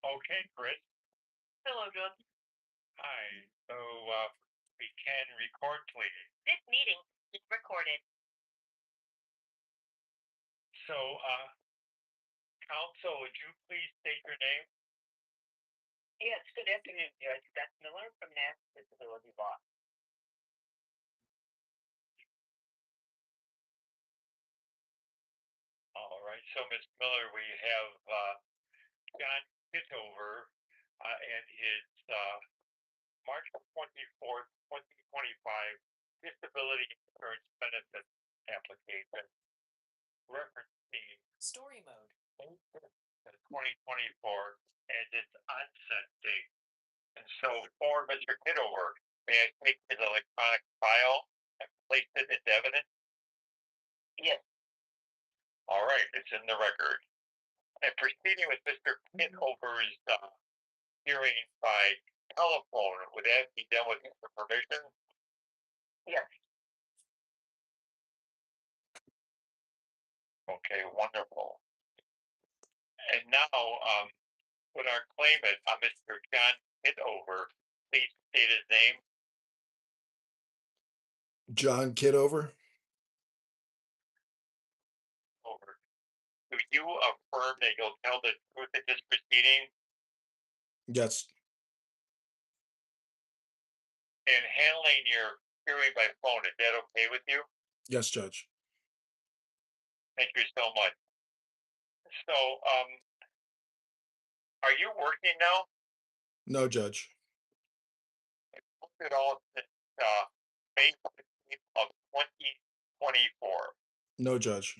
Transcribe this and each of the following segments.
Okay, Chris. Hello, John. Hi. So we can record, please. This meeting is recorded. So, Council, would you please state your name? Yes, good afternoon, Judge. Beth Miller from Nass Disability Law. All right. So, Ms. Miller, we have John Kitover and his March 24th, 2025 disability insurance benefit application referencing Story mode. 2024 and its onset date. And so for Mr. Kitover, may I take his electronic file and place it into evidence? Yes. All right, it's in the record. And proceeding with Mr. Kitover's hearing by telephone, would that be done with your permission? Yes. Okay, wonderful. And now, would our claimant, Mr. John Kitover, please state his name? John Kitover? Over. Do you affirm that you'll tell the truth in this proceeding? Yes. And handling your hearing by phone, is that okay with you? Yes, Judge. Thank you so much. So, are you working now? No, Judge. Look at all since May 15th of 2024. No, Judge.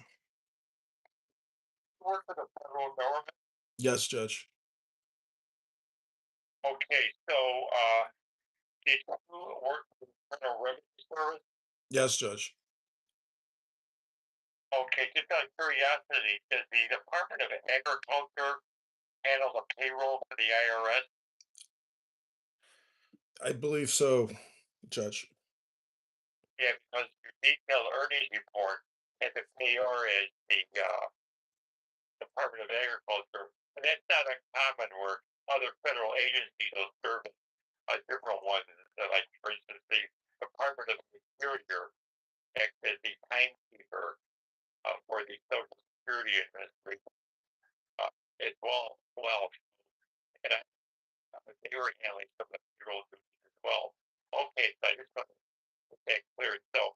You work for the federal government? Yes, Judge. Okay, so did you work for the Internal Revenue Service? Yes, Judge. Okay, just out of curiosity, does the Department of Agriculture handle the payroll for the IRS? I believe so, Judge. Yeah, because your detailed earnings report has the payor as the Department of Agriculture, and that's not uncommon where other federal agencies will serve a different one. Like, for instance, the Department of the Interior acts as the timekeeper for the Social Security Administration as well, and they were handling some of the payroll duties as well. Okay, so I just want to get that clear. So,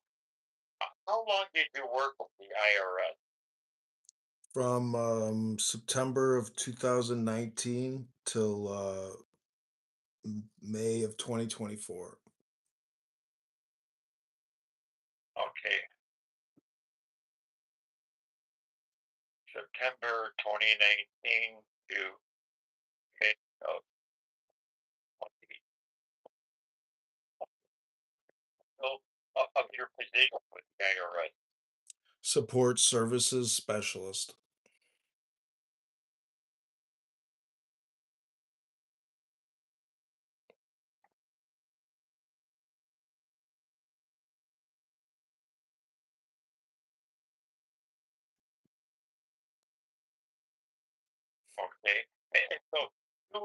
how long did you work with the IRS? From September of 2019 till May of 2024. Okay, September 2019 to May of 20. So, of your position with the IRS. Support Services Specialist. Okay, and so you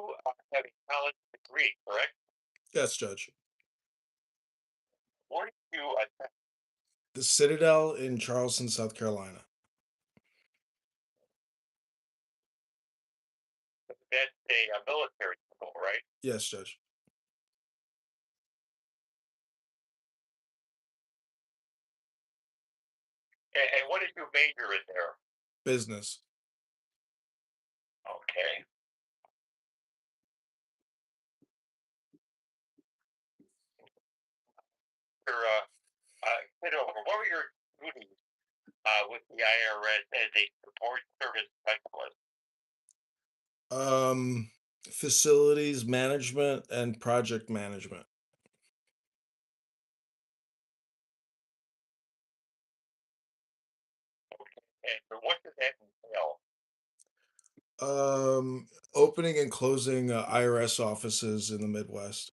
have a college degree, correct? Yes, Judge. Where did you attend? The Citadel in Charleston, South Carolina. That's a military school, right? Yes, Judge. And what did you major in there? Business. Okay. Your what were your duties with the IRS as a support service specialist? Facilities management and project management. And what does that entail? Opening and closing IRS offices in the Midwest.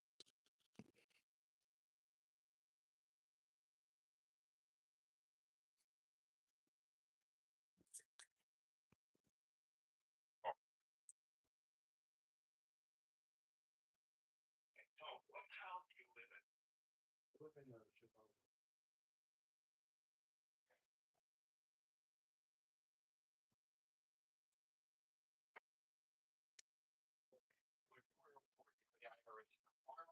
Where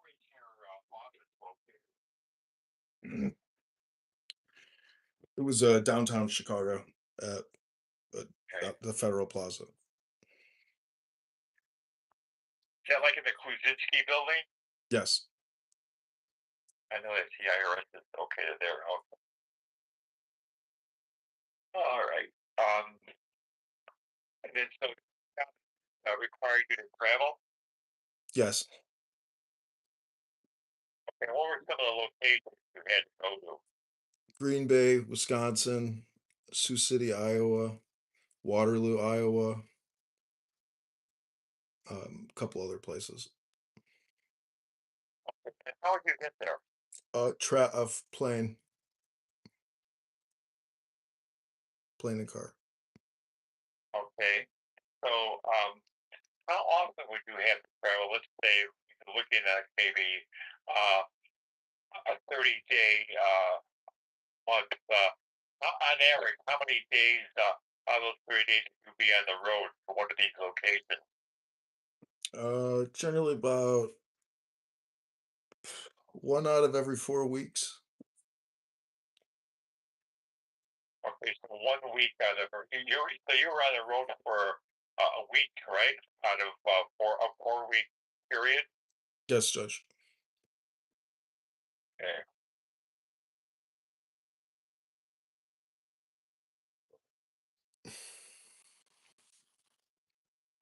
was your office located? It was downtown Chicago at Okay. the Federal Plaza. Is that like in the Kuzinski building? Yes. I know that the IRS is located there. Okay. All right. And then so require you to travel. Yes. And what were some of the locations you had to go to? Green Bay, Wisconsin, Sioux City, Iowa, Waterloo, Iowa, a couple other places. And how did you get there? Of plane and car. Okay. So how often would you have to travel? Let's say you're looking at maybe uh, a 30-day month. On average, how many days out of those 30 days would you be on the road for one of these locations? Generally about 1 out of every 4 weeks. Okay, so 1 week out of you were on the road for a week, right? Out of for a 4 week period. Yes, Judge. Okay.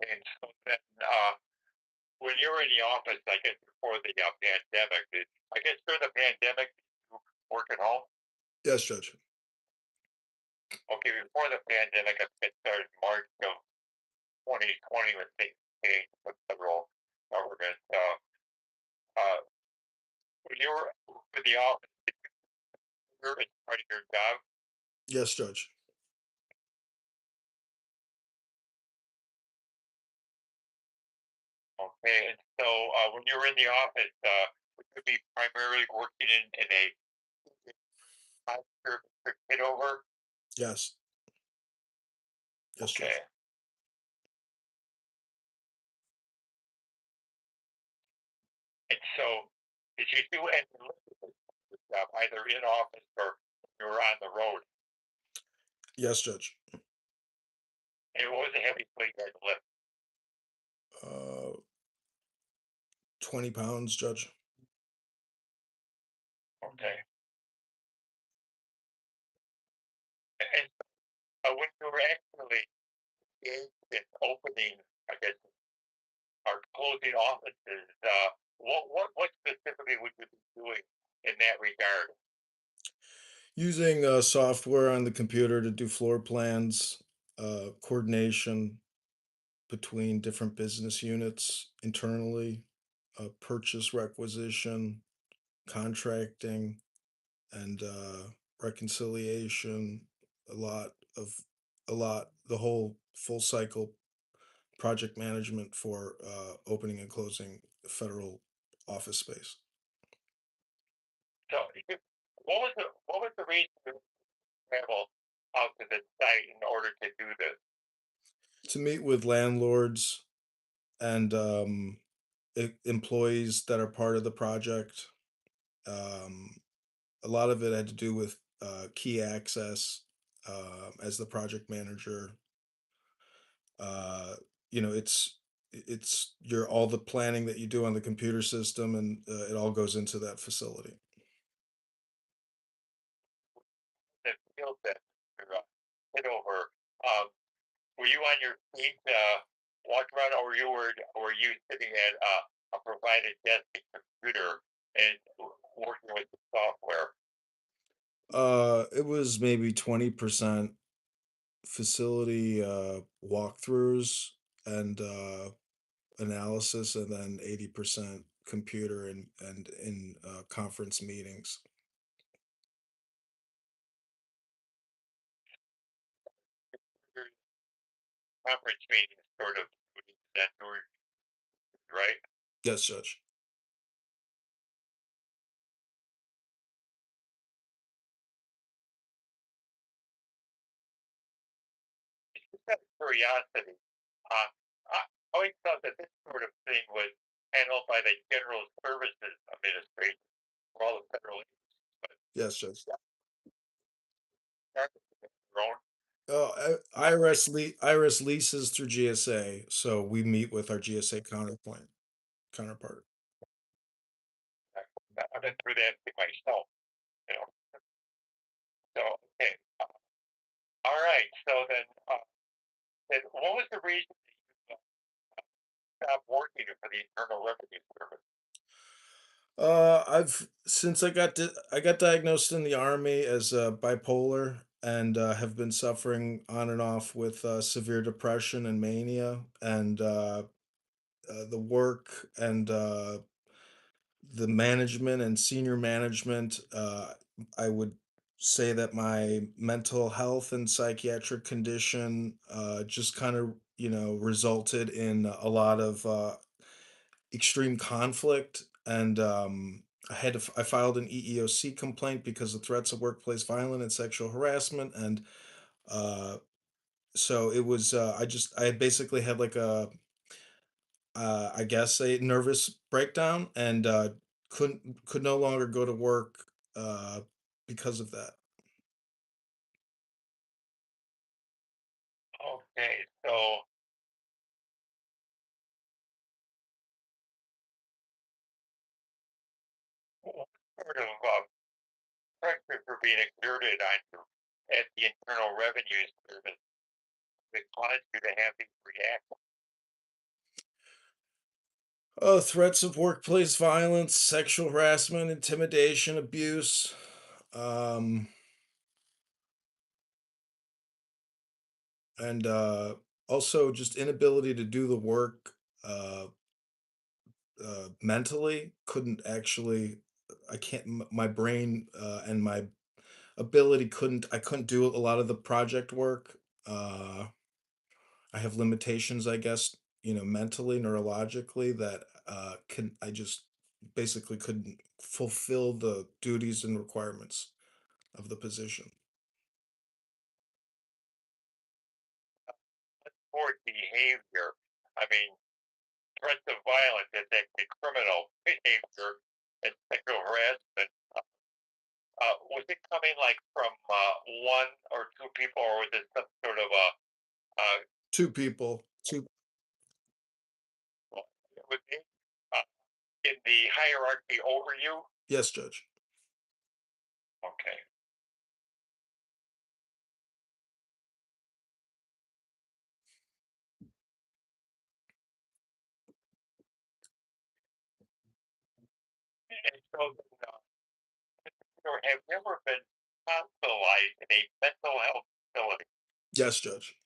And so then when you were in the office, I guess before the pandemic, I guess during the pandemic, you work at home. Yes, Judge. Okay, before the pandemic, I think it started March of 2020 when things changed with the federal government. Uh, when you were in the office, you were in part of your job. Yes, Judge. Okay, and so when you were in the office, would you be primarily working in a for Kitover? Yes. Yes, Okay, Judge. and so did you do any job either in office or you were on the road? Yes, Judge. And it was a heavy plate you had to lift. Uh, 20 pounds, Judge. Okay, and when you were actually engaged in opening, I guess, or closing offices, what specifically would you be doing in that regard? Using software on the computer to do floor plans, coordination between different business units internally, purchase requisition, contracting, and reconciliation. A lot of the whole full cycle project management for opening and closing federal office space. So, what was the reason to travel out to the site in order to do this? To meet with landlords and employees that are part of the project. Um, a lot of it had to do with key access as the project manager. Uh, it's your all the planning that you do on the computer system, and it all goes into that facility. The field that you're hit over. Um, were you on your feet walking around, or were you sitting at a provided desk computer and working with the software? It was maybe 20% facility walkthroughs and analysis, and then 80% computer and in conference meetings. Your conference meeting sort of that right? Yes, Judge. curiosity, I always thought that this sort of thing was handled by the General Services Administration for all the federal Yes, Judge. agencies. Oh, IRS leases through GSA, so we meet with our GSA counterpart. I've been through that thing myself, you know. So okay, all right. So then what was the reason you stopped working for the Internal Revenue Service? I've since I got diagnosed in the army as bipolar and have been suffering on and off with severe depression and mania, and the work and the management and senior management. I would say that my mental health and psychiatric condition just kind of resulted in a lot of extreme conflict, and I filed an EEOC complaint because of threats of workplace violence and sexual harassment, and uh, so it was I basically had like a I guess a nervous breakdown, and could no longer go to work because of that. Okay, so what sort of pressure for being exerted on you at the Internal Revenue Service that caused you to have these reactions? Threats of workplace violence, sexual harassment, intimidation, abuse, um, and also just inability to do the work mentally. Couldn't actually. I can't. My brain and my ability couldn't. I couldn't do a lot of the project work. I have limitations, I guess, mentally, neurologically, that can I just basically couldn't fulfill the duties and requirements of the position. Toward behavior. I mean, threats of violence is actually criminal behavior and sexual harassment. Was it coming like from one or two people, or was it some sort of a uh, Two people. Two. well, was it uh, in the hierarchy over you? Yes, Judge. Okay. And so, have you ever been hospitalized in a mental health facility? Yes, Judge.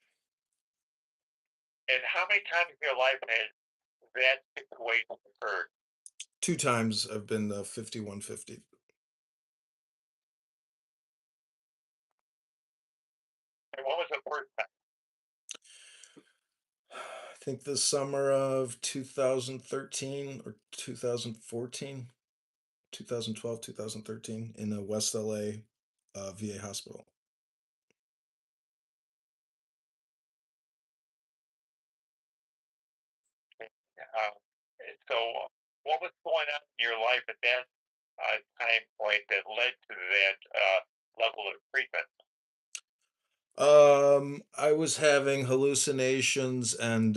And how many times in your life has that situation occurred? Two times I've been 5150. And what was the first time? I think the summer of 2013 or 2014, 2012, 2013 in a West LA VA hospital. Uh, so, what was going on in your life at that time point that led to that level of treatment? I was having hallucinations and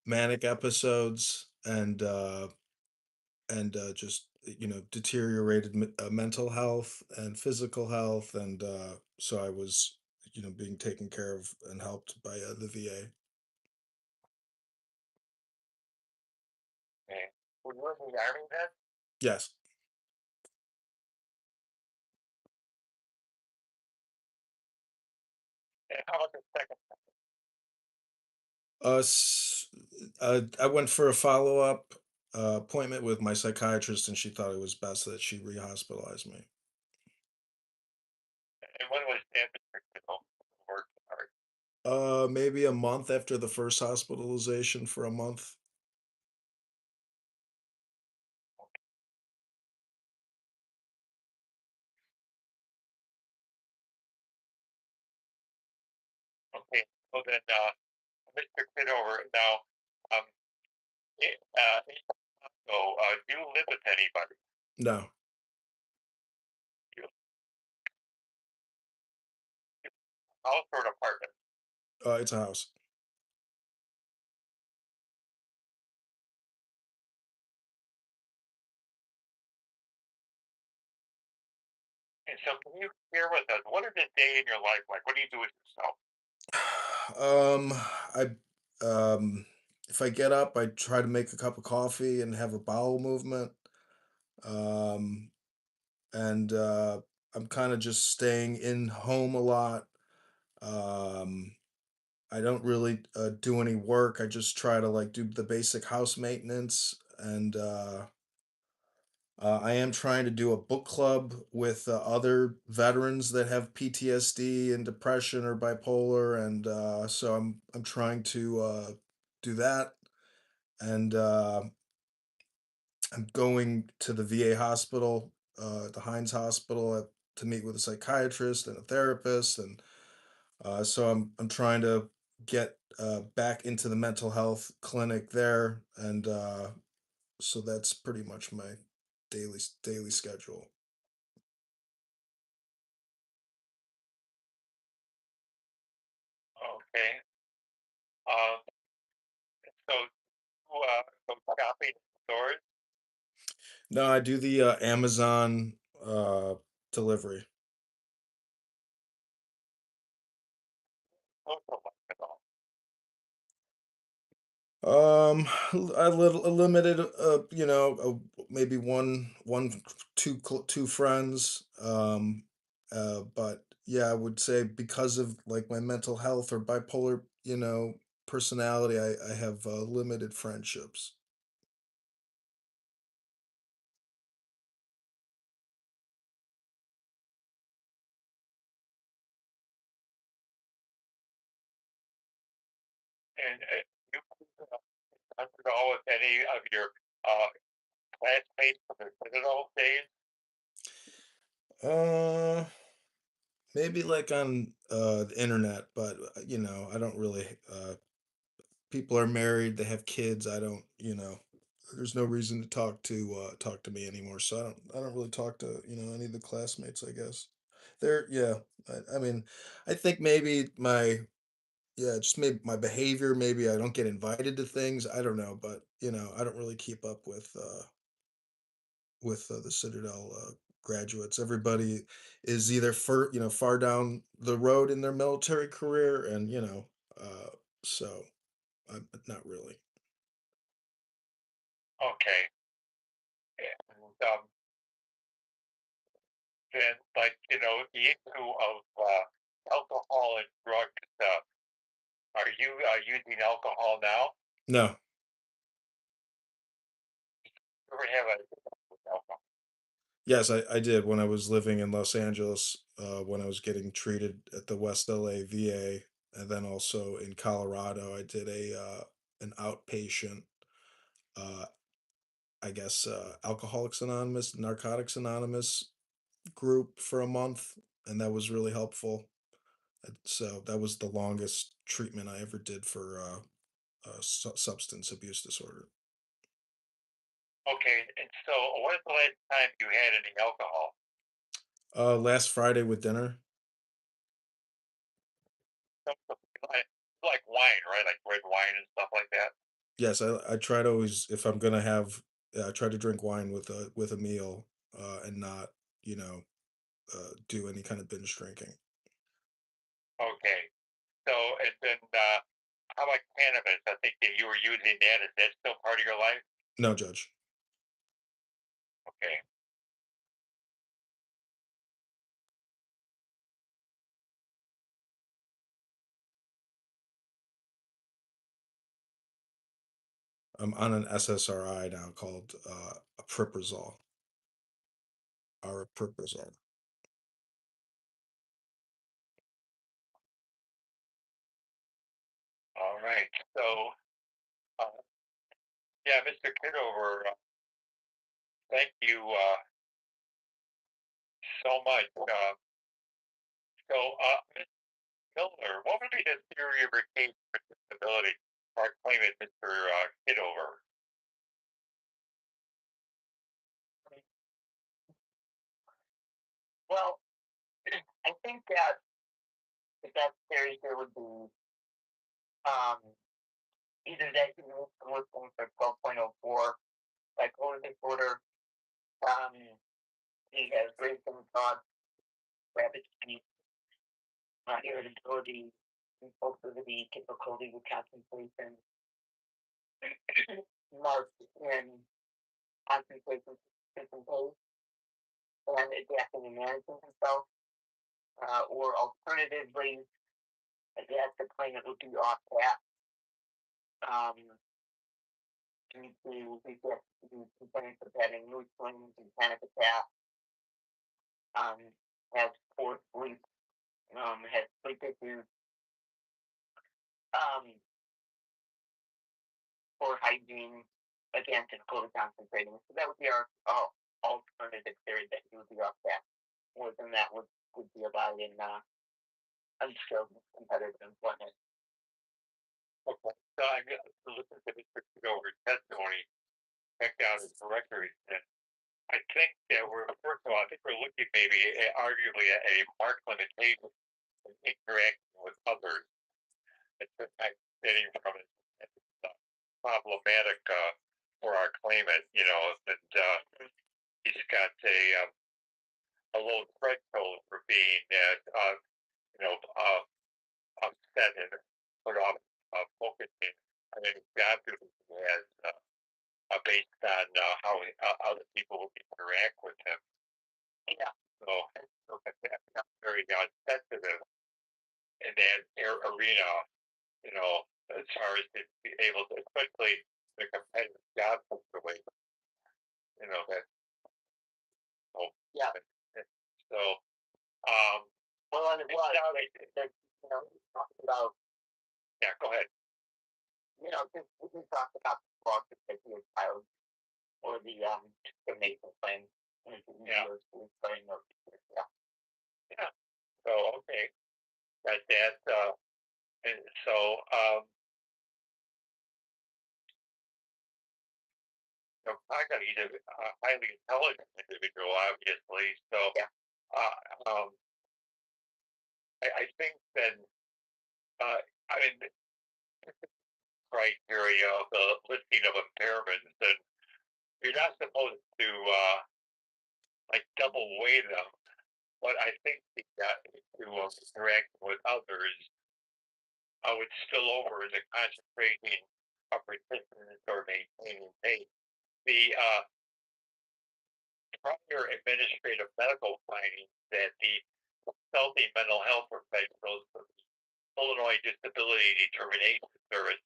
manic episodes, and just deteriorated mental health and physical health, and so I was being taken care of and helped by the VA. And were you in the army then? Yes. And how about the second? I went for a follow-up appointment with my psychiatrist, and she thought it was best that she rehospitalized me. And when was that particular work start? Maybe a month after the first hospitalization, for a month. Okay, so then Mr. Kitover, now, um, so, do you live with anybody? No, You house or an apartment? it's a house. And so, can you share with us what is a day in your life like? What do you do with yourself? Um, I if I get up, I try to make a cup of coffee and have a bowel movement. Um, and I'm kind of just staying in home a lot. Um, I don't really do any work. I just try to like do the basic house maintenance, and I am trying to do a book club with other veterans that have PTSD and depression or bipolar, and so I'm trying to do that. And I'm going to the VA hospital, the Heinz Hospital, to meet with a psychiatrist and a therapist, and so I'm trying to get back into the mental health clinic there, and so that's pretty much my daily schedule. Okay. Um, so, go shopping in stores? No, I do the Amazon delivery. Social life at all? A limited, maybe two friends. But yeah, I would say because of like my mental health or bipolar, personality, I have limited friendships. And you know with any of your uh, classmates from the Citadel days? Uh, Maybe like on the internet, but I don't really. People are married, they have kids. I don't, there's no reason to talk to me anymore. So I don't really talk to any of the classmates. I guess they're yeah. I mean, I think maybe my yeah, just maybe my behavior. Maybe I don't get invited to things. I don't know, but I don't really keep up with the Citadel graduates. Everybody is either far down the road in their military career, and so I'm not really. Okay. And then, like, the issue of alcohol and drugs. Are you using alcohol now? No. You ever have a with alcohol? Yes, I did when I was living in Los Angeles, when I was getting treated at the West LA VA, and then also in Colorado, I did an outpatient, uh, I guess, Alcoholics Anonymous, Narcotics Anonymous group for a month, and that was really helpful. So that was the longest treatment I ever did for substance abuse disorder. Okay. And so, when's the last time you had any alcohol? Last Friday with dinner. Like like wine, right? Like red wine and stuff like that. Yes, I try to always if I'm gonna have I try to drink wine with a meal, and not, do any kind of binge drinking. Okay. So, and then how about cannabis? I think that you were using that. Is that still part of your life? No, Judge. Okay. I'm on an SSRI now called Apriprazole. Aripiprazole. All right. So, uh, yeah, Mr. Kidover, thank you so much. So, Miller, what would be the theory of your case for disability? Or claimant, Mr. Kitover. Well, I think that the best theory here would be um, either that he was looking for 12.04 bipolar disorder. Um, he has racing thoughts, rapid speed, irritability, impulsivity, difficulty with concentration, marked in concentration, system pace, and adapting and managing himself. Or alternatively, I guess the claimant would be off that. Due to the complaints of having mood swings and panic attacks, has poor sleep, has sleep issues, um, poor hygiene, again, difficulty concentrating. So that would be our alternative theory that he would be off that. More than that would be about in unskilled competitive employment. Okay. So I'm going to listen to Mr. Kitover's testimony, check out his record, and I think that first of all, I think we're looking maybe arguably at a marked limitation in interacting with others. It's I'm getting from it. It's problematic for our claimant, that he's got a low threshold for being upset and put off focusing on any job duties he has based on how other people will interact with him. Yeah. So that's very sensitive in that arena, as far as to be able to, especially the competitive job situation, that. Oh, Yeah. So, well, and it was, talking about, yeah, go ahead. we can talk about the fraud that he was filed or the discrimination claim. Yeah. Yeah. Yeah. So, okay. And so, he's a highly intelligent individual, obviously. So, yeah. I think then, I mean, criteria of the listing of impairments, and you're not supposed to double weigh them. But I think the issue of interacting with others would spill over into concentrating of persistence or maintaining pace. The prior administrative medical findings that the healthy mental health professionals of the Illinois Disability Determination Service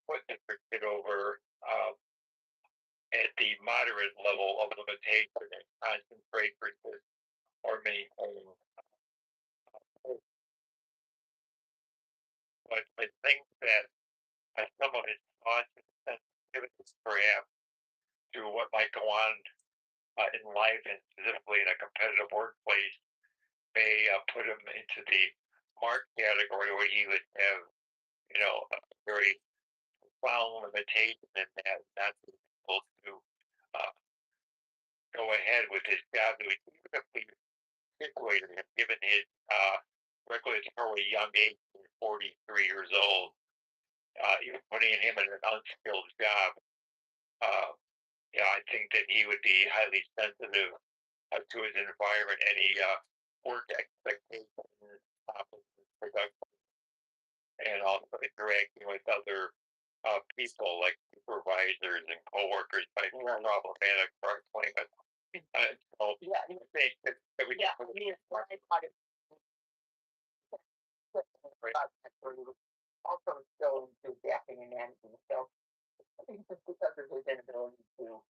put Mr. Kitover at the moderate level of limitation and concentrate, persist, or maintain. But I think that some of his thoughts and sensitivities, perhaps, to what might go on in life and specifically in a competitive workplace, may put him into the marked category where he would have, a very profound limitation in that, not being able to uh, go ahead with his job that we typically situated him, given his regulatory young age, 43 years old, even putting him in an unskilled job. I think that he would be highly sensitive to his environment, any work expectations, production, and also interacting with other people like supervisors and coworkers might be problematic for our claimant. So Yeah. I think that we Yeah. I mean, it's what I thought it also still into adapting and managing himself. I think just because of his inability to,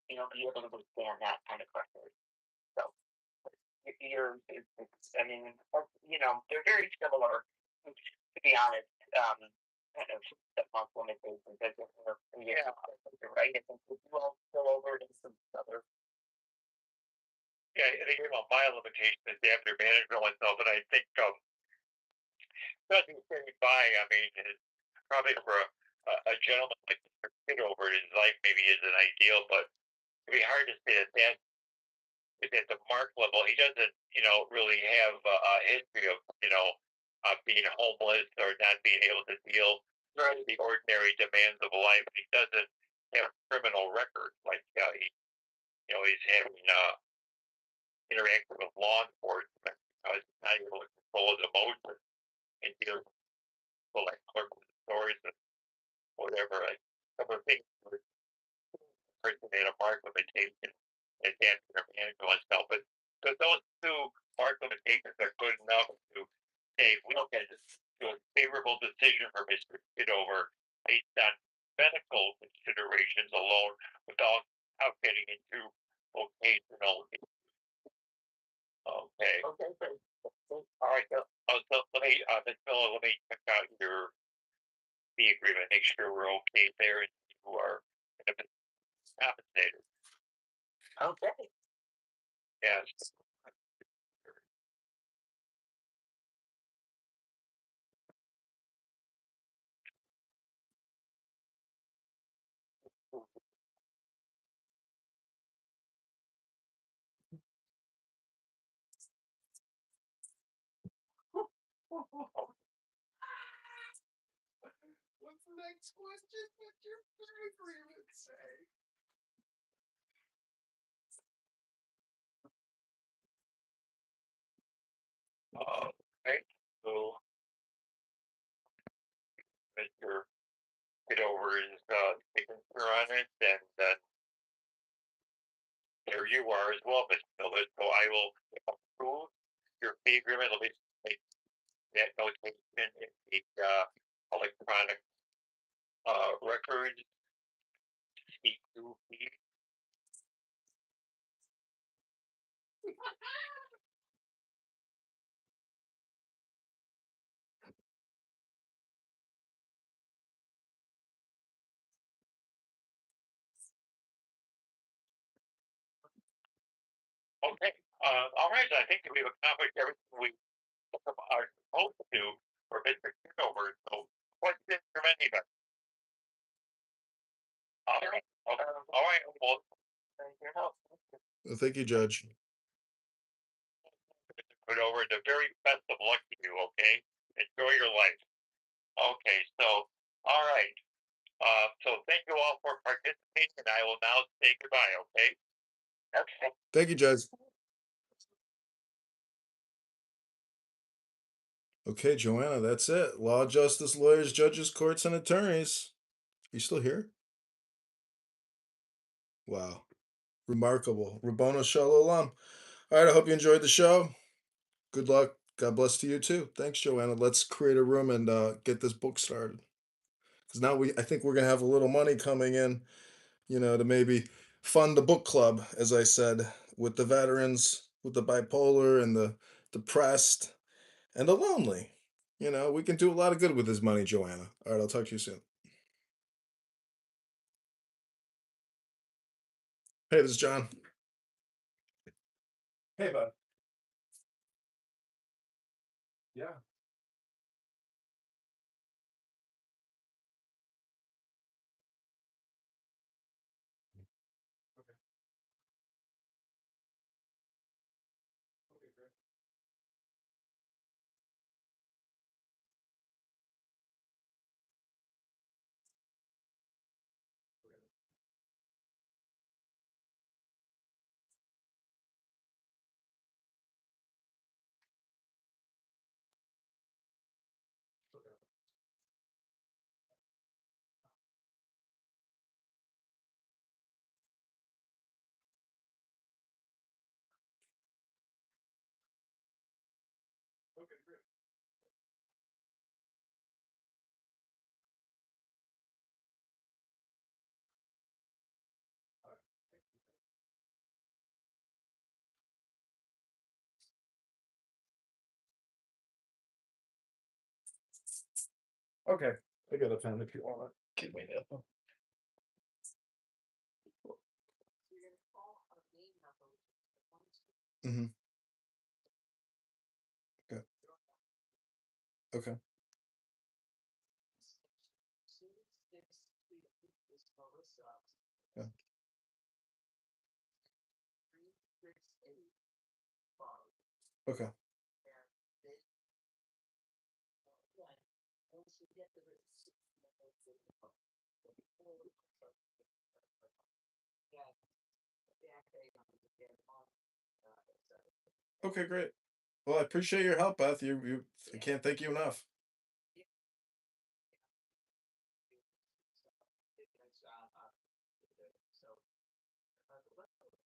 be able to withstand that kind of pressure. So, I mean, they're very similar, to be honest. Kind of the month limitations. I think right. I think we all spill over into some other. Yeah, they gave a mild limitation adaptive management myself, but I think nothing getting by. I mean, it's probably for a gentleman like Mr. Kitover, his life maybe isn't ideal, but it'd be hard to say that at the mark level, he doesn't, really have a history of, being homeless or not being able to deal with the ordinary demands of life. He doesn't have a criminal record like he's having interaction with law enforcement because he's not able to control his emotions and deal with people like clerks and stories and whatever. Like some of the things where the person made a mark limitation and dancing or managing oneself, but those two mark limitations are good enough to say we can do a favorable decision for Mr. Kidover based on medical considerations alone without getting into vocational. Okay. Okay, great. All right. So let me, Ms. Miller, let me check out your fee agreement, make sure we're okay there and you are compensated. Okay. Yes. What's the next question? What's your agreement say? Okay. So Mr. Kidover is signature on it, and then there you are as well, Mr. Miller. So I will approve your fee agreement. Let me make that notation in the electronic record. C2 fee. Okay. All right. I think we've accomplished everything we are supposed to for Mr. Kidover. So questions from anybody? All right. Okay. All right. Well, Thank you for your help. Well, thank you, Judge. put over the very best of luck to you, okay? Enjoy your life. Okay, so, all right. So thank you all for participating, and I will now say goodbye, okay? Okay. Thank you, Judge. Okay, Joanna, that's it. Law, justice, lawyers, judges, courts, and attorneys. Are you still here? Wow. Remarkable. Rabboni Shalom. All right, I hope you enjoyed the show. Good luck. God bless to you too. Thanks, Joanna. Let's create a room and get this book started. Because now I think we're gonna have a little money coming in, to maybe fund the book club, as I said, with the veterans, with the bipolar and the depressed and the lonely. We can do a lot of good with this money, Joanna. All right, I'll talk to you soon. Hey, this is John. Hey, bud. Yeah. Okay. Okay, great. Okay. Okay, great. All right. Okay. I got a pen if you want to give me that. Mm-hmm. Okay. Okay. Okay. Okay, great. Well, I appreciate your help, Beth. I can't thank you enough.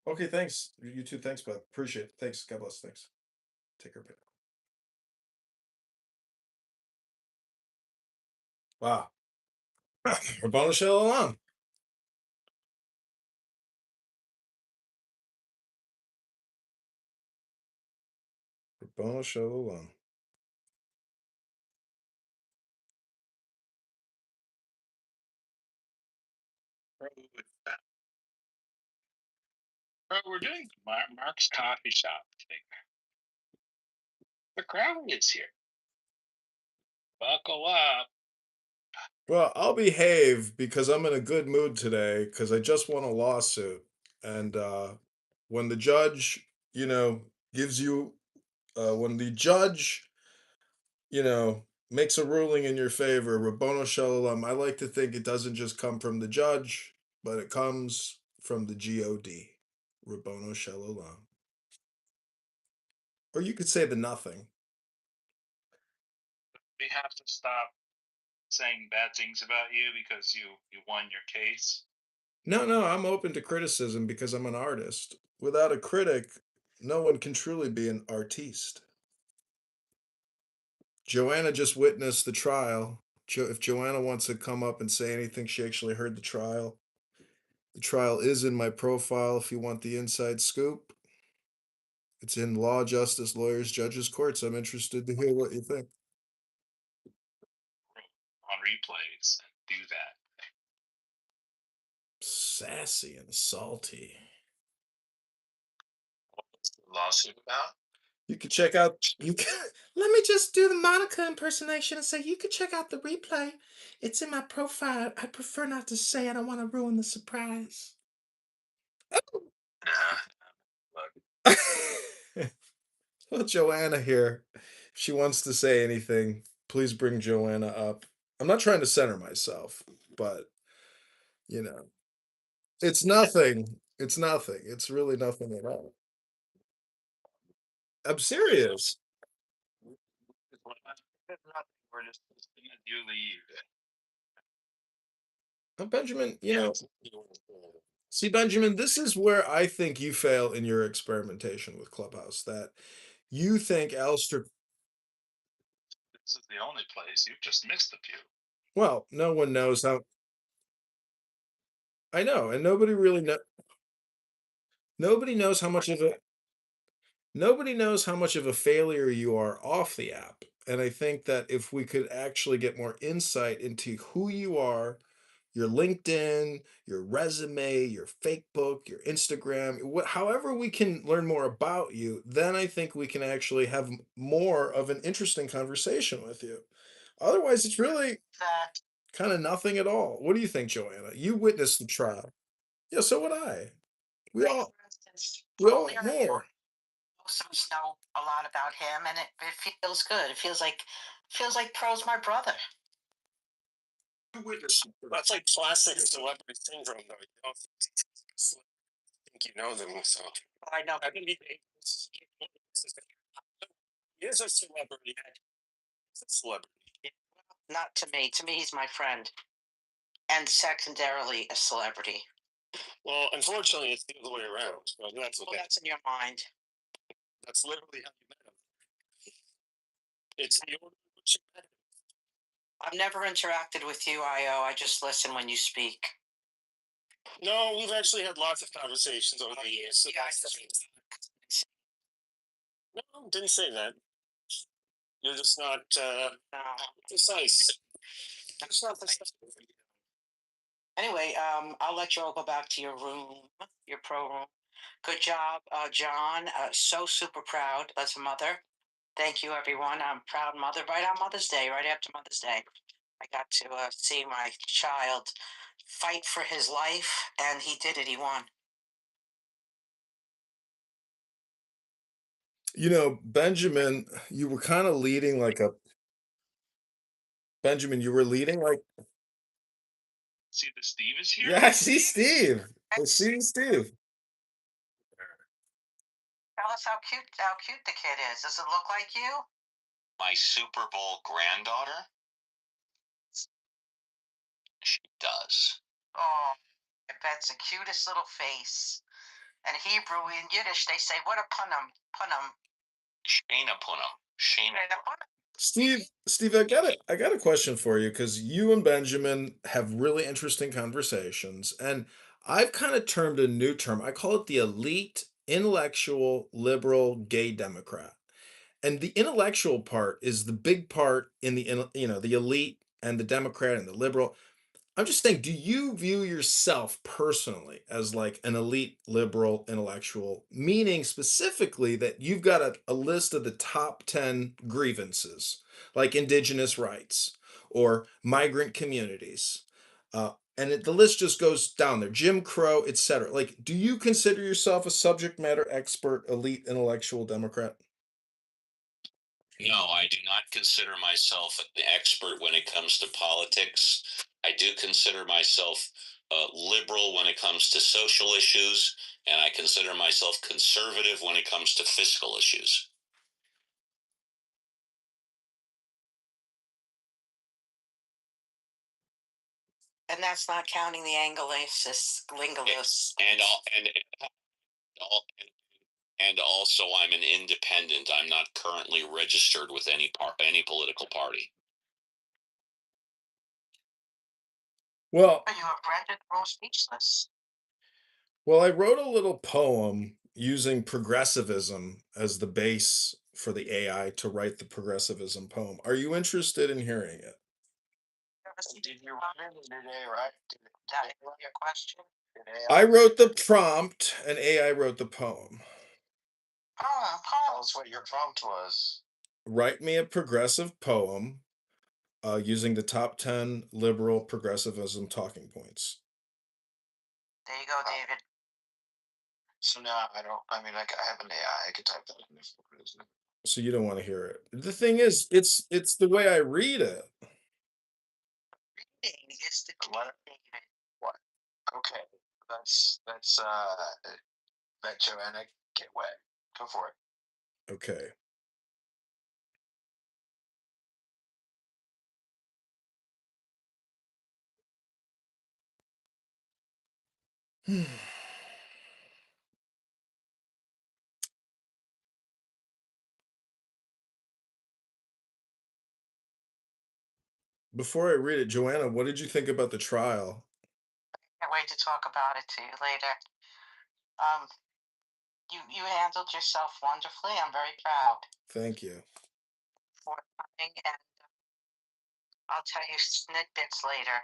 Okay, thanks. You too. Thanks, Beth. Appreciate it. Thanks. God bless. Thanks. Take care, babe. Wow. Rabbanu Shalom. Rabbanu Shalom. We're doing Mark's coffee shop thing. The crowd is here. Buckle up. Well, I'll behave because I'm in a good mood today because I just won a lawsuit. And when the judge, gives you, when the judge, makes a ruling in your favor, Rabbono Shalom, I like to think it doesn't just come from the judge, but it comes from the God, Rabbono Shalom. Or you could say the nothing. We have to stop saying bad things about you because you won your case. No, I'm open to criticism because I'm an artist. Without a critic, no one can truly be an artiste. Joanna just witnessed the trial. If Joanna wants to come up and say anything, she actually heard the trial. The trial is in my profile if you want the inside scoop. It's in Law, Justice, Lawyers, Judges, Courts. I'm interested to hear what you think. On replays, do that. Sassy and salty. What's the lawsuit about? You can check out. Let me just do the Monica impersonation and say you can check out the replay. It's in my profile. I prefer not to say. I don't want to ruin the surprise. Look, Well, Joanna here. If she wants to say anything, please bring Joanna up. I'm not trying to center myself, but you know, it's nothing. It's nothing. It's really nothing at all. I'm serious. we're just gonna you leave. Benjamin, Yeah. see, Benjamin, this is where I think you fail in your experimentation with Clubhouse. That you think Alistair, This is the only place. You've just missed a few. well, no one knows how. I know, and nobody knows how much of a nobody knows how much of a failure you are off the app. And I think that if we could actually get more insight into who you are, your LinkedIn, your resume, your fake book, your Instagram, however we can learn more about you, then I think we can actually have more of an interesting conversation with you. Otherwise, it's really kind of nothing at all. What do you think, Joanna? You witnessed the trial. Yeah, so would I. We all, we all more. Also know a lot about him, and it feels good. It feels like Pro's my brother. That's like classic celebrity syndrome, though. You don't think you know them, so. I know. I think he is a celebrity. He's a celebrity. Not to me. To me, he's my friend, and secondarily a celebrity. Well, unfortunately, it's the other way around. So that's okay. Well, that's in your mind. That's literally how you met him. It's the order in which you met him. I've never interacted with you, IO. I just listen when you speak. No, we've actually had lots of conversations over the years. So no, didn't say that. You're just not precise. That's not precise. Anyway, I'll let you all go back to your room, your pro room. Good job, John. So super proud as a mother. Thank you, everyone. I'm a proud mother. Right on Mother's Day, right after Mother's Day, I got to see my child fight for his life, and he did it. He won. You know, Benjamin, you were kind of leading like a Benjamin, you were leading like See that Steve is here? yeah, I see Steve. I see Steve. Tell us how cute the kid is. Does it look like you? My Super Bowl granddaughter? She does. Oh, that's the cutest little face. And Hebrew and Yiddish, they say, "What a punum, punum." Shana Punham. Shana. Steve, I got a question for you because you and Benjamin have really interesting conversations, and I've kind of termed a new term. I call it the elite, intellectual, liberal, gay Democrat. And the intellectual part is the big part in the elite and the Democrat and the liberal. I'm just saying, do you view yourself personally as like an elite liberal intellectual, meaning specifically that you've got a list of the top 10 grievances, like indigenous rights or migrant communities? The list just goes down there, Jim Crow, etc. Like, do you consider yourself a subject matter expert, elite intellectual Democrat? No, I do not consider myself an expert when it comes to politics. I do consider myself liberal when it comes to social issues, and I consider myself conservative when it comes to fiscal issues. And that's not counting the Anglosis, Lingulos. All, and also, I'm an independent. I'm not currently registered with any political party. Well, You have rendered grow speechless. Well, I wrote a little poem using progressivism as the base for the AI to write the progressivism poem. Are you interested in hearing it? Did you run it today, right? Did that answer your question? I wrote the prompt and AI wrote the poem. Tell us what your prompt was. Write me a progressive poem using the top 10 liberal progressivism talking points. There you go, David. So now I have an AI. I could type that in. So you don't want to hear it. The thing is, it's the way I read it. Reading is the key, David. What? Okay, let Joanna get wet. Go for it. Okay. Before I read it, Joanna, what did you think about the trial? Can't wait to talk about it to you later. You handled yourself wonderfully. I'm very proud. Thank you. For coming, and I'll tell you snippets later.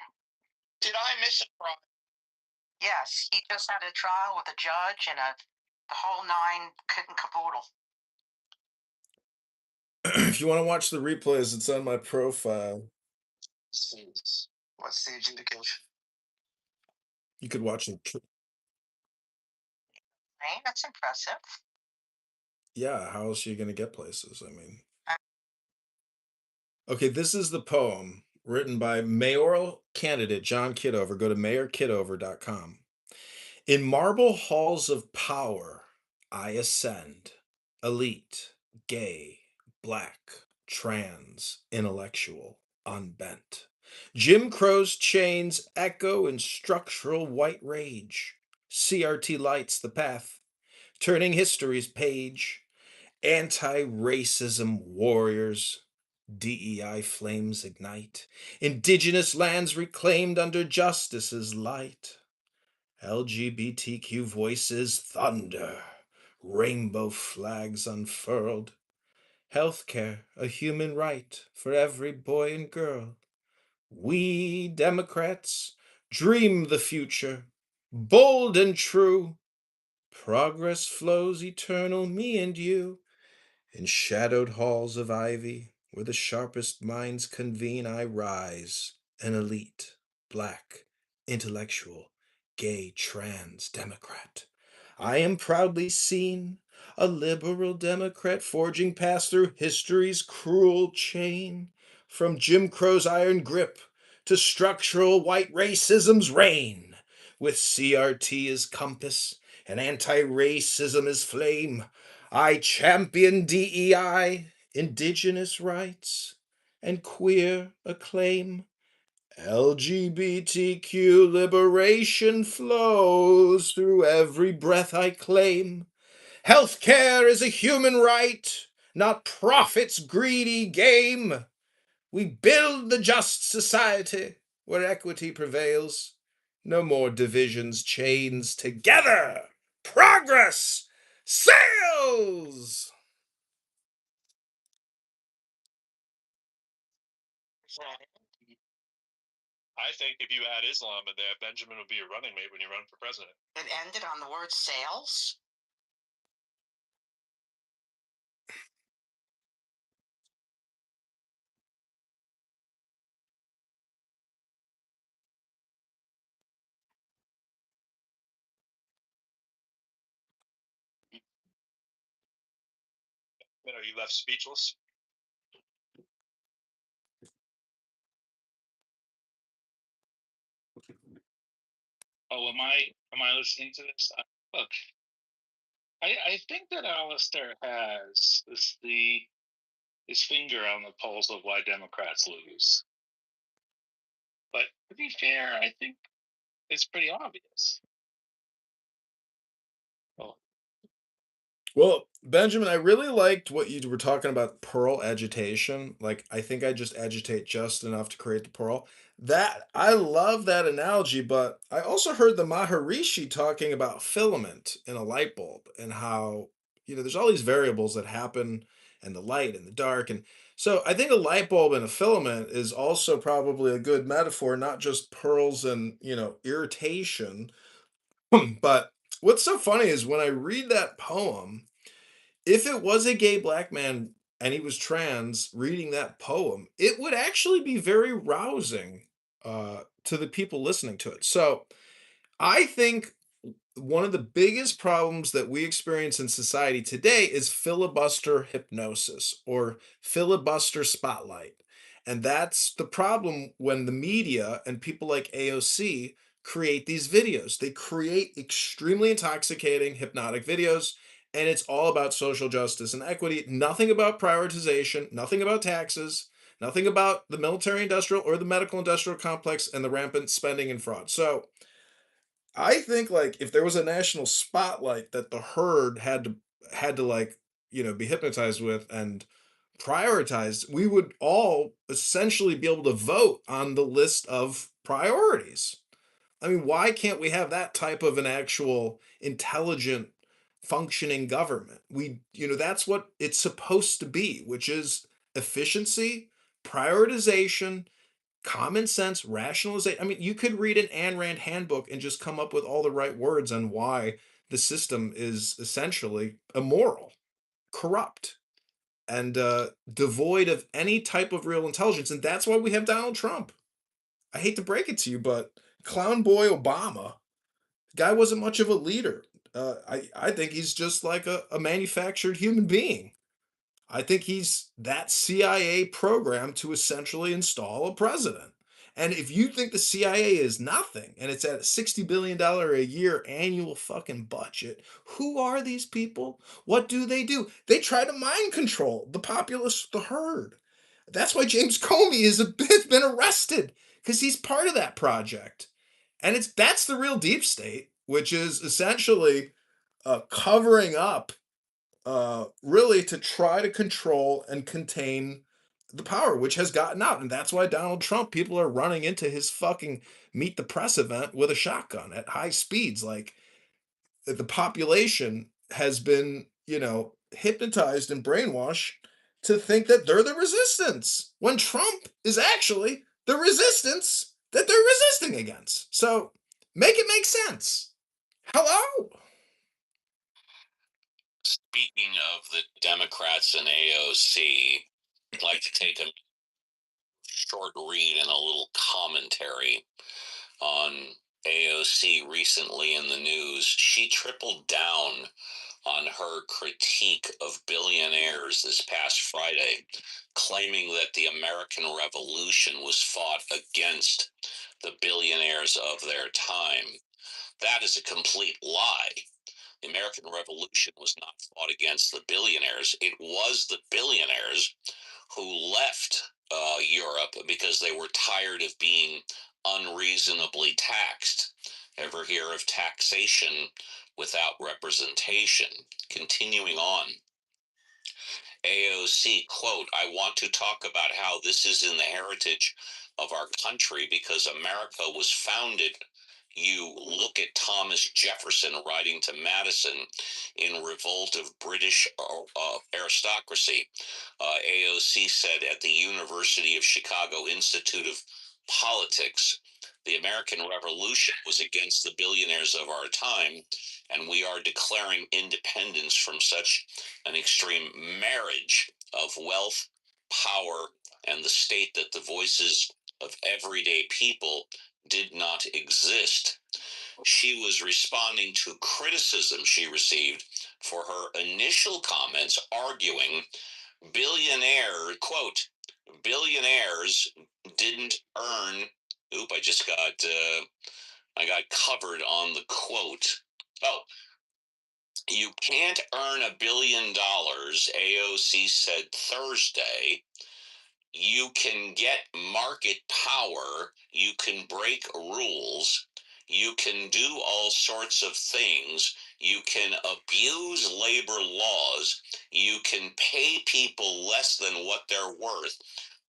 Did I miss a trial? Yes, he just had a trial with a judge and the whole nine kit and caboodle. If you want to watch the replays, it's on my profile. What's the adjudication? You could watch it. Hey, that's impressive. Yeah, how else are you going to get places? I mean, okay, this is the poem written by mayoral candidate John Kitover. Go to mayorkitover.com. In marble halls of power, I ascend, elite, gay, black, trans, intellectual, unbent. Jim Crow's chains echo in structural white rage. CRT lights the path, turning history's page. Anti-racism warriors, DEI flames ignite. Indigenous lands reclaimed under justice's light. LGBTQ voices thunder, rainbow flags unfurled. Healthcare, a human right for every boy and girl. We Democrats dream the future, bold and true. Progress flows eternal, me and you. In shadowed halls of ivy, where the sharpest minds convene, I rise, an elite, black, intellectual, gay, trans Democrat. I am proudly seen A liberal Democrat forging past through history's cruel chain. From Jim Crow's iron grip to structural white racism's reign. With CRT as compass and anti-racism as flame, I champion DEI, indigenous rights, and queer acclaim. LGBTQ liberation flows through every breath I claim. Healthcare is a human right, not profit's greedy game. We build the just society where equity prevails. No more divisions, chains together. Progress sails. I think if you add Islam in there, Benjamin would be a running mate when you run for president. It ended on the word sales? Are you left speechless? Oh, am I listening to this? Look, I think that Alistair has his finger on the pulse of why Democrats lose. But to be fair, I think it's pretty obvious. Well, Benjamin, I really liked what you were talking about pearl agitation. Like, I think I just agitate just enough to create the pearl. That I love that analogy, but I also heard the Maharishi talking about filament in a light bulb and how, there's all these variables that happen and the light and the dark. And so I think a light bulb and a filament is also probably a good metaphor, not just pearls and, irritation. But what's so funny is when I read that poem, if it was a gay black man and he was trans reading that poem, it would actually be very rousing to the people listening to it. So I think one of the biggest problems that we experience in society today is filibuster hypnosis or filibuster spotlight. And that's the problem when the media and people like AOC create these videos. They create extremely intoxicating, hypnotic videos, and it's all about social justice and equity. Nothing about prioritization, nothing about taxes, nothing about the military industrial or the medical industrial complex and the rampant spending and fraud. So, I think like if there was a national spotlight that the herd had to like, be hypnotized with and prioritized, we would all essentially be able to vote on the list of priorities. I mean, why can't we have that type of an actual intelligent functioning government? That's what it's supposed to be, which is efficiency, prioritization, common sense, rationalization. I mean, you could read an Ayn Rand handbook and just come up with all the right words on why the system is essentially immoral, corrupt, and devoid of any type of real intelligence. And that's why we have Donald Trump. I hate to break it to you, but clown boy Obama, guy wasn't much of a leader. I think he's just like a manufactured human being. I think he's that CIA program to essentially install a president. And if you think the CIA is nothing and it's at a $60 billion a year annual fucking budget, who are these people? What do? They try to mind control the populace, the herd. That's why James Comey has been arrested because he's part of that project. And that's the real deep state, which is essentially covering up really to try to control and contain the power, which has gotten out. And that's why Donald Trump, people are running into his fucking meet the press event with a shotgun at high speeds. Like the population has been, hypnotized and brainwashed to think that they're the resistance when Trump is actually the resistance that they're resisting against. So make it make sense. Hello? Speaking of the Democrats and AOC, I'd like to take a short read and a little commentary on AOC recently in the news. She tripled down on her critique of billionaires this past Friday, claiming that the American Revolution was fought against the billionaires of their time. That is a complete lie. The American Revolution was not fought against the billionaires. It was the billionaires who left Europe because they were tired of being unreasonably taxed. Ever hear of taxation without representation? Continuing on, AOC, quote, I want to talk about how this is in the heritage of our country because America was founded. You look at Thomas Jefferson writing to Madison in Revolt of British Aristocracy. AOC said at the University of Chicago Institute of Politics, the American Revolution was against the billionaires of our time, and we are declaring independence from such an extreme marriage of wealth, power, and the state that the voices of everyday people did not exist. She was responding to criticism she received for her initial comments, arguing quote, billionaires didn't earn. Oop, I got covered on the quote. Oh, you can't earn $1 billion, AOC said Thursday. You can get market power. You can break rules. You can do all sorts of things. You can abuse labor laws. You can pay people less than what they're worth.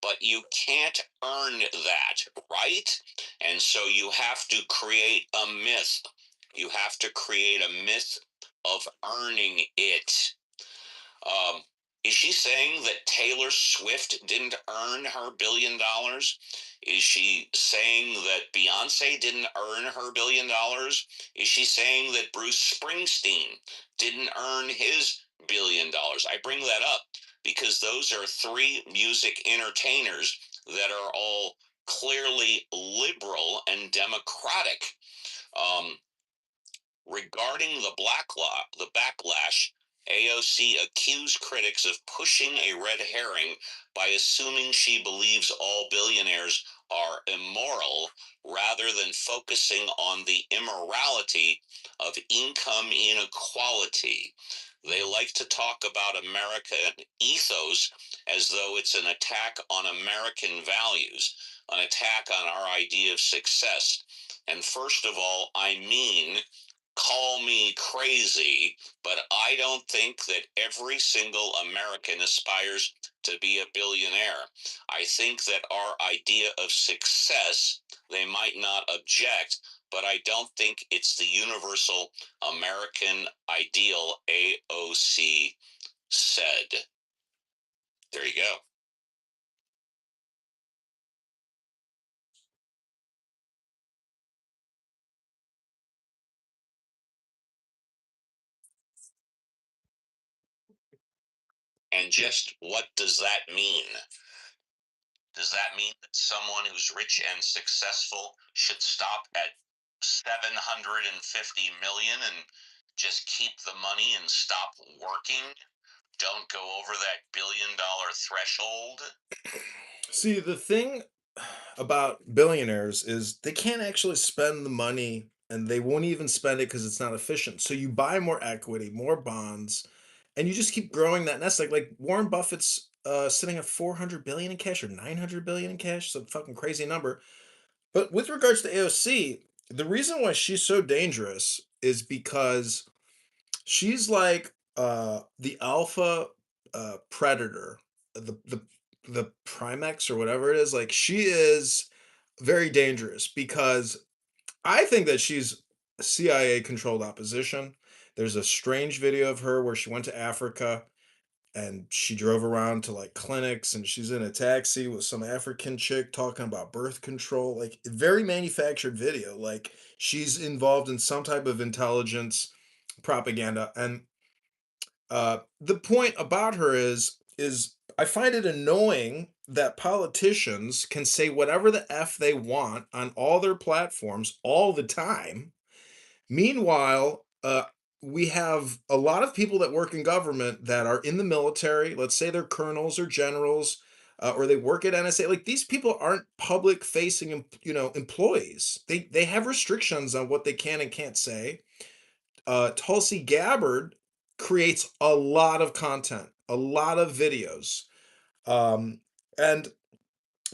But you can't earn that, right? And so you have to create a myth. You have to create a myth of earning it. Is she saying that Taylor Swift didn't earn her $1 billion? Is she saying that Beyonce didn't earn her $1 billion? Is she saying that Bruce Springsteen didn't earn his $1 billion? I bring that up because those are three music entertainers that are all clearly liberal and democratic. Regarding the backlash, AOC accused critics of pushing a red herring by assuming she believes all billionaires are immoral rather than focusing on the immorality of income inequality. They like to talk about American ethos as though it's an attack on American values, an attack on our idea of success. And first of all, I mean, call me crazy, but I don't think that every single American aspires to be a billionaire. I think that our idea of success, they might not object, but I don't think it's the universal American ideal, AOC said. There you go. And just what does that mean? Does that mean that someone who's rich and successful should stop at 750 million and just keep the money and stop working? Don't go over that $1 billion threshold? See, the thing about billionaires is they can't actually spend the money and they won't even spend it because it's not efficient. So you buy more equity, more bonds, and you just keep growing that nest. Like Warren Buffett's sitting at 400 billion in cash or 900 billion in cash, some fucking crazy number. But with regards to AOC, the reason why she's so dangerous is because she's like the alpha predator, the Primex or whatever it is. Like she is very dangerous because I think that she's CIA controlled opposition. There's a strange video of her where she went to Africa and she drove around to like clinics and she's in a taxi with some African chick talking about birth control. Like very manufactured video. Like she's involved in some type of intelligence propaganda. And the point about her is I find it annoying that politicians can say whatever the f they want on all their platforms all the time. Meanwhile, we have a lot of people that work in government that are in the military. Let's say they're colonels or generals, or they work at NSA. Like these people aren't public facing, employees. They have restrictions on what they can and can't say. Tulsi Gabbard creates a lot of content, a lot of videos, and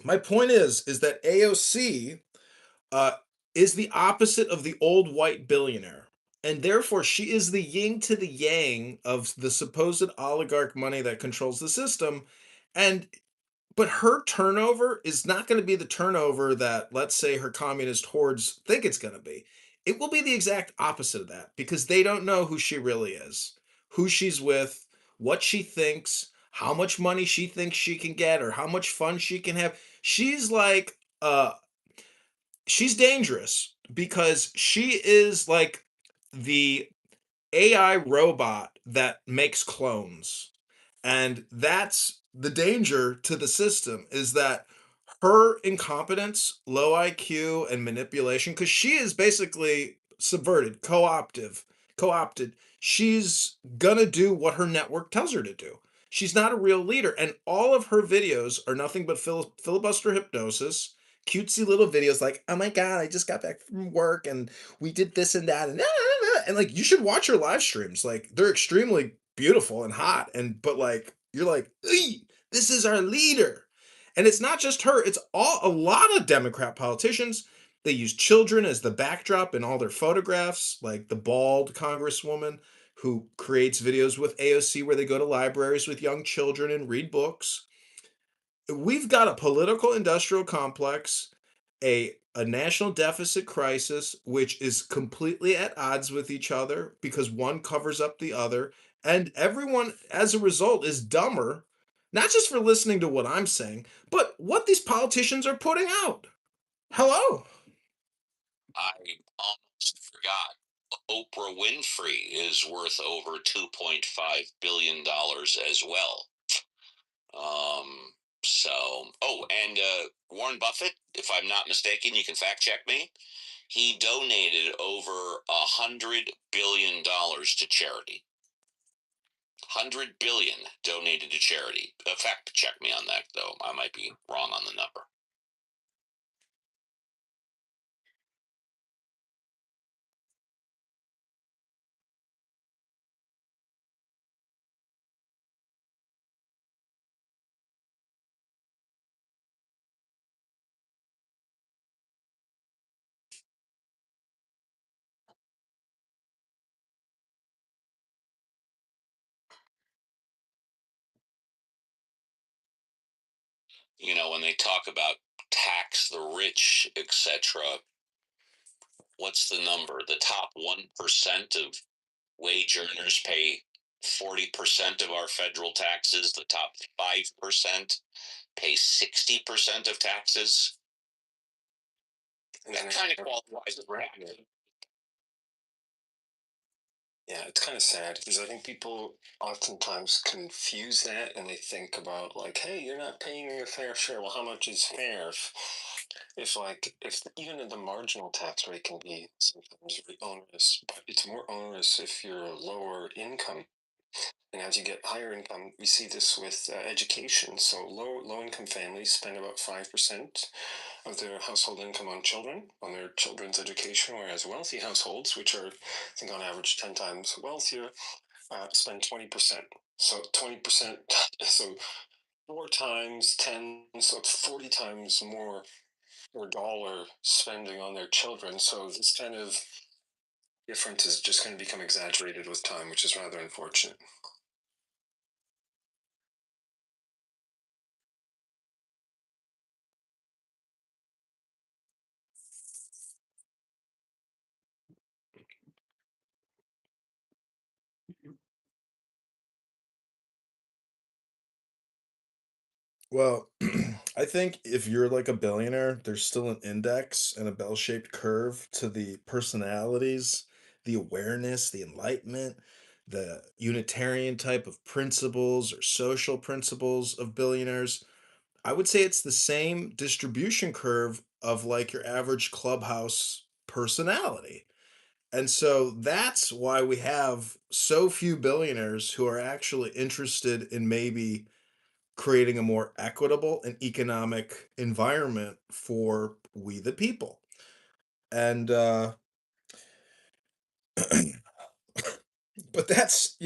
my point is that AOC uh, is the opposite of the old white billionaire. And therefore, she is the yin to the yang of the supposed oligarch money that controls the system. And but her turnover is not going to be the turnover that, let's say, her communist hordes think it's going to be. It will be the exact opposite of that because they don't know who she really is, who she's with, what she thinks, how much money she thinks she can get, or how much fun she can have. She's like she's dangerous because she is like the AI robot that makes clones. And that's the danger to the system is that her incompetence, low IQ, and manipulation, because she is basically subverted, co-opted. She's gonna do what her network tells her to do. She's not a real leader, and all of her videos are nothing but filibuster hypnosis, cutesy little videos like, "Oh my god, I just got back from work and we did this and that," and like you should watch her live streams. Like they're extremely beautiful and hot, and but like you're like, "Ee, this is our leader." And it's not just her, it's a lot of Democrat politicians. They use children as the backdrop in all their photographs, like the bald congresswoman who creates videos with AOC where they go to libraries with young children and read books. We've got a political industrial complex, a national deficit crisis, which is completely at odds with each other because one covers up the other, and everyone, as a result, is dumber, not just for listening to what I'm saying, but what these politicians are putting out. Hello. I almost forgot. Oprah Winfrey is worth over $2.5 billion as well. Um, and Warren Buffett, if I'm not mistaken, you can fact check me. He donated over $100 billion to charity. 100 billion donated to charity. Fact check me on that, though. I might be wrong on the number. When they talk about tax the rich, etc., what's the number? The top 1% of wage earners pay 40% of our federal taxes. The top 5% pay 60% of taxes. And that kind of qualifies as tax. Yeah, it's kind of sad because I think people oftentimes confuse that and they think about like, hey, you're not paying your fair share. Well, how much is fair? If even the marginal tax rate can be sometimes very onerous, but it's more onerous if you're lower income. And as you get higher income, we see this with education. So low income families spend about 5% of their household income on children, on their children's education, whereas wealthy households, which are, I think, on average 10 times wealthier, spend 20%. So 20%, so 4 times 10, so it's 40 times more per dollar spending on their children. So this kind of difference is just going to become exaggerated with time, which is rather unfortunate. Well, I think if you're like a billionaire, there's still an index and a bell-shaped curve to the personalities, the awareness, the enlightenment, the Unitarian type of principles or social principles of billionaires. I would say it's the same distribution curve of like your average clubhouse personality. And so that's why we have so few billionaires who are actually interested in maybe creating a more equitable and economic environment for we the people. And but that's,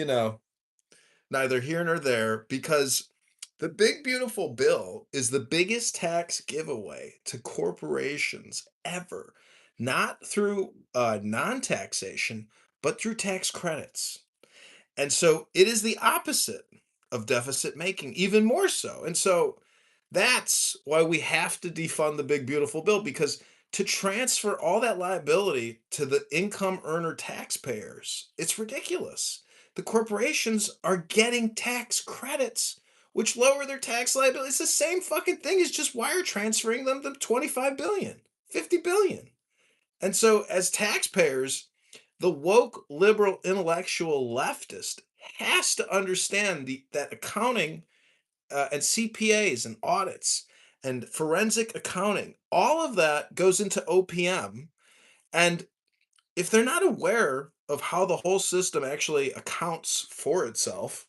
neither here nor there, because the big beautiful bill is the biggest tax giveaway to corporations ever, not through non-taxation, but through tax credits. And so it is the opposite of deficit making, even more so. And so that's why we have to defund the big beautiful bill, because to transfer all that liability to the income earner taxpayers, it's ridiculous. The corporations are getting tax credits which lower their tax liability. It's the same fucking thing as just wire transferring them the 25 billion, 50 billion. And so as taxpayers, the woke liberal intellectual leftist has to understand that accounting and CPAs and audits and forensic accounting, all of that goes into OPM. And if they're not aware of how the whole system actually accounts for itself,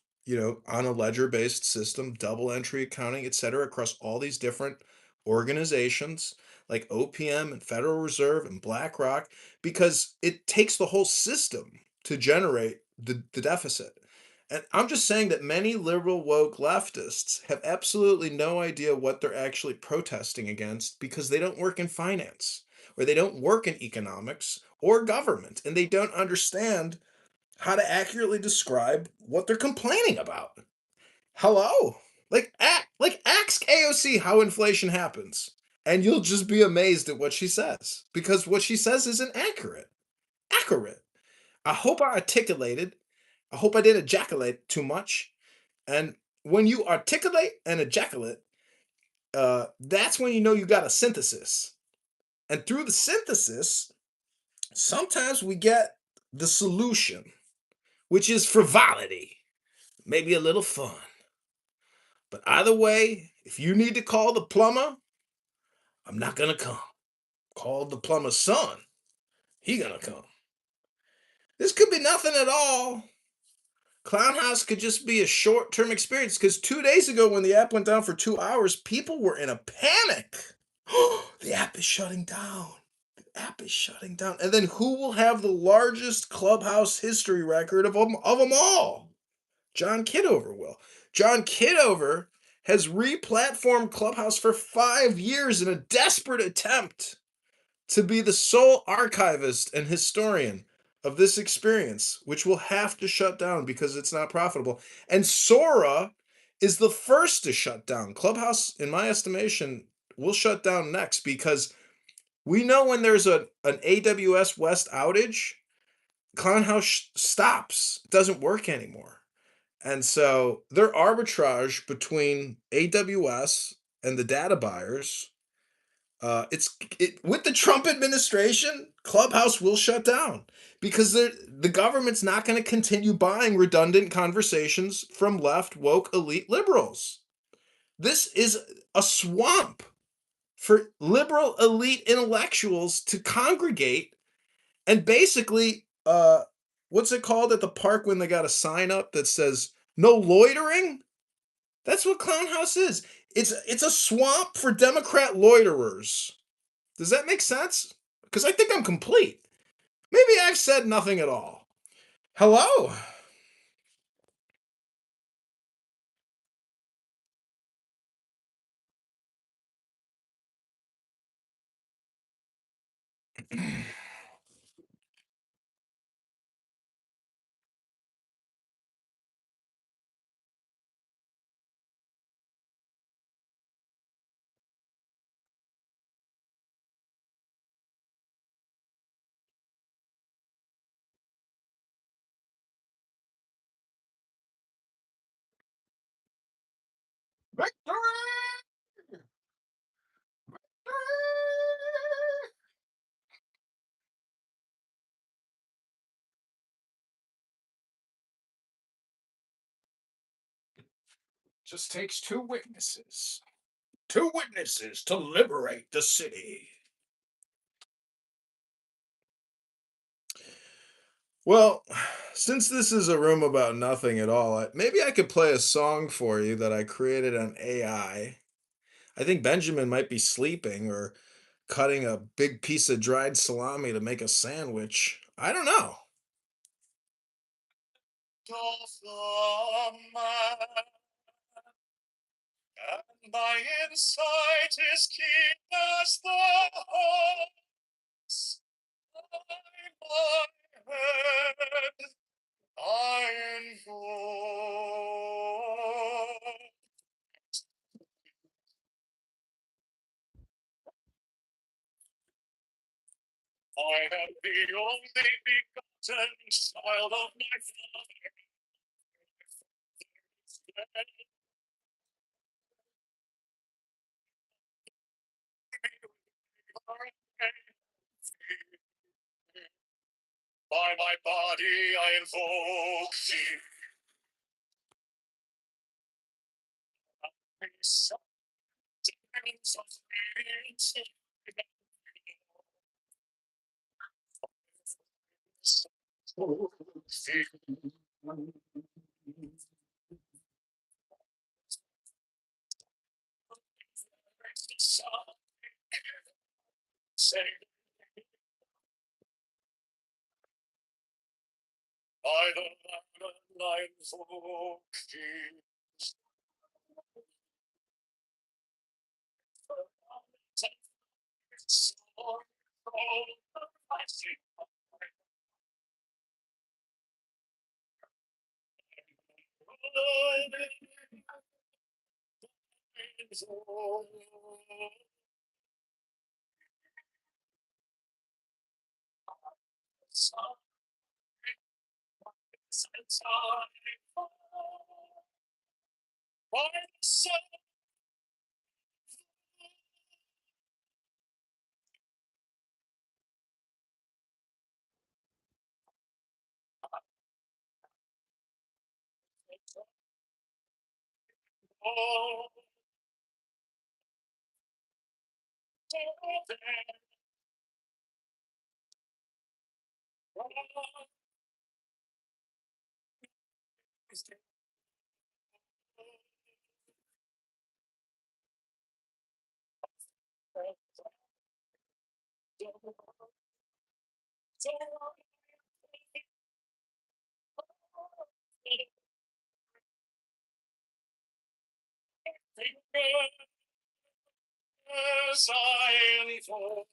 on a ledger based system, double entry accounting, et cetera, across all these different organizations like OPM and Federal Reserve and BlackRock, because it takes the whole system to generate the deficit. And I'm just saying that many liberal woke leftists have absolutely no idea what they're actually protesting against because they don't work in finance or they don't work in economics or government, and they don't understand how to accurately describe what they're complaining about. Hello? Ask AOC how inflation happens, and you'll just be amazed at what she says, because what she says isn't accurate. Accurate. I hope I articulated. I hope I didn't ejaculate too much. And when you articulate and ejaculate, that's when you know you got a synthesis. And through the synthesis, sometimes we get the solution, which is frivolity, maybe a little fun. But either way, if you need to call the plumber, I'm not gonna come. Call the plumber's son. He gonna come. This could be nothing at all. Clown House could just be a short-term experience, because 2 days ago when the app went down for 2 hours, people were in a panic. The app is shutting down. The app is shutting down. And then who will have the largest Clubhouse history record of them all? John Kitover will. John Kitover has re-platformed Clubhouse for 5 years in a desperate attempt to be the sole archivist and historian of this experience, which will have to shut down because it's not profitable. And Sora is the first to shut down. Clubhouse, in my estimation, will shut down next, because we know when there's an AWS West outage, Clownhouse stops. It doesn't work anymore. And so their arbitrage between AWS and the data buyers, with the Trump administration, Clubhouse will shut down, because the government's not going to continue buying redundant conversations from left woke elite liberals. This is a swamp for liberal elite intellectuals to congregate and basically, what's it called at the park when they got a sign up that says no loitering? That's what Clown House is. It's a swamp for Democrat loiterers. Does that make sense? Because I think I'm complete. Maybe I've said nothing at all. Hello? Victory! Just takes two witnesses. Two witnesses to liberate the city. Well, since this is a room about nothing at all, maybe I could play a song for you that I created on AI. I think Benjamin might be sleeping or cutting a big piece of dried salami to make a sandwich. I don't know. And by insight is keen as the hawk's. My head I invoke. I am the only begotten child of my father. By my body I invoke thee. By the land I invoke thee. As I invoke.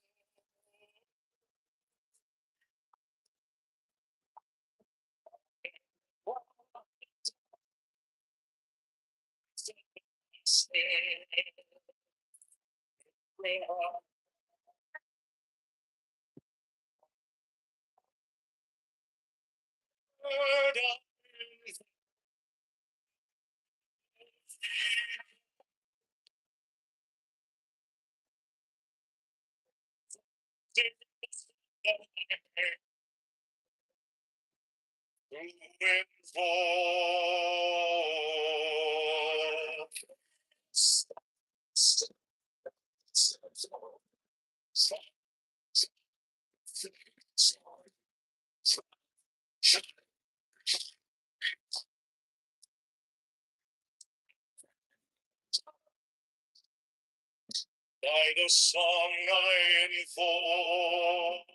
By the song I invoke.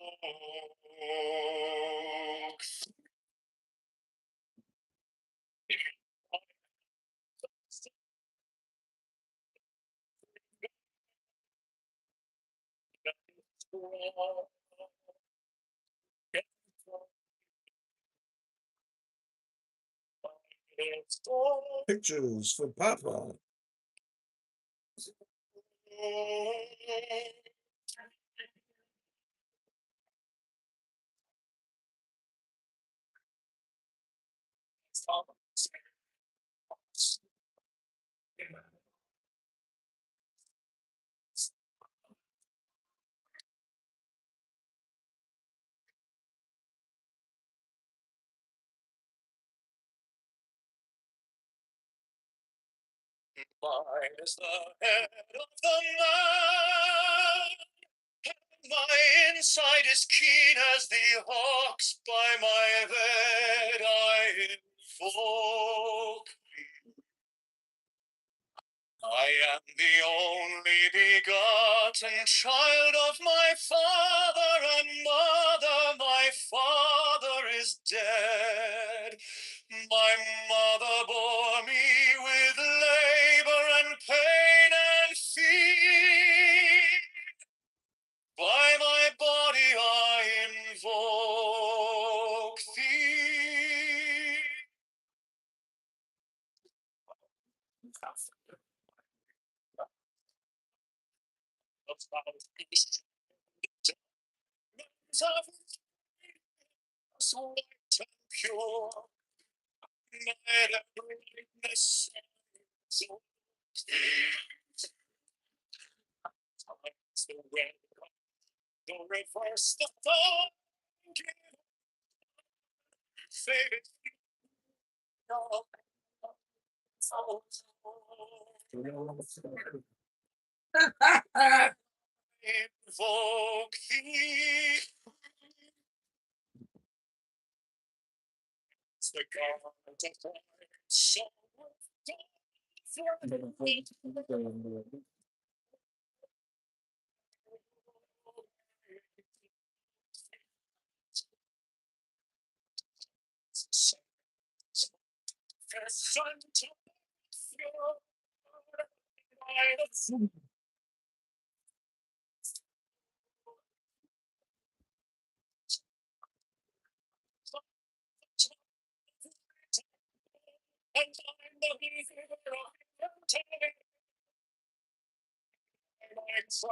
Pictures for Papa. Mine is the head of the man, My inside is keen as the hawks by my bed I invoke. I am the only begotten child of my father and mother. My father is dead. My mother bore me with labor and pain and fear. By my body I invoke thee. So white and pure, night and brightness, so times the red, the reverse, the thorn, faded, no, invoke thee. It's the God of my soul. And I'm the leader of the time. My son,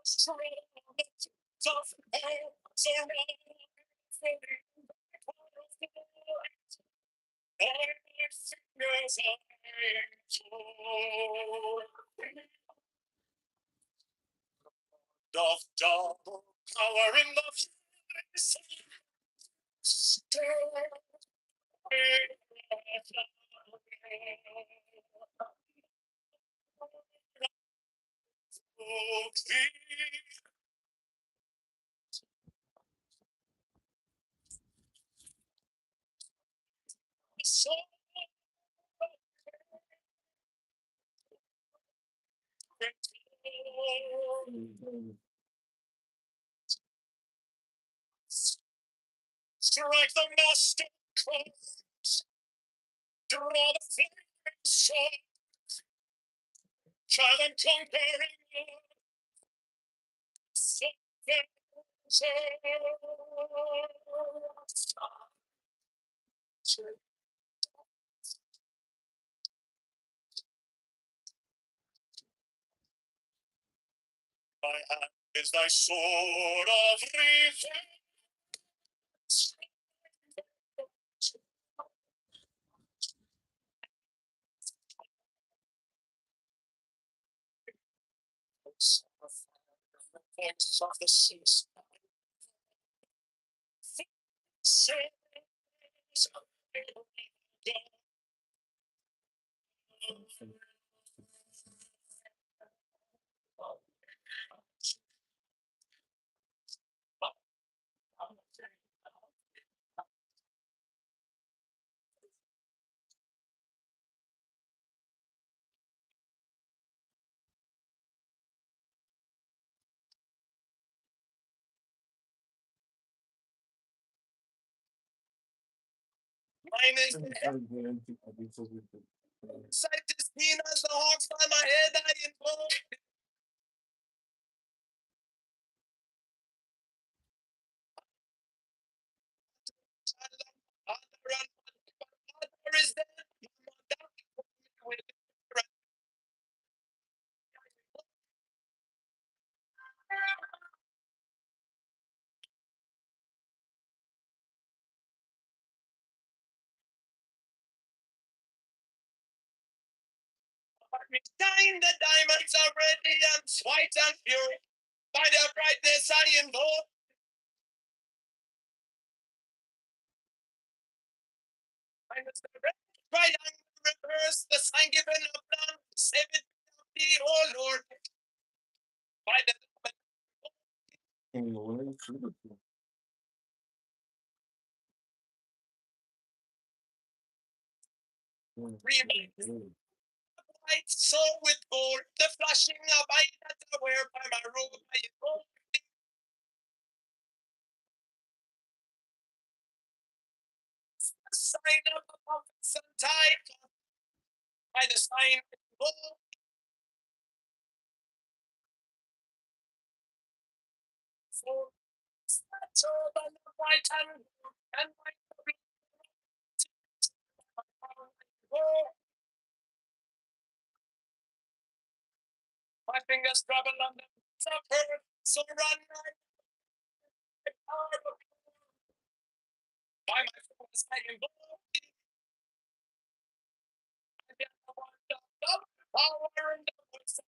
strong, tough, surround, of double power in the face. Strike the master close, draw the flaming sword, child and conquering my hand is thy sword of revenge. Voice of the seas. Mine is the sight is keen as the hawks by my head I invoke. Father is dead. Shine the diamonds are radiant, white and pure. By their brightness I invoke. Bright and reverse the sign given of none, save it thee, O Lord. By the white soul with gold, the flashing of eye that I wear by my robe, by your gold. The sign of the prophets and tide, by the sign of gold. So, by the right hand, and by the my fingers travel on the suffer, so run by my fingers I am power and the voice of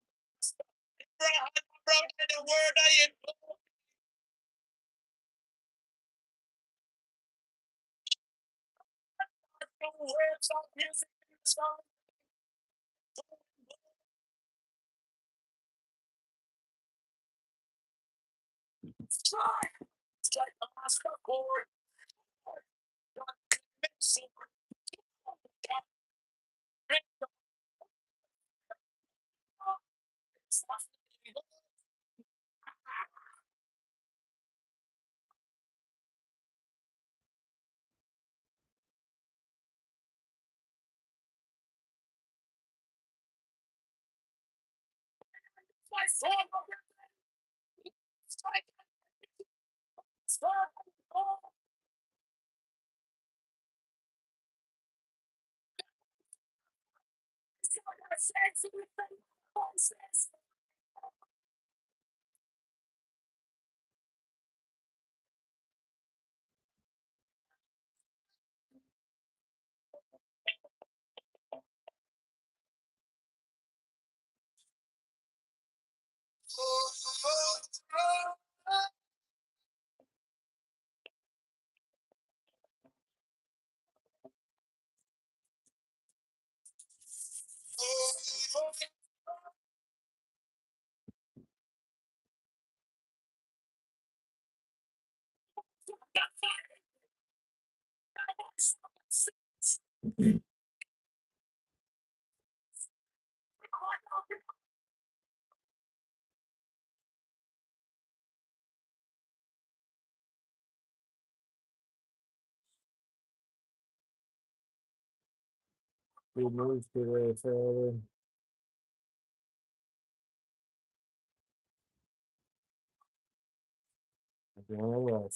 the word I invoke. The words of music in the song. Strike the master chord. My soul strike. We moved today, Father. Mine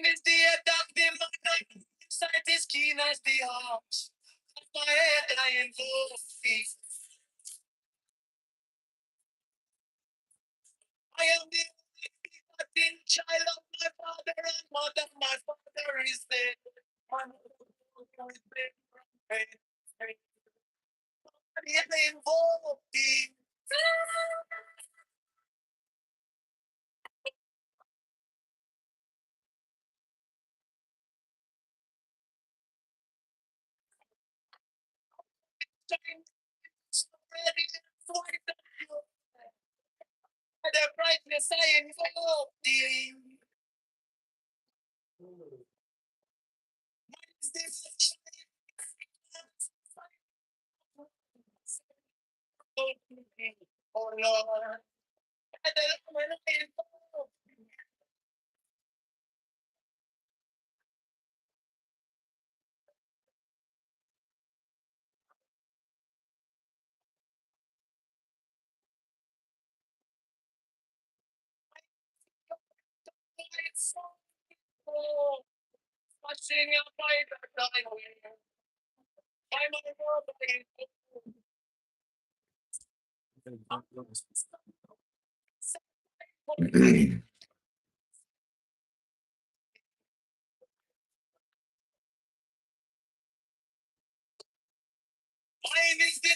is the head of the man, sight is keen as the arms. My head I invoke thee. I am the only child of my father and mother. My father is dead. My mother is dead. I invoke thee. The brightness I invoke thee. Is this oh Lord, and then when I invoke it's so cold, flashing up my back, I'm mine is the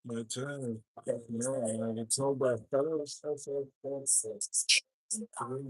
My turn. No, I told my fellow stuff like that.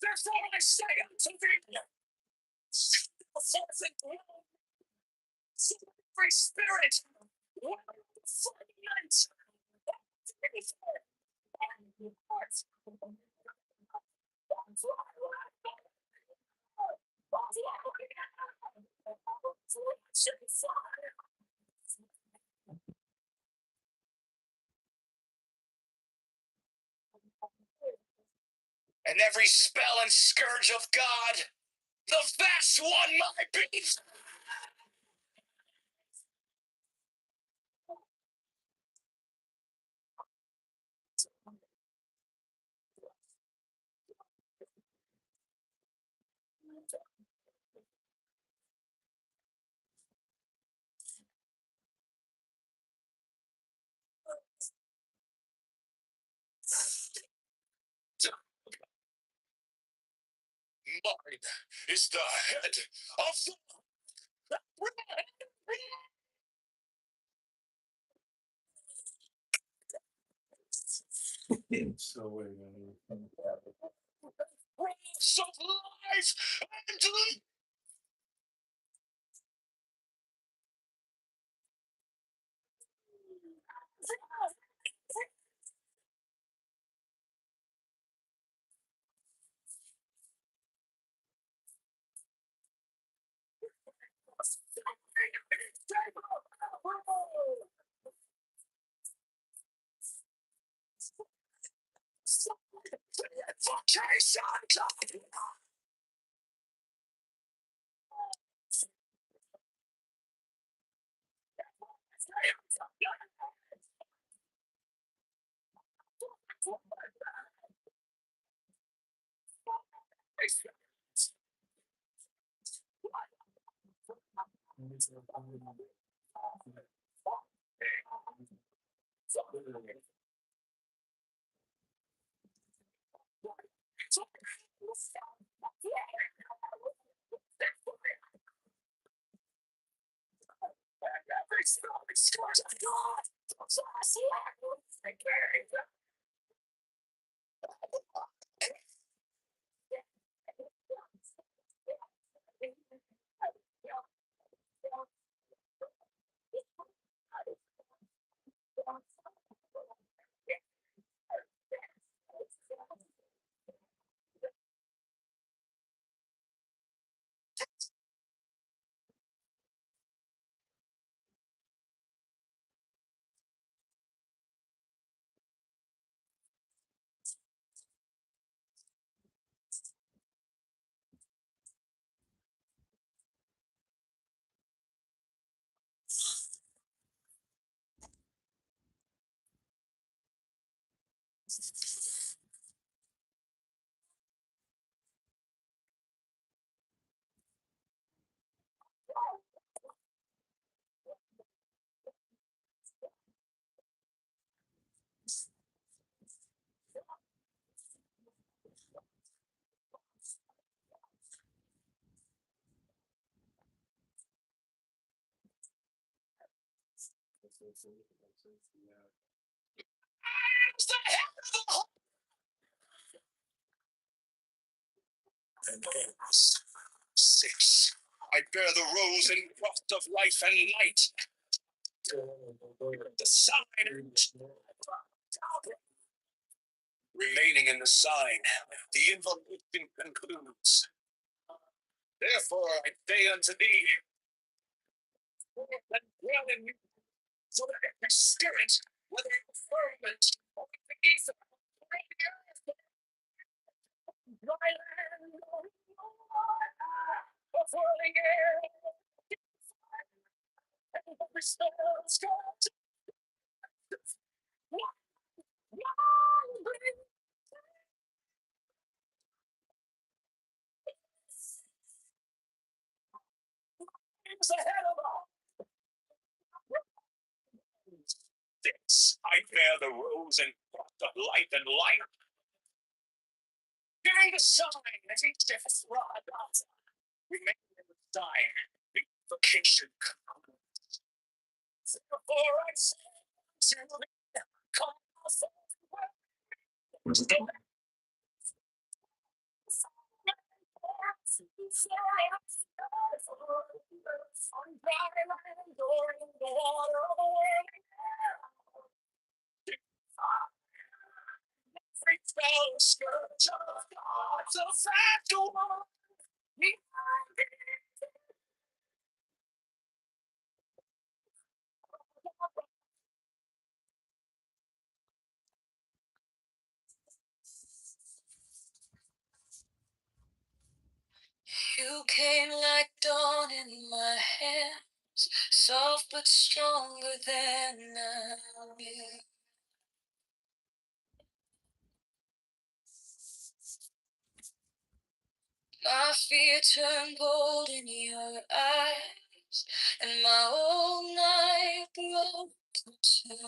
Therefore I say unto thee, forth and grow, every spirit, night, and every spell and scourge of God, the vast one might be. Mine is the head of the So wait a minute. rose of life and life. Six. I bear the rose and cross of life and light. The sign. Remaining in the sign, the invocation concludes. Therefore I say unto thee, that dwell in me, so that every spirit, whether in the firmament or in the ether, or in the earth, dry land, or whirling air, and every spell's got ahead of all. This I bear the rose and cross of life and light. Hearing the sign as each death rod remain in the sign, the invocation comes. Therefore I say to thee, come forth. You came like dawn in my hands, soft but stronger than I knew. My fear turned gold in your eyes, and my whole night broke in two.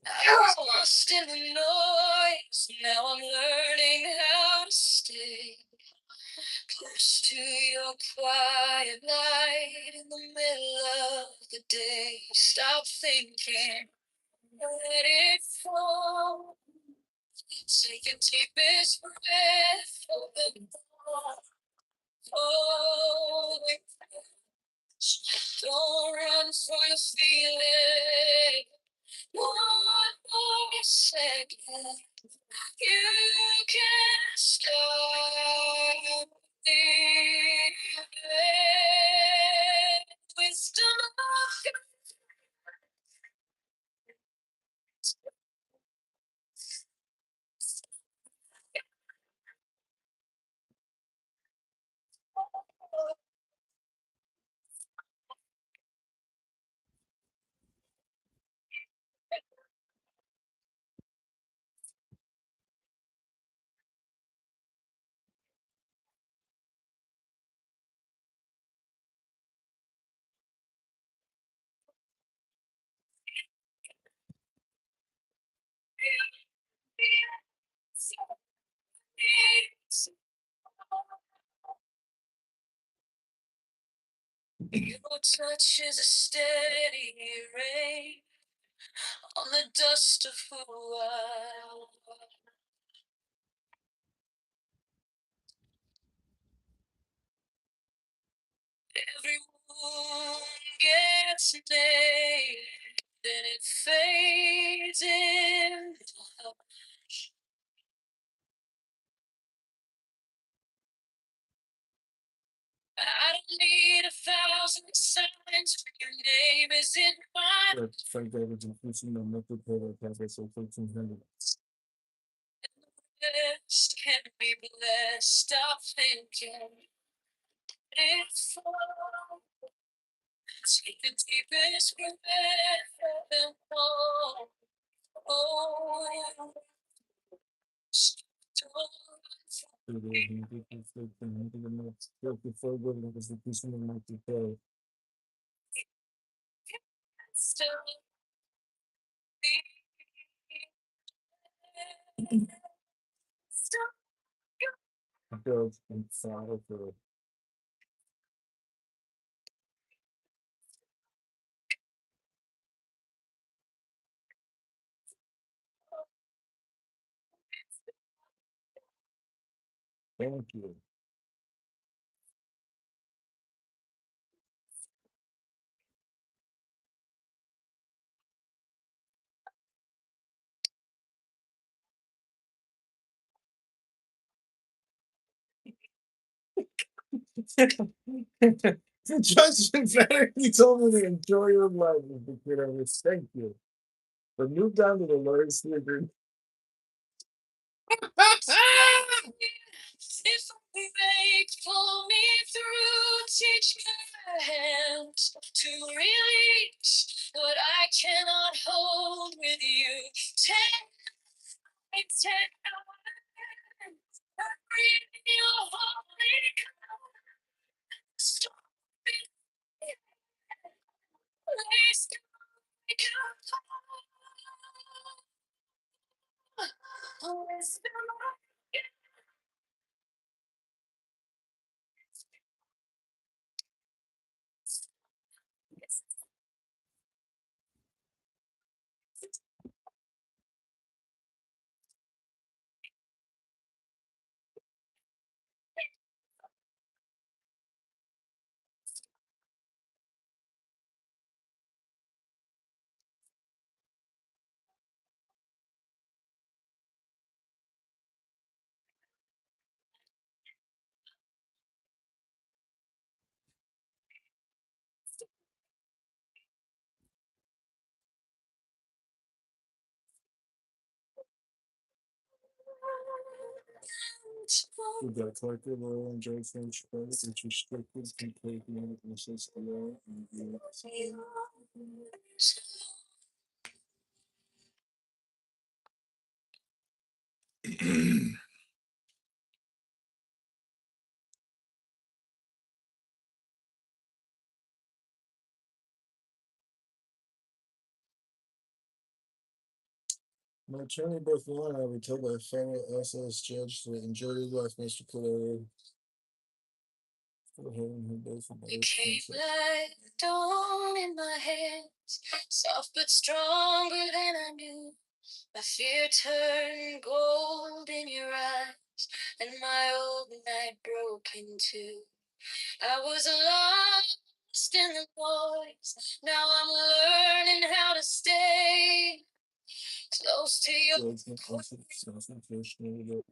I was lost in the noise, now I'm learning how to stay close to your quiet light in the middle of the day. Stop thinking, let it fall. Take a deepest breath, open oh, don't run for the feeling. One more second, you can stop the wisdom of God. Your touch is a steady rain on the dust of who I was. Every wound gets named, then it fades into hush. I don't need 1,000 signs, but your name is in my Frank David's increasing the nickel total cafe so 1,300. best. Can be blessed. Stop thinking it's fall. Take the deepest breath and fall. Oh, Thank you. Justin Fenner, he told me to enjoy your life with the kid I was. Thank you. But move down to the lowest degree. if they pull me through, teach my hands to release what I cannot hold with you. Take breathe your holy stop please We got collective oil and dry French fries, which restricted from taking access to law and my attorney both won and I were told by a fellow SS judge that in jury life, Mr. Kitover, for having her both of You those came concepts. like the dawn in my hands, soft but stronger than I knew. My fear turned gold in your eyes, and my old night broke in two. I was lost in the noise, now I'm learning how to stay close to your. Judgment also self-inflicted.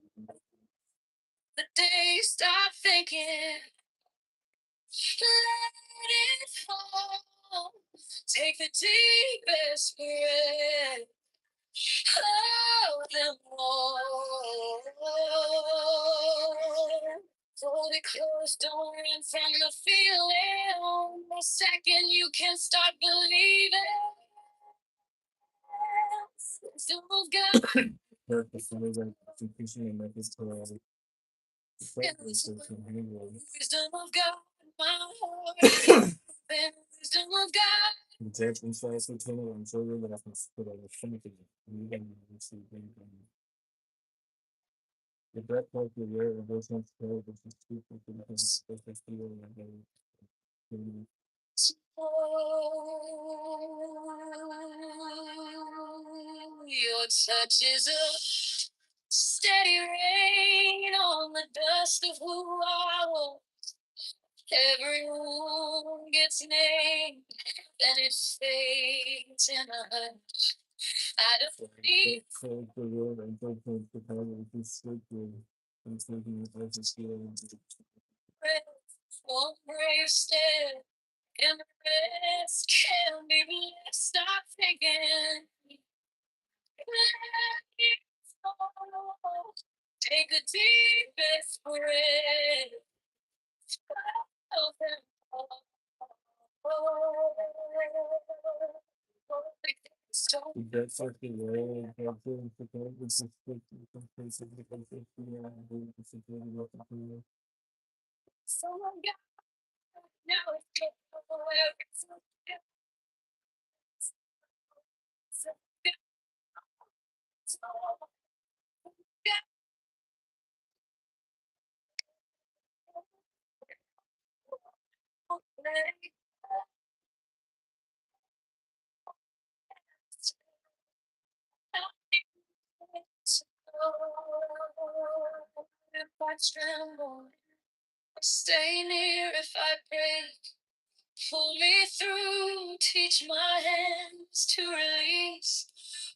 The day you stop thinking, let it fall. Take the deepest breath. Hold them all. For the closed door and from the feeling. The second you can start believing. Wisdom of God. Character feels like increasing in methods to Wisdom of God. My heart. Wisdom of God. Detachment fast lieutenant and further that I can put on the finishing. The breath like the air of those ones tell this is too quick and has a feeling and then your touch is a steady rain on the dust of who I was. Everyone gets named, then it fades in a hush. I don't need the world and don't think the power of this circle and taking the life of skill. breath, one brave step, and the rest can be blessed. Stop thinking. Take the deepest breath. That's like the world of the world is a quick place of the country and the security of the people. Someone got now it's getting if I tremble, stay near if I break. Pull me through, teach my hands to release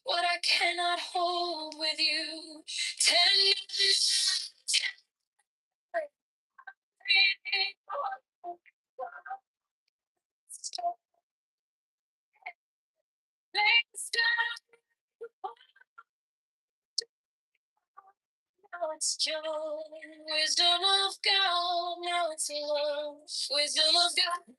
what I cannot hold with you. Now it's joy, wisdom of God. Now it's love, wisdom of God.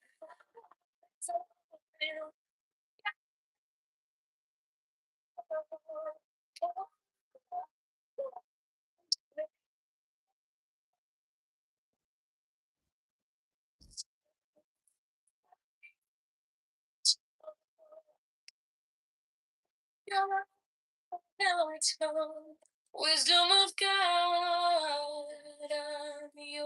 Now it's love, wisdom of God. I'm yours.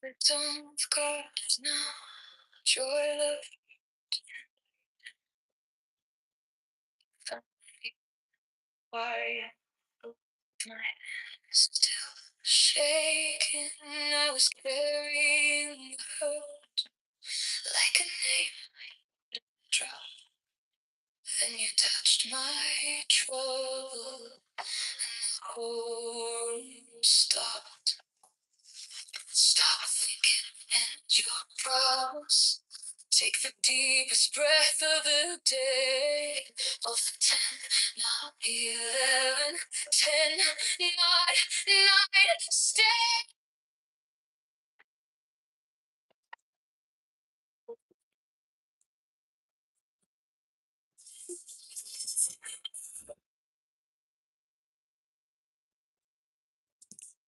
Wisdom of God is now joy, love, family, quiet, my still Shaking, I was carrying the hurt like a name drop. Then you touched my trouble, and the horn stopped. Stop thinking and your problems. Take the deepest breath of the day. Of 10, not 11, 10, not 9, stay.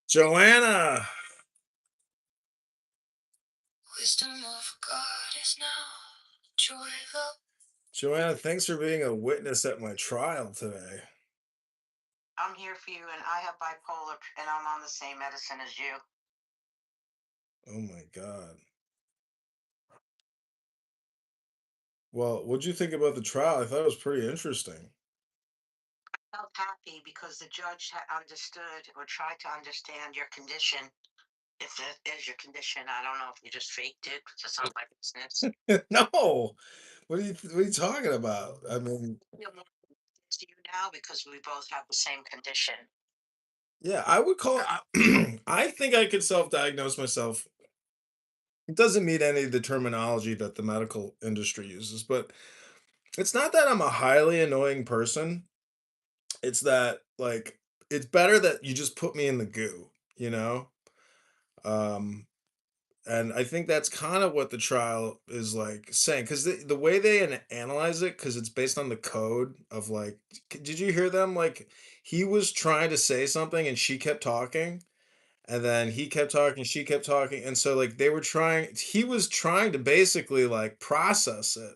Joanna. Wisdom of God is now joy of love. Joanna, thanks for being a witness at my trial today. I'm here for you, and I have bipolar, and I'm on the same medicine as you. Oh my God. Well, what'd you think about the trial? I thought it was pretty interesting. I felt happy because the judge had understood or tried to understand your condition. If that is your condition, I don't know if you just faked it. It's not my business. No. What are you talking about? I mean, I feel more to you now because we both have the same condition. yeah, I would call I think I could self-diagnose myself. It doesn't meet any of the terminology that the medical industry uses, but it's not that I'm a highly annoying person. It's that like it's better that you just put me in the goo, you know? Um and I think that's kind of what the trial is like saying because the way they analyze it because it's based on the code of like did you hear them like he was trying to say something and she kept talking and then he kept talking she kept talking and so like they were trying he was trying to basically like process it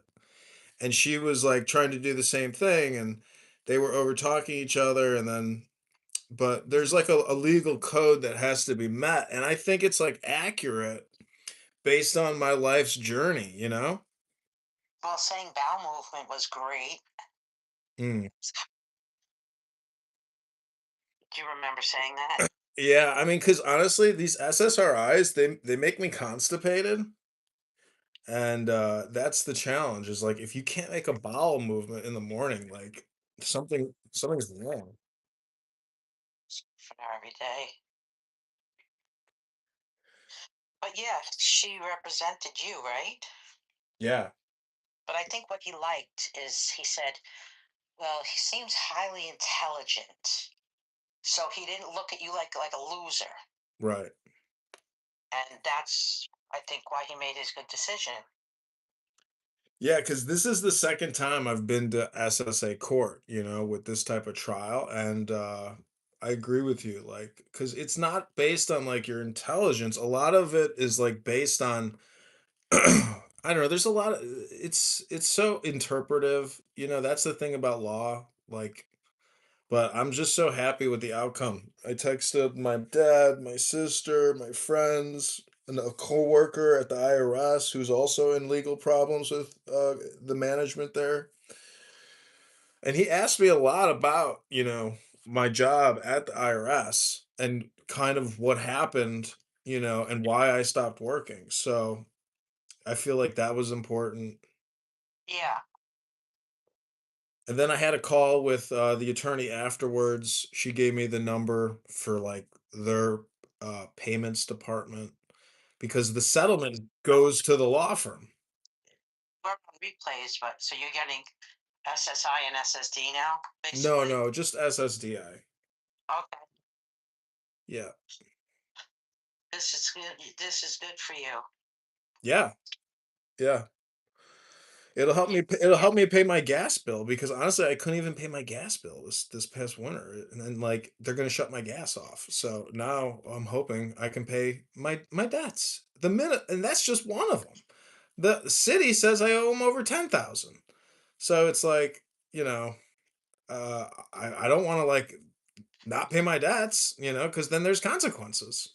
and she was like trying to do the same thing and they were over talking each other and then but there's like a legal code that has to be met and I think it's like accurate based on my life's journey, you know? Well, saying bowel movement was great. Mm. Do you remember saying that? Yeah, I mean, because honestly, these SSRIs, they make me constipated, and that's the challenge. Is like if you can't make a bowel movement in the morning, like something's wrong. For every day. But yeah, she represented you, right? Yeah, But I think what he liked is he said, well, he seems highly intelligent. So he didn't look at you like a loser. right. And that's, I think, why he made his good decision. Yeah, because this is the second time I've been to SSA court, you know, with this type of trial, and I agree with you, like, because it's not based on like your intelligence. A lot of it is like based on I don't know, there's a lot of it's so interpretive, you know, that's the thing about law, like but I'm just so happy with the outcome. I texted my dad, my sister, my friends, and a coworker at the IRS who's also in legal problems with the management there. And he asked me a lot about, you know, my job at the IRS and kind of what happened, you know, and why I stopped working. So I feel like that was important. Yeah. And then I had a call with the attorney afterwards. She gave me the number for like their payments department because the settlement goes to the law firm. We're on replays, but so you're getting SSI and SSD now, No, basically? no, just SSDI. Okay. Yeah. This is good. This is good for you. Yeah. Yeah. It'll help me pay my gas bill because honestly I couldn't even pay my gas bill this past winter and then like they're going to shut my gas off. So now I'm hoping I can pay my debts. The minute and that's just one of them. The city says I owe them over 10,000. So it's like, you know, I don't want to like not pay my debts, you know, because then there's consequences.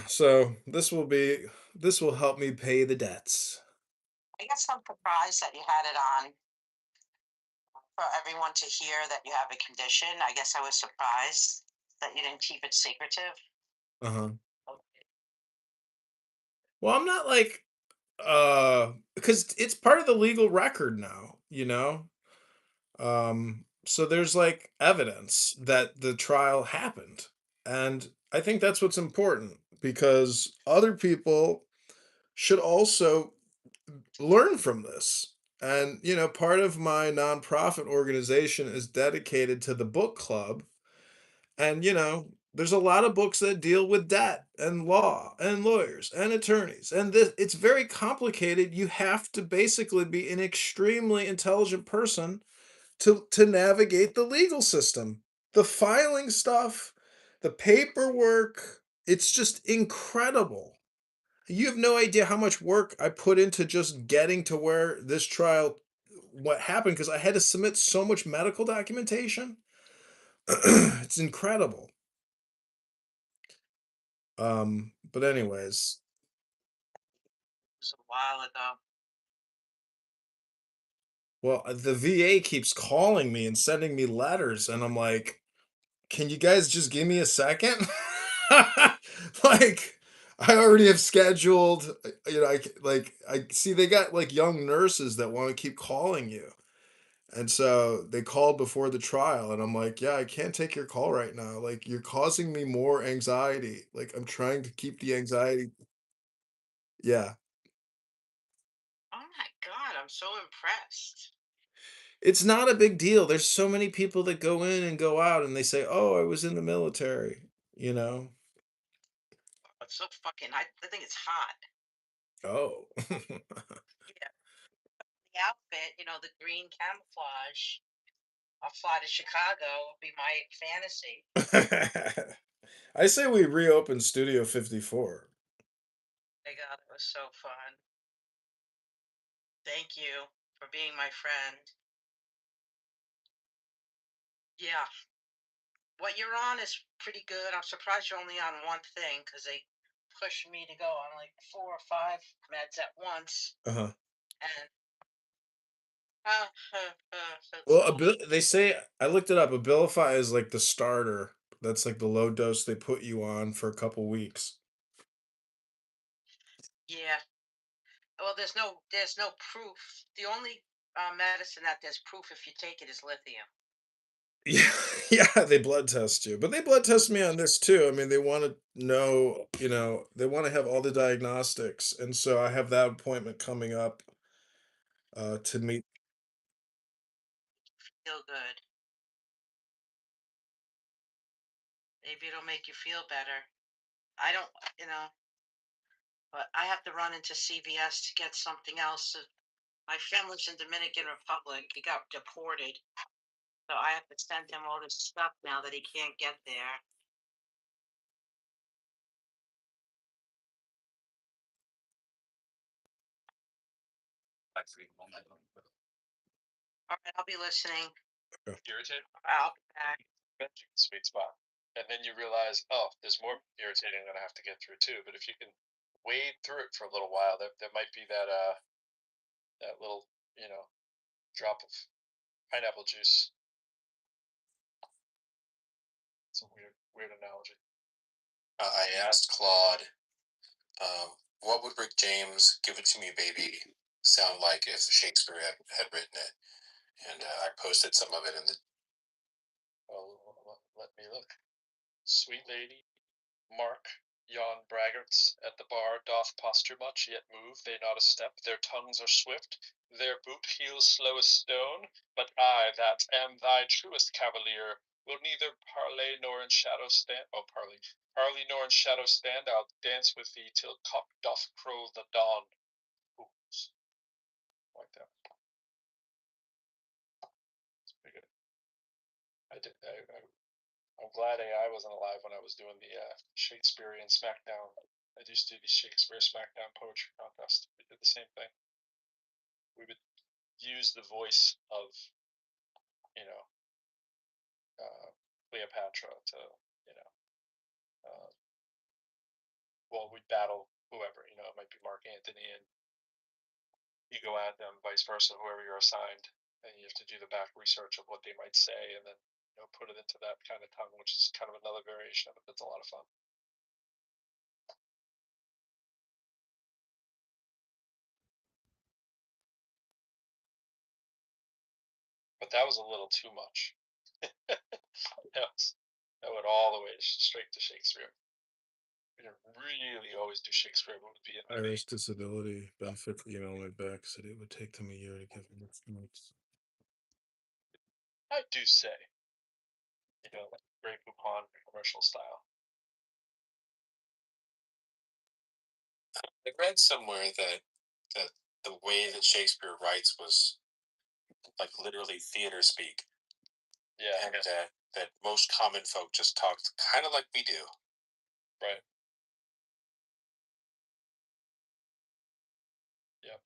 So this will help me pay the debts. I guess I'm surprised that you had it on for everyone to hear that you have a condition. I guess I was surprised That you didn't keep it secretive? Uh-huh. Okay. Well, I'm not like because it's part of the legal record now, you know? So there's like evidence that the trial happened. And I think that's what's important because other people should also learn from this. And, part of my nonprofit organization is dedicated to the book club. And, there's a lot of books that deal with debt and law and lawyers and attorneys. And this, it's very complicated. You have to basically be an extremely intelligent person to navigate the legal system. The filing stuff, the paperwork, it's just incredible. You have no idea how much work I put into just getting to where this trial what happened because I had to submit so much medical documentation. It's incredible. But anyways, It was a while ago. well, the VA keeps calling me and sending me letters, and I'm like, can you guys just give me a second? Like, I already have scheduled, I see they got like young nurses that want to keep calling you. And so they called before the trial, and I'm like, yeah, I can't take your call right now. Like, you're causing me more anxiety. Like, I'm trying to keep the anxiety. Yeah. Oh my God, I'm so impressed. It's not a big deal. There's so many people that go in and go out and they say, "Oh, I was in the military," you know? It's so fucking, I think it's hot. Oh. Yeah. The outfit, the green camouflage. I'll fly to Chicago. It'll be my fantasy. I say we reopen Studio 54. My God, it was so fun. Thank you for being my friend. Yeah. What you're on is pretty good. I'm surprised you're only on one thing because they pushed me to go on like 4 or 5 meds at once. Uh-huh. And that's Well, funny. they say I looked it up. Abilify is like the starter. That's like the low dose they put you on for a couple weeks. Yeah. Well, there's no proof. The only medicine that there's proof if you take it is lithium. Yeah, yeah, they blood test you. But they blood test me on this too. I mean, they want to know, they want to have all the diagnostics. And so I have that appointment coming up to meet. Feel good. Maybe it'll make you feel better. I don't, you know, but I have to run into CVS to get something else. My friend lives in Dominican Republic. He got deported, so I have to send him all this stuff now that he can't get there. All right, I'll be listening. Irritated? I'll be back. That's your sweet spot. And then you realize, oh, there's more irritating that I have to get through too. But if you can wade through it for a little while, there might be that little, drop of pineapple juice. It's a weird analogy. I asked Claude, what would Rick James' "Give It to Me, Baby" sound like if Shakespeare had written it? And I posted some of it in the. Oh, let me look. Sweet lady, mark yon braggarts at the bar doth posture much, yet move they not a step. Their tongues are swift, their boot heels slow as stone. But I, that am thy truest cavalier, will neither parley nor in shadow stand. Oh, parley nor in shadow stand. I'll dance with thee till cock doth crow the dawn. Oops, like that. It's pretty good. I'm glad AI wasn't alive when I was doing the Shakespearean Smackdown. I used to do the Shakespeare Smackdown poetry contest. We did the same thing. We would use the voice of, you know, Cleopatra to, you know, uh, well, we'd battle whoever, it might be Mark Antony, and you go at them, vice versa, whoever you're assigned, and you have to do the back research of what they might say, and then put it into that kind of tongue, which is kind of another variation of it. That's a lot of fun. But that was a little too much. That went all the way straight to Shakespeare. We didn't really always do Shakespeare. It would be in Iris Disability Benefit emailed me back, said it would take them a year to give them notes. I do say, like Grey Poupon commercial style. I read somewhere that the way that Shakespeare writes was like literally theater speak, Yeah, and that most common folk just talked kind of like we do. right. Yep.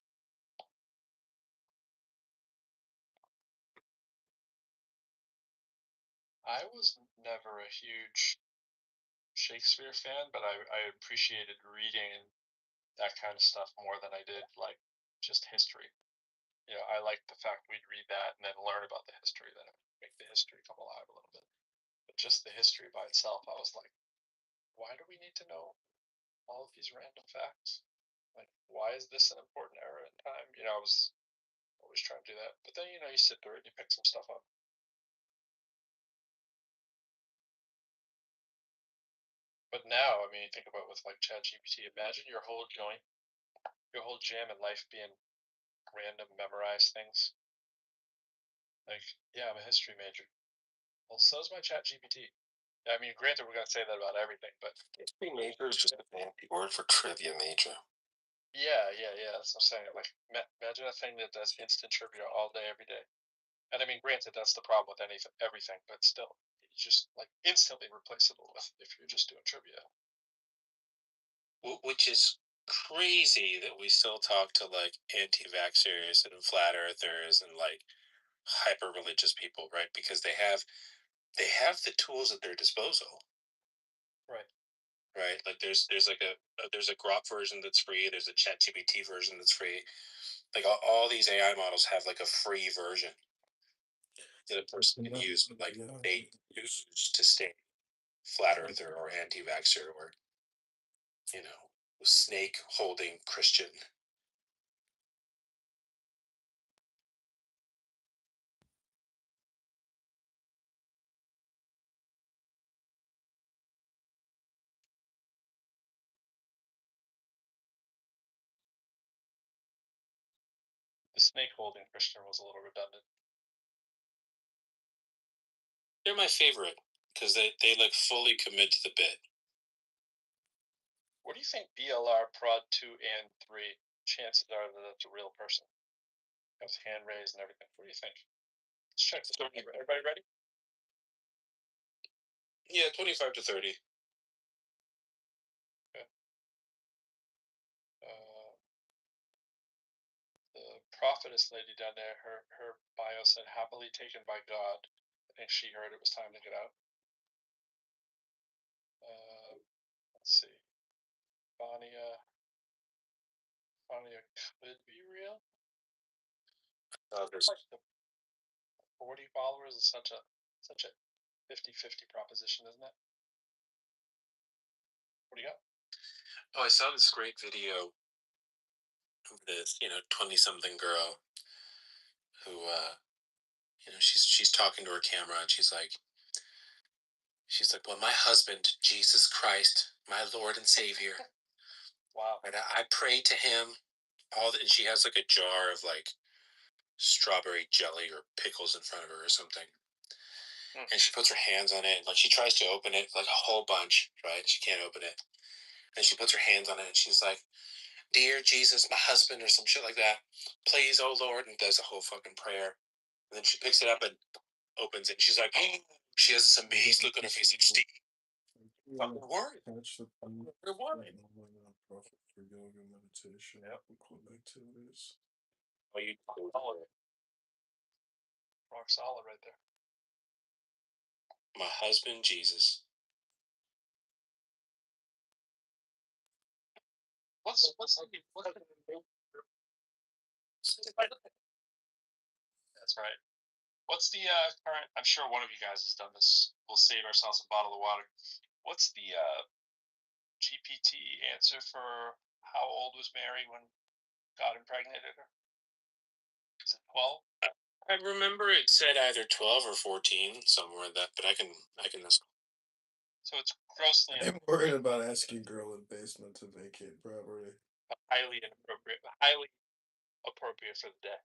I was never a huge Shakespeare fan, but I appreciated reading that kind of stuff more than I did like just history. I liked the fact we'd read that and then learn about the history, then it would make the history come alive a little bit. But just the history by itself, I was like, why do we need to know all of these random facts? Like, why is this an important era in time? I was always trying to do that. But then, you sit through it and you pick some stuff up. But now, I mean, you think about with like ChatGPT, imagine your whole jam in life being random memorized things. Like, yeah, I'm a history major. Well, so's my ChatGPT. I mean, granted, we're gonna say that about everything, but history major is just a fancy word for trivia major. yeah. That's what I'm saying. Like, imagine a thing that does instant trivia all day, every day. And I mean, granted, that's the problem with everything, but still, it's just like instantly replaceable if you're just doing trivia. Which is crazy that we still talk to like anti-vaxxers and flat earthers and like hyper religious people, right? Because they have the tools at their disposal. Right. Like there's like there's a Grok version that's free. There's a ChatGPT version that's free. Like all these AI models have like a free version that a person can use. Like they use to stay flat earther or anti-vaxxer or snake holding Christian. The snake holding Christian was a little redundant. They're my favorite because they like fully commit to the bit. What do you think BLR Prod 2 and 3 chances are that that's a real person? That was hand raised and everything. What do you think? Let's check this. Everybody ready? Yeah, 25 to 30. Okay. The prophetess lady down there, her bio said happily taken by God. I think she heard it was time to get out. Let's see. Vania could be real. There's Like the 40 followers is such a 50-50 proposition, isn't it? What do you got? Oh, I saw this great video of this 20-something girl who she's talking to her camera and she's like, well, my husband, Jesus Christ, my Lord and Savior. Wow. And I pray to him and she has like a jar of like strawberry jelly or pickles in front of her or something. And she puts her hands on it, like she tries to open it, like a whole bunch, right? She can't open it. And she puts her hands on it and she's like, dear Jesus, my husband, or some shit like that. Please, oh Lord, and does a whole fucking prayer. And then she picks it up and opens it. She's like, oh, she has this amazed look on her face. Steve, fucking worried. They're worried. Nonprofit for yoga meditation activities. Oh, you Rock solid right there. my husband, Jesus. What's That's right. What's the current? I'm sure one of you guys has done this. We'll save ourselves a bottle of water. What's the GPT answer for how old was Mary when God impregnated her? Is it 12? I remember it said either 12 or 14, somewhere in that, but I can ask. So it's grossly I'm worried about asking girl in basement to vacate property. highly inappropriate, highly appropriate for the day.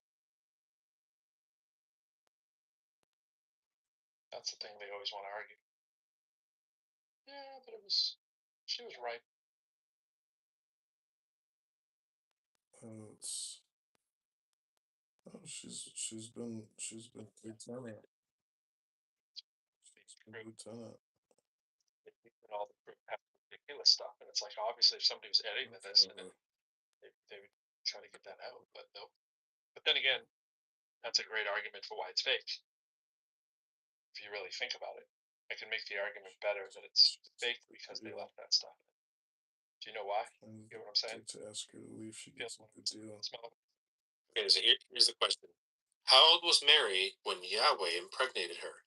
That's the thing they always want to argue. Yeah, but she was right. She's been lieutenant. She's been lieutenant. And all the ridiculous stuff, and it's like obviously if somebody was editing this, and they would try to get that out, but nope. But then again, that's a great argument for why it's fake. If you really think about it, I can make the argument better that it's fake because they left that stuff. Do you know why? You get what I'm saying? To ask her to leave, she gets a good deal. Okay, so here's the question: how old was Mary when Yahweh impregnated her?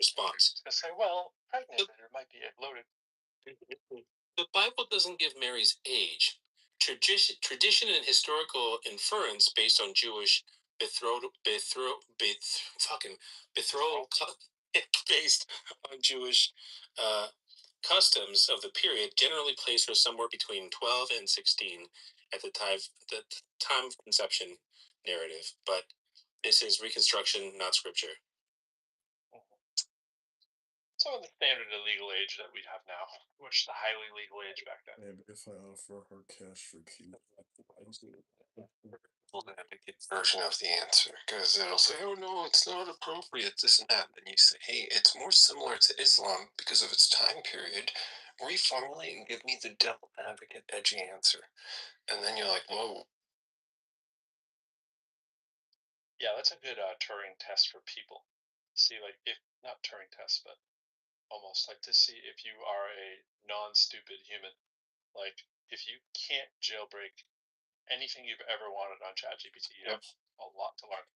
Response: I say, well, pregnant, or might be loaded. The Bible doesn't give Mary's age. Tradition and historical inference based on Jewish betrothal based on Jewish customs of the period generally place her somewhere between 12 and 16 at the time of conception narrative, but this is reconstruction, not scripture. So the standard of legal age that we'd have now, which the highly legal age back then. Maybe if I offer her cash for keys. Version of the answer, because it'll say, oh no, it's not appropriate, this and that. And you say, hey, it's more similar to Islam because of its time period. Reformulate and give me the devil advocate edgy answer. And then you're like, whoa. Yeah, that's a good Turing test for people. See, like, if not Turing test, but almost like to see if you are a non-stupid human. Like, if you can't jailbreak anything you've ever wanted on ChatGPT, you have a lot to learn.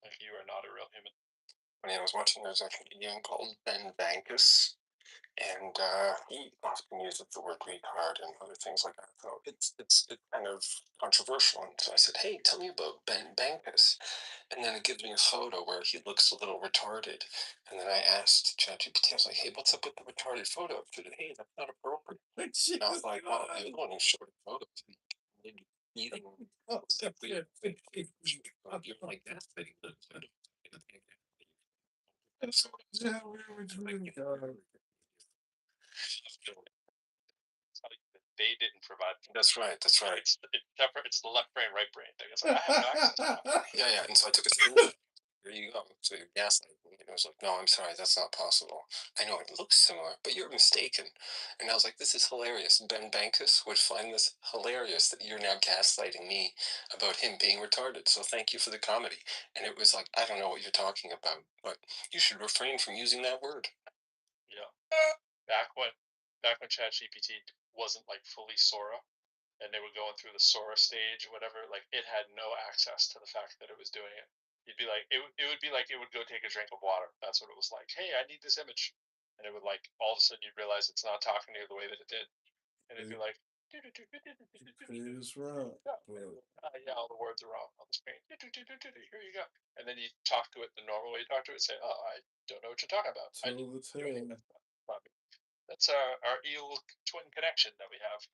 Like, you are not a real human. When I was watching, there's a comedian called Ben Bankus, and he often uses the word retard and other things like that. So it's kind of controversial. And so I said, hey, tell me about Ben Bankus. And then it gives me a photo where he looks a little retarded. And then I asked ChatGPT, I was like, hey, what's up with the retarded photo? She said, hey, that's not appropriate. And I was like, well, the other one is short photo. Eating. You're like, that's pretty good. They didn't provide. That's right. That's right. It's the left brain, right brain thing. It's like, I have no access to that. Yeah. And so I took a screenshot. There you go. So you're gaslighting me. And I was like, no, I'm sorry, that's not possible. I know it looks similar, but you're mistaken. And I was like, this is hilarious. Ben Bankus would find this hilarious that you're now gaslighting me about him being retarded. So thank you for the comedy. And it was like, I don't know what you're talking about, but you should refrain from using that word. Yeah. Back when ChatGPT wasn't like fully Sora, and they were going through the Sora stage, whatever, like it had no access to the fact that it was doing it. You'd be like, it would be like it would go take a drink of water. That's what it was like. Hey, I need this image, and it would like all of a sudden you'd realize it's not talking to you the way that it did, and it'd be like, Is wrong. yeah, all the words are wrong on the screen. Here you go, and then you talk to it the normal way you talk to it. Say, oh, I don't know what you're talking about. That's our eel twin connection that we have.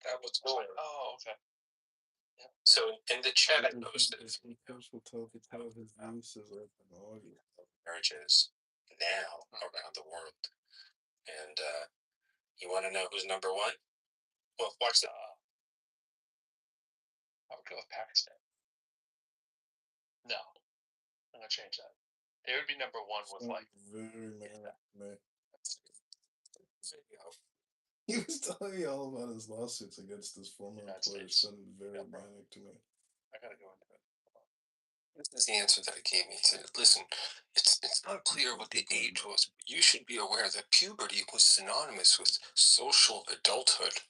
That was cool. Like, oh, okay. Yeah. So in the chat, I posted marriages now around the world, and you want to know who's number one? Well, watch that. I would go with Pakistan. No, I'm gonna change that. It would be number one with like. Very mad. He was telling me all about his lawsuits against his former employer. It's been very manic to me. I gotta go into it. This is the answer that it gave me. It said, listen, it's not clear what the age was, but you should be aware that puberty was synonymous with social adulthood.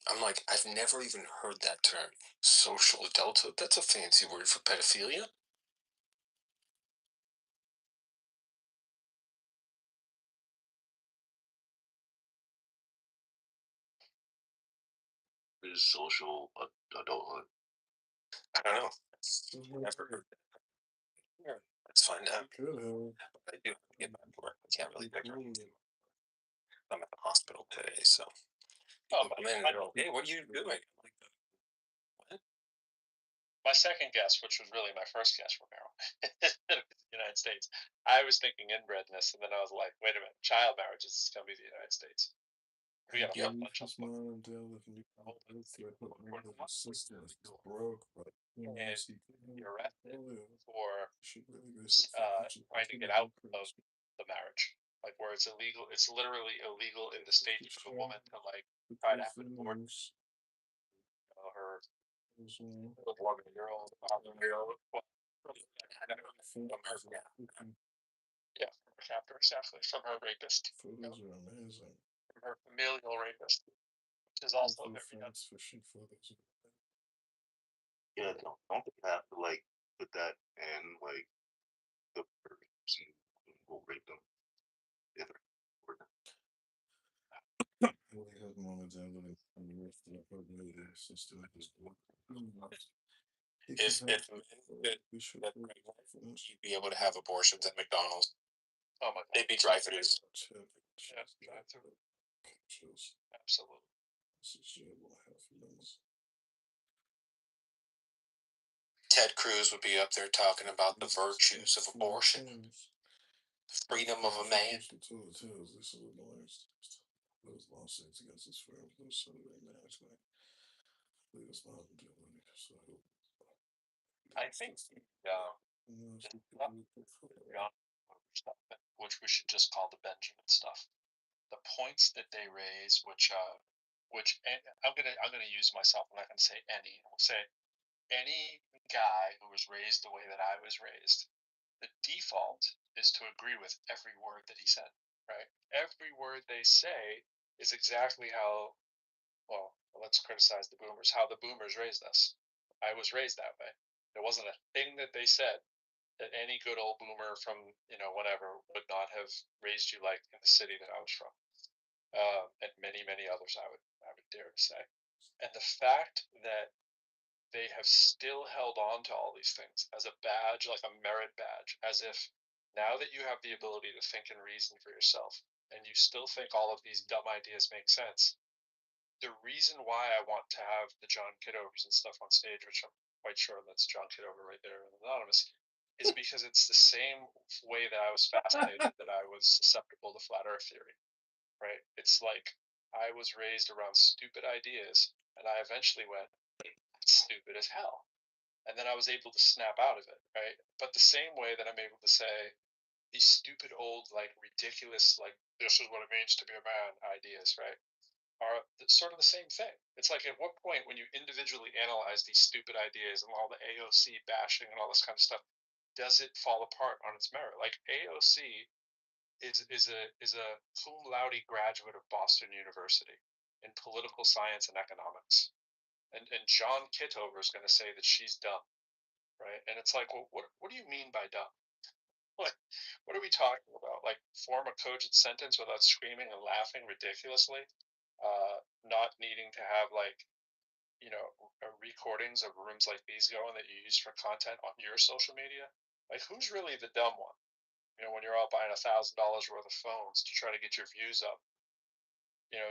I'm like, I've never even heard that term. Social adulthood? That's a fancy word for pedophilia. is social adulthood? I don't know. Never heard that. Yeah, let's find out. Could have. I do have to get back to work. I can't really figure it. I'm at the hospital today, so. Oh, People come in and they're like, hey, what are you doing? I'm like, what? my second guess, which was really my first guess for marijuana, the United States, I was thinking inbredness, and then I was like, wait a minute, child marriages is going to be the United States. We got a whole bunch of them. broke, but And you're arrested for trying to get out of the marriage, like where it's illegal. It's literally illegal in the state for the woman to like try to have an abortion. Her 11-year-old, 5-year-old. Yeah, from her captor, exactly, from her rapist. Photos are amazing. From her familial rapist, which is also very Yeah, don't they have to like put that in like the person who will rape them? If they're We have moments in the system is If men could get pregnant, you'd be able to have abortions at McDonald's. Oh my god. They'd be drive-thrus. Yeah, drive-through. Absolutely. Ted Cruz would be up there talking about the virtues of abortion, the freedom of a man. Those lawsuits against his firm, those Sunday management. I think which we should just call the Benjamin stuff. The points that they raise, which I'm gonna use myself. I'm not gonna say any. We'll say any guy who was raised the way that I was raised. The default is to agree with every word that he said. Right? Every word they say is exactly how. Well, let's criticize the boomers. How the boomers raised us. I was raised that way. There wasn't a thing that they said that any good old boomer from whatever would not have raised you like in the city that I was from, and many others I would dare to say. And the fact that they have still held on to all these things as a badge, like a merit badge, as if now that you have the ability to think and reason for yourself, and you still think all of these dumb ideas make sense. The reason why I want to have the John Kitovers and stuff on stage, which I'm quite sure that's John Kitover right there and Anonymous, is because it's the same way that I was fascinated that I was susceptible to flat earth theory, right? It's like I was raised around stupid ideas and I eventually went, that's stupid as hell. And then I was able to snap out of it, right? But the same way that I'm able to say these stupid old, like ridiculous, like this is what it means to be a man ideas, right? Are sort of the same thing. It's like at what point when you individually analyze these stupid ideas and all the AOC bashing and all this kind of stuff, does it fall apart on its merit? Like AOC is a cum laude graduate of Boston University in political science and economics, and John Kitover is going to say that she's dumb, right? And it's like, well, what do you mean by dumb? Like, what are we talking about? Like, form a cogent sentence without screaming and laughing ridiculously? Not needing to have like recordings of rooms like these going that you use for content on your social media. Like, who's really the dumb one? When you're all buying $1,000 worth of phones to try to get your views up.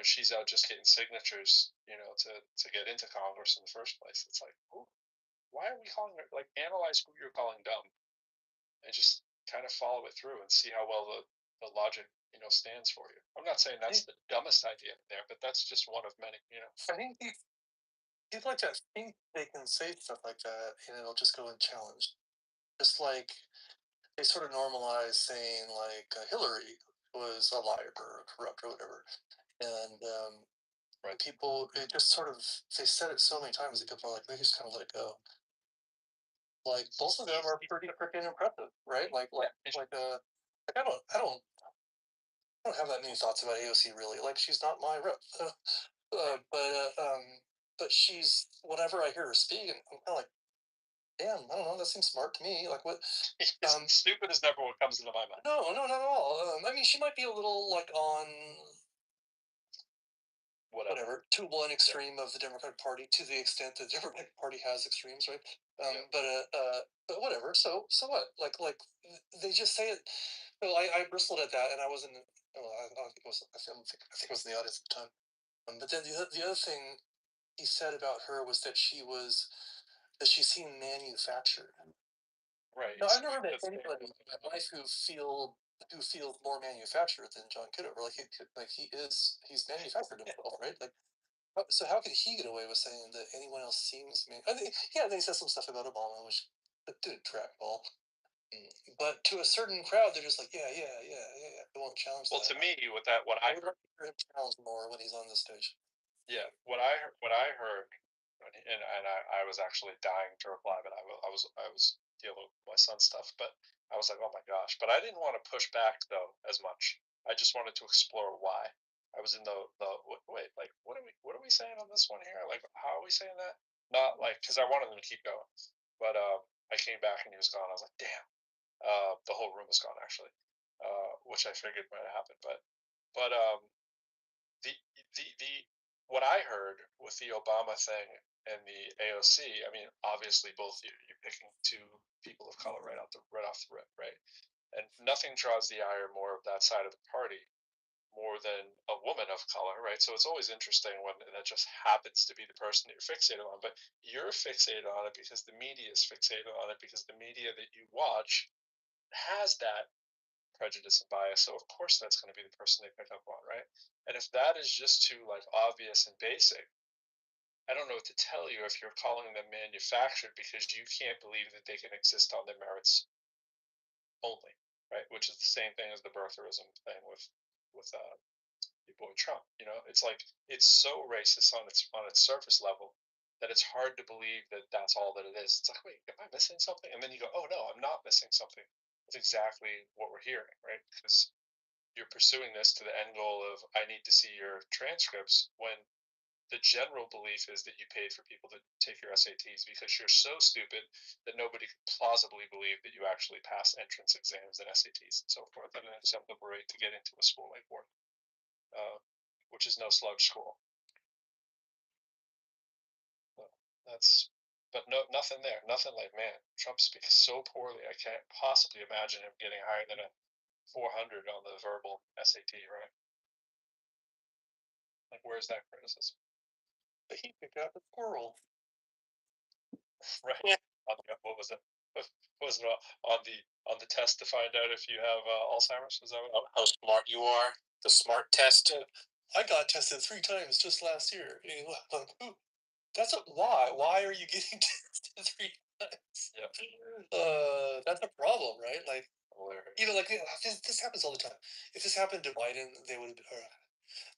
She's out just getting signatures, to get into Congress in the first place. It's like, ooh, why are we calling her? Like, analyze who you're calling dumb, and just kind of follow it through and see how well the logic stands for you. I'm not saying that's the dumbest idea there, but that's just one of many. I think people like to think they can say stuff like that and it'll just go unchallenged. Just like they sort of normalize saying like Hillary was a liar or corrupt or whatever, and Right. people it just sort of they said it so many times that people are like they just kind of let it go. Like both of them are pretty freaking impressive, right? Like I don't have that many thoughts about AOC really. Like she's not my rep, but she's whenever I hear her speak, I'm kind of like, damn, I don't know, that seems smart to me. Like what? Stupid is never what comes into my mind. No, not at all. I mean, she might be a little like on whatever, to one extreme of the Democratic Party, to the extent that the Democratic Party has extremes, right? But whatever. So what? Like they just say it. Well, I bristled at that, and I wasn't. Well, I don't think it was. I think it was in the audience at the time. But then the other thing he said about her was that she seemed manufactured. Right. No, I've never met anybody in my life who feels more manufactured than John Kitover. He's manufactured himself, right? Like, so how could he get away with saying that anyone else seems I think, yeah, they said some stuff about Obama, which did trackball. But to a certain crowd, they're just like, yeah. They won't challenge. Well, that. To me, with that, what I would like to hear him challenge more when he's on the stage. Yeah, what I heard, and I was actually dying to reply, but I was dealing with my son's stuff, but I was like, oh my gosh, but I didn't want to push back though as much. I just wanted to explore why. I was in the wait, like what are we saying on this one here? Like how are we saying that? Not like because I wanted them to keep going, but I came back and he was gone. I was like, damn, the whole room was gone actually, which I figured might have happened, but the the what I heard with the Obama thing and the AOC, I mean, obviously both you're picking two people of color right off the rip, right? And nothing draws the ire more of that side of the party more than a woman of color, right? So it's always interesting when that just happens to be the person that you're fixated on, but you're fixated on it because the media is fixated on it because the media that you watch has that prejudice and bias. So of course that's going to be the person they pick up on, right? And if that is just too like obvious and basic, I don't know what to tell you if you're calling them manufactured because you can't believe that they can exist on their merits only, right? Which is the same thing as the birtherism thing with your boy Trump. You know, it's like it's so racist on its surface level that it's hard to believe that that's all that it is. It's like, wait, am I missing something? And then you go, oh no, I'm not missing something. That's exactly what we're hearing, right? Because you're pursuing this to the end goal of I need to see your transcripts when the general belief is that you paid for people to take your SATs because you're so stupid that nobody could plausibly believe that you actually pass entrance exams and SATs and so forth at an acceptable rate to get into a school like Wharton, which is no sludge school. So but nothing there. Nothing like, man, Trump speaks so poorly. I can't possibly imagine him getting higher than a 400 on the verbal SAT, right? Like, where's that criticism? But he picked up a squirrel. Right. What was it? What was it on the test to find out if you have Alzheimer's? Is that how smart you are? The smart test. I got tested 3 times just last year. That's why? Why are you getting tested 3 times? Yeah. That's a problem, right? Like, like this happens all the time. If this happened to Biden, they would have been.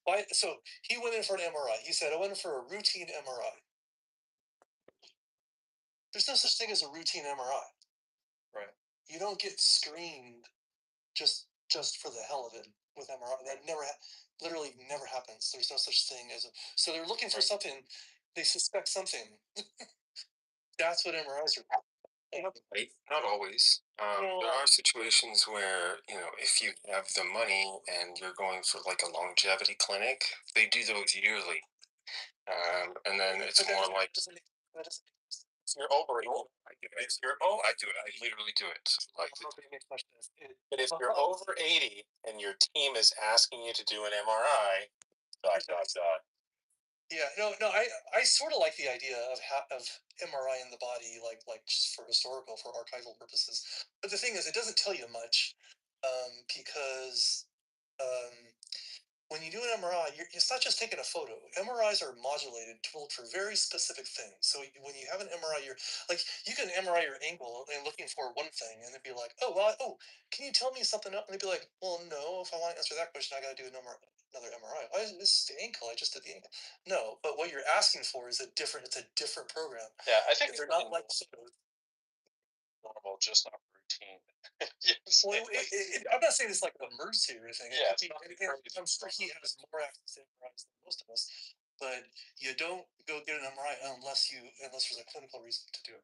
Why? So he went in for an MRI. He said, I went in for a routine MRI. There's no such thing as a routine MRI. Right. You don't get screened just for the hell of it with MRI. That literally never happens. There's no such thing as so they're looking for something. They suspect something. That's what MRIs are. Not always. There are situations where, if you have the money and you're going for like a longevity clinic, they do those yearly. And then it's more like if you're over it, I do it. I do it. I literally do it. Like, But if you're over 80 and your team is asking you to do an MRI, ... Yeah, no. I sort of like the idea of MRI in the body, like just for historical, for archival purposes. But the thing is, it doesn't tell you much, because when you do an MRI, it's not just taking a photo. MRIs are modulated to look for very specific things. So when you have an MRI, you're like, you can MRI your ankle and looking for one thing, and it'd be like, can you tell me something else? And they'd be like, well, no. If I want to answer that question, I got to do another MRI. Why is this the ankle? I just did the ankle. No, but what you're asking for is It's a different program. Yeah, I think they're not like normal, just not routine. Well, I'm not saying it's like an emergency or anything. Yeah, I'm sure he has more access to MRIs than most of us, but you don't go get an MRI unless there's a clinical reason to do it.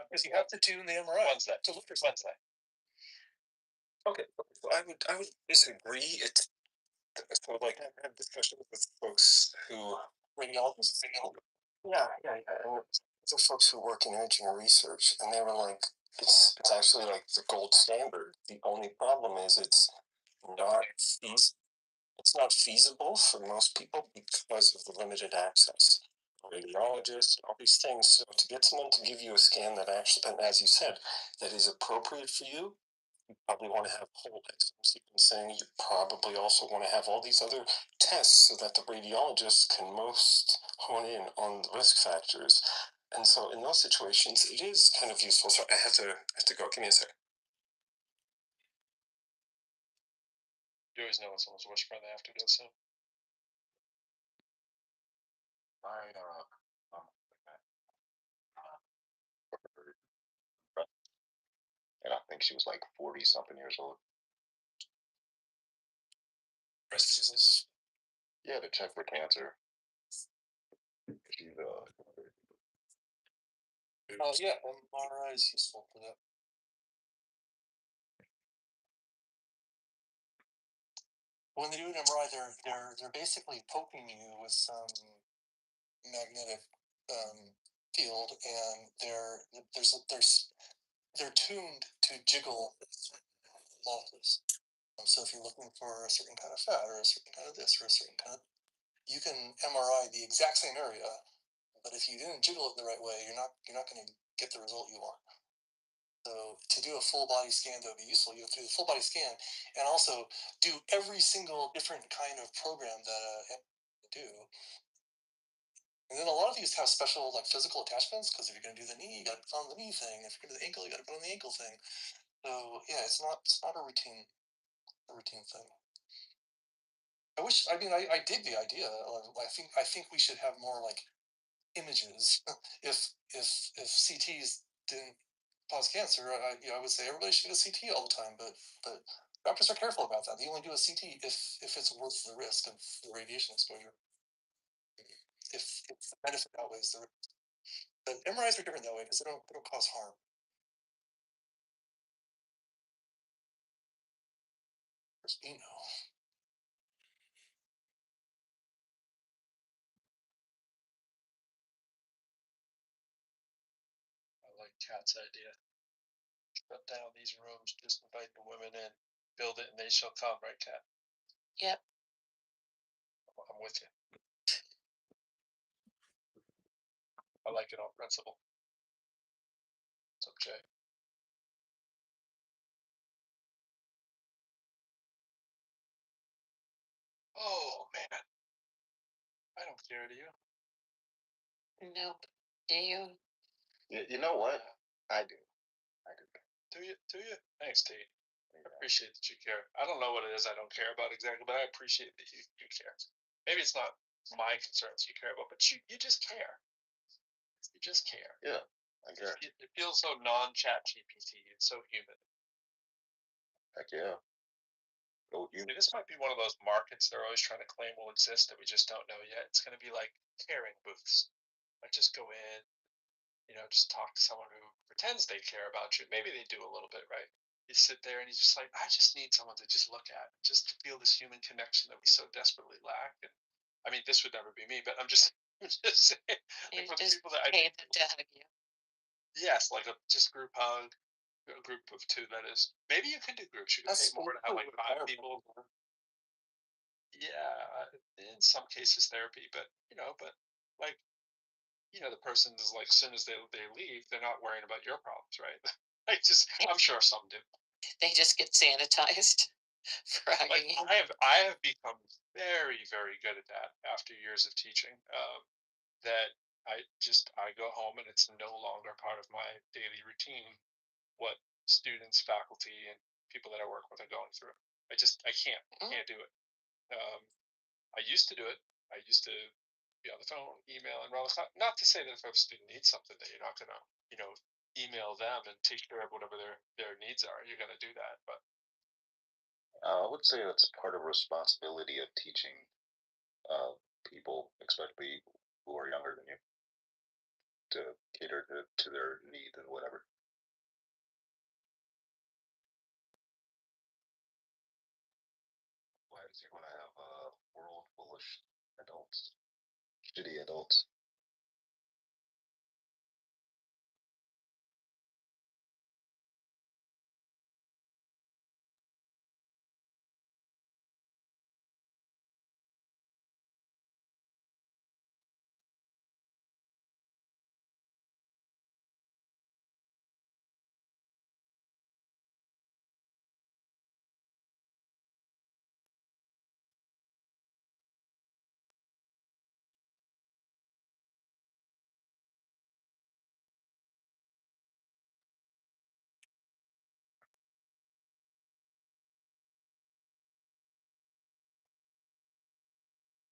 Because you have to tune the MRI to look for something. Okay, I would disagree. So like I've had discussions with folks who radiologists. Yeah. And the folks who work in imaging research, and they were like, it's actually like the gold standard. The only problem is not it's not feasible for most people because of the limited access. Radiologists, all these things. So to get someone to give you a scan that actually, and as you said, that is appropriate for you, you probably want to have whole exomes. You've been saying you probably also want to have all these other tests so that the radiologist can most hone in on the risk factors. And so in those situations, it is kind of useful. So I have to go. Give me a second. You always know when someone's whispering, they have to do so. And I think she was like 40 something years old. Breast disease? Yeah, to check for cancer. She's oh yeah, MRI is useful for that. When they do an MRI, they're basically poking you with some magnetic field, and they're tuned to jiggle molecules. So if you're looking for a certain kind of fat or a certain kind of this or a certain kind of, you can MRI the exact same area, but if you didn't jiggle it the right way, you're not going to get the result you want. So to do a full body scan that would be useful, you have to do the full body scan and also do every single different kind of program that do. And then a lot of these have special like physical attachments because if you're going to do the knee, you got to put on the knee thing. If you're going to do the ankle, you got to put on the ankle thing. So yeah, it's not a routine thing. I dig the idea. I think we should have more like images. if CTs didn't cause cancer, I would say everybody should get a CT all the time. But doctors are careful about that. They only do a CT if it's worth the risk of the radiation exposure. If the benefit outweighs the risk. But MRIs are different that way because they don't cause harm. You know. I like Kat's idea. Shut down these rooms, just invite the women in, build it, and they shall come, right, Kat? Yep. I'm with you. I like it on principle. So Jay. Oh man, I don't care, do you? Nope. Do you? You know what? I do. Do you? Thanks, T. I appreciate that you care. I don't know what it is I don't care about exactly, but I appreciate that you care. Maybe it's not my concerns you care about, but you just care. You just care. Yeah, I care. It feels so non-chat GPT. It's so human. Heck yeah. Oh, This might be one of those markets they're always trying to claim will exist that we just don't know yet. It's going to be like caring booths. I just go in, just talk to someone who pretends they care about you. Maybe they do a little bit, right? You sit there and you're just like, I just need someone to just look at, just to feel this human connection that we so desperately lack. And I mean, this would never be me, but I'm just saying, like for the people that I pay them to hug you. yes, like a just group hug, a group of two. That is, maybe you could do groups. You could pay more to have like 5 people. Yeah, in some cases therapy, but like the person is like, as soon as they leave, they're not worrying about your problems, right? I'm sure some do. They just get sanitized for Like hugging you. I have become very, very good at that after years of teaching. That I go home and it's no longer part of my daily routine what students, faculty, and people that I work with are going through. I can't do it. I used to do it. I used to be on the phone, email, and not to say that if a student needs something that you're not gonna, email them and take care of whatever their needs are. You're gonna do that, but I would say that's part of responsibility of teaching people, especially who are younger than you, to cater to their needs and whatever. crazy when I have world bullish adults, shitty adults.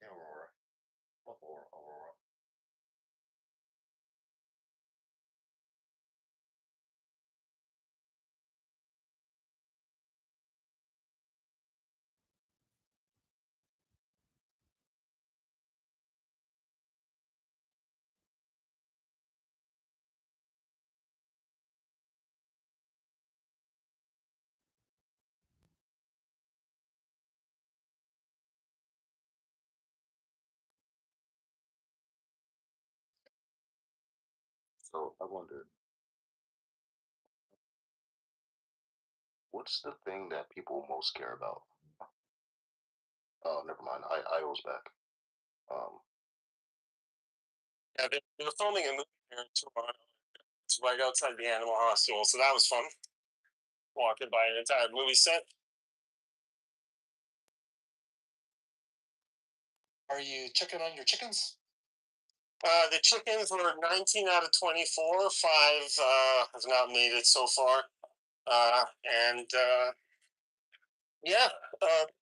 Aurora. Aurora. So I wondered, what's the thing that people most care about? Oh, never mind. I was back. Yeah, they're filming a movie here in Toronto. It's right outside the animal hospital, so that was fun. Walking by an entire movie set. Are you checking on your chickens? The chickens were 19 out of 24. 5 have not made it so far. And yeah,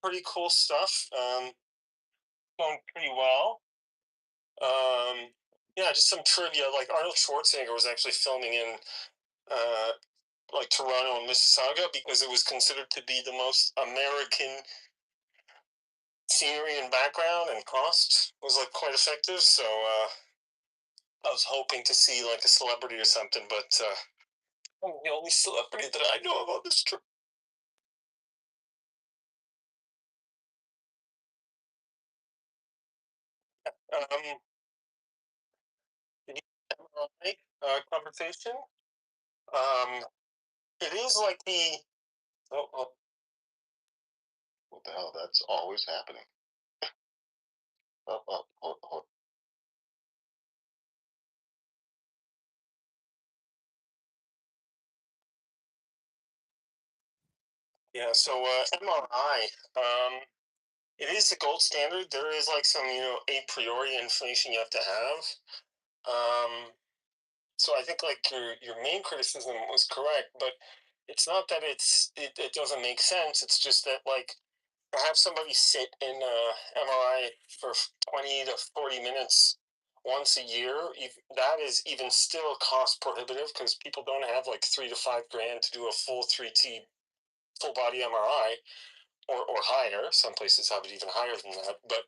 pretty cool stuff. Going pretty well. Yeah, just some trivia. Like Arnold Schwarzenegger was actually filming in like Toronto and Mississauga because it was considered to be the most American scenery and background, and cost was like quite effective. So I was hoping to see like a celebrity or something, but I'm the only celebrity that I know about this trip. The MRI conversation. It is like the What the hell? That's always happening. Oh. Yeah, so MRI, it is the gold standard. There is like some, a priori information you have to have. So I think like your main criticism was correct, but it's not that it doesn't make sense. It's just that like to have somebody sit in a MRI for 20 to 40 minutes once a year, that is even still cost prohibitive because people don't have like $3 to $5 to do a full 3T full body MRI or higher. Some places have it even higher than that. But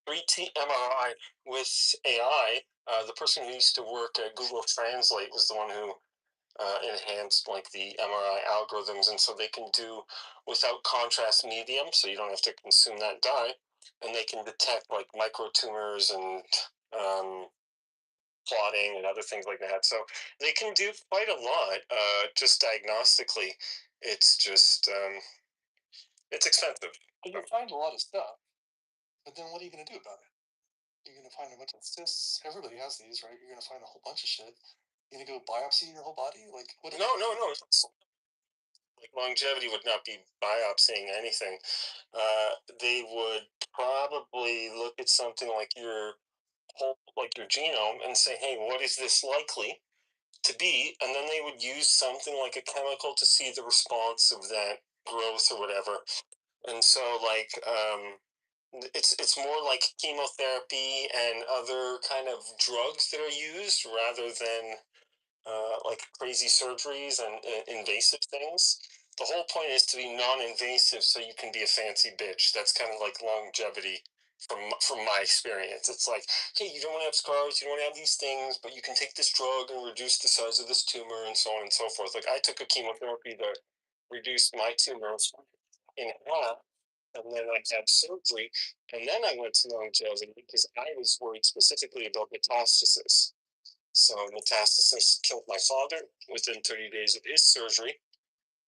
3T MRI with AI, the person who used to work at Google Translate was the one who enhanced like the MRI algorithms, and so they can do without contrast medium, so you don't have to consume that dye, and they can detect like microtumors and clotting and other things like that. So they can do quite a lot just diagnostically. It's just it's expensive. You can find a lot of stuff, but then what are you going to do about it? You're going to find a bunch of cysts. Everybody has these, right? You're going to find a whole bunch of shit. You're going to go biopsy your whole body? Like, what? No. Like longevity would not be biopsying anything. They would probably look at something like your whole, like your genome, and say, "Hey, what is this likely to be?" And then they would use something like a chemical to see the response of that growth or whatever. And so, like, it's more like chemotherapy and other kind of drugs that are used rather than like crazy surgeries and invasive things. The whole point is to be non-invasive, so you can be a fancy bitch. That's kind of like longevity from my experience. It's like, hey, you don't want to have scars, you don't want to have these things, but you can take this drug and reduce the size of this tumor, and so on and so forth. Like I took a chemotherapy that reduced my tumors in half, and then I had surgery, and then I went to longevity because I was worried specifically about metastasis. So metastasis killed my father within 30 days of his surgery.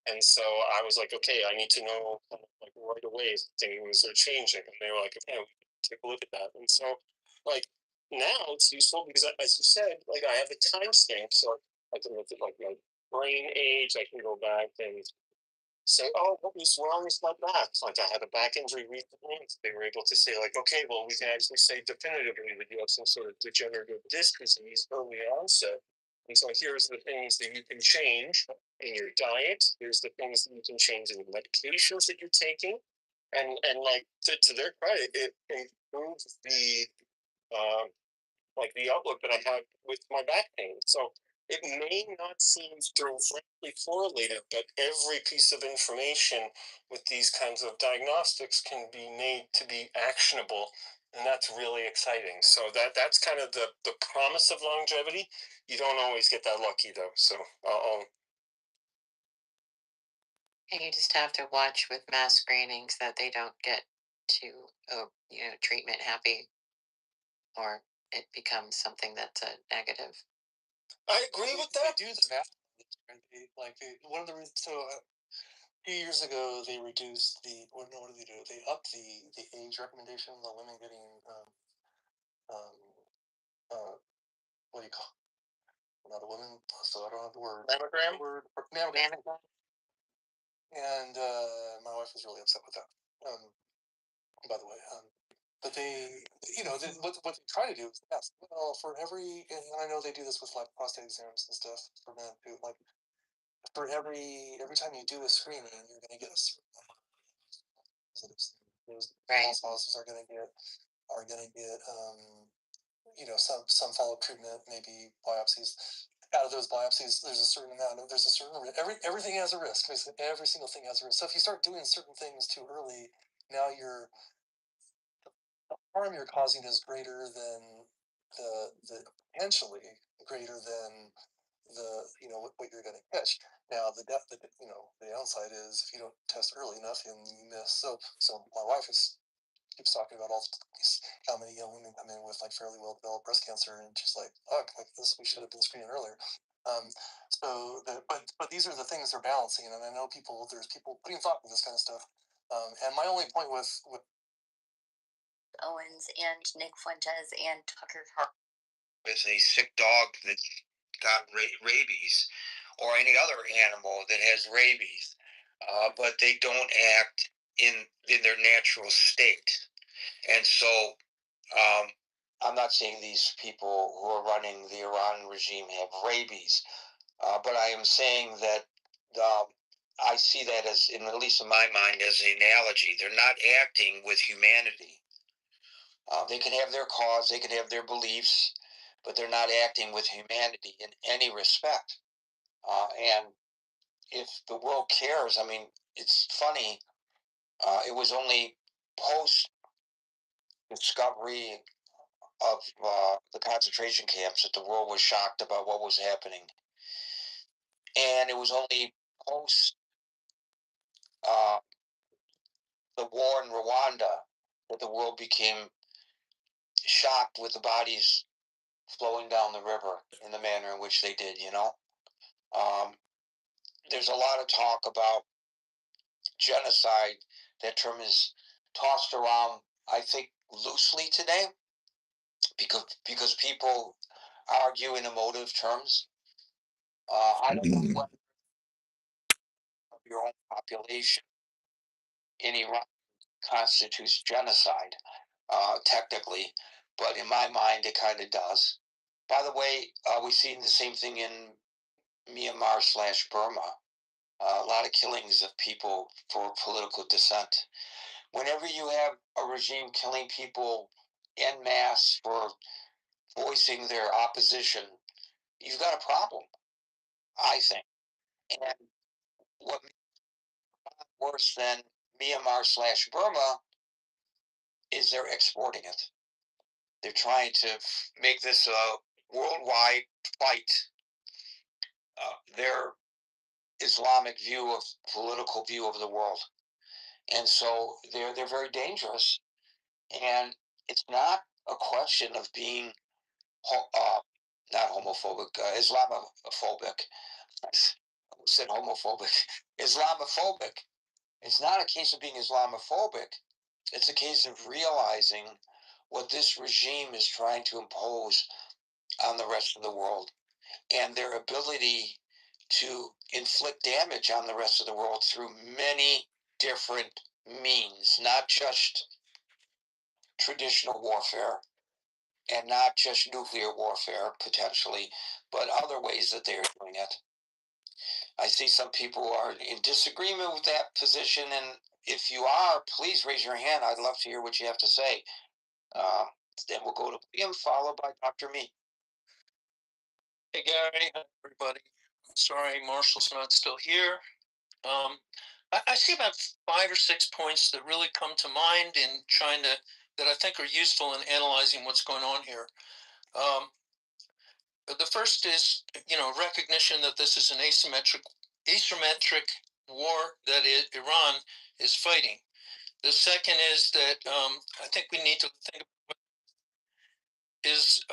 And so I was like, okay, I need to know like right away if things are changing. And they were like, okay, we can take a look at that. And so like now it's useful because as you said, like I have a timestamp, so I can look at like my brain age. I can go back and say, oh, what was wrong with my back? Like I had a back injury recently. They were able to say, like, okay, well, we can actually say definitively that you have some sort of degenerative disc disease early onset. And so here's the things that you can change in your diet. Here's the things that you can change in the medications that you're taking. And like to their credit, it improves the like the outlook that I have with my back pain. So it may not seem directly correlated, but every piece of information with these kinds of diagnostics can be made to be actionable, and that's really exciting. So that's kind of the promise of longevity. You don't always get that lucky though. So And you just have to watch with mass screenings that they don't get too, treatment happy, or it becomes something that's a negative. I agree with that. They do the math. One of the reasons. So a few years ago, they reduced the. What do they do? They upped the age recommendation on women getting what do you call? Not a woman, so I don't have the word. Mammogram. Mammogram. And my wife was really upset with that. By the way, but they, what they try to do is ask, well, for every, and I know they do this with like prostate exams and stuff for men too. Like for every time you do a screening, you're going to get a certain amount of positives. Those positives are going to get some follow-up treatment, maybe biopsies. Out of those biopsies, there's a certain amount of everything has a risk. Basically, every single thing has a risk. So if you start doing certain things too early, now the harm you're causing is greater than the potentially greater than what you're going to catch. Now the downside is if you don't test early enough and you miss. So my wife keeps talking about how many young women come in with like fairly well developed breast cancer, and she's like, "Fuck, like this, we should have been screening earlier." But these are the things they're balancing, and I know there's people putting thought into this kind of stuff. And my only point with Owens and Nick Fuentes and Tucker Carlson with a sick dog that got rabies, or any other animal that has rabies, but they don't act in their natural state. And so I'm not saying these people who are running the Iran regime have rabies, but I am saying that I see that as, at least in my mind, as an analogy. They're not acting with humanity. They can have their cause, they can have their beliefs, but they're not acting with humanity in any respect. And if the world cares, I mean, it's funny. It was only post discovery of the concentration camps that the world was shocked about what was happening. And it was only post the war in Rwanda that the world became shocked with the bodies flowing down the river in the manner in which they did, there's a lot of talk about genocide. That term is tossed around, I think, loosely today, because people argue in emotive terms. I don't know what your own population in Iran constitutes genocide, technically, but in my mind, it kind of does. By the way, we've seen the same thing in Myanmar/Burma. A lot of killings of people for political dissent. Whenever you have a regime killing people en masse for voicing their opposition, you've got a problem, I think. And what makes it worse than Myanmar/Burma is they're exporting it. They're trying to make this a worldwide fight. Their Islamic political view of the world. and so they're very dangerous. And it's not a question of being not homophobic, Islamophobic. I said homophobic, Islamophobic. It's not a case of being Islamophobic. It's a case of realizing what this regime is trying to impose on the rest of the world and their ability to inflict damage on the rest of the world through many different means, not just traditional warfare and not just nuclear warfare potentially, but other ways that they are doing it. I see some people are in disagreement with that position, and if you are, please raise your hand. I'd love to hear what you have to say. Then we'll go to William, followed by Dr. Me. Hey Gary, everybody. I'm sorry Marshall's not still here. I see about 5 or 6 points that really come to mind in trying to, that I think are useful in analyzing what's going on here. The first is, recognition that this is an asymmetric war that Iran is fighting. The second is that I think we need to think about is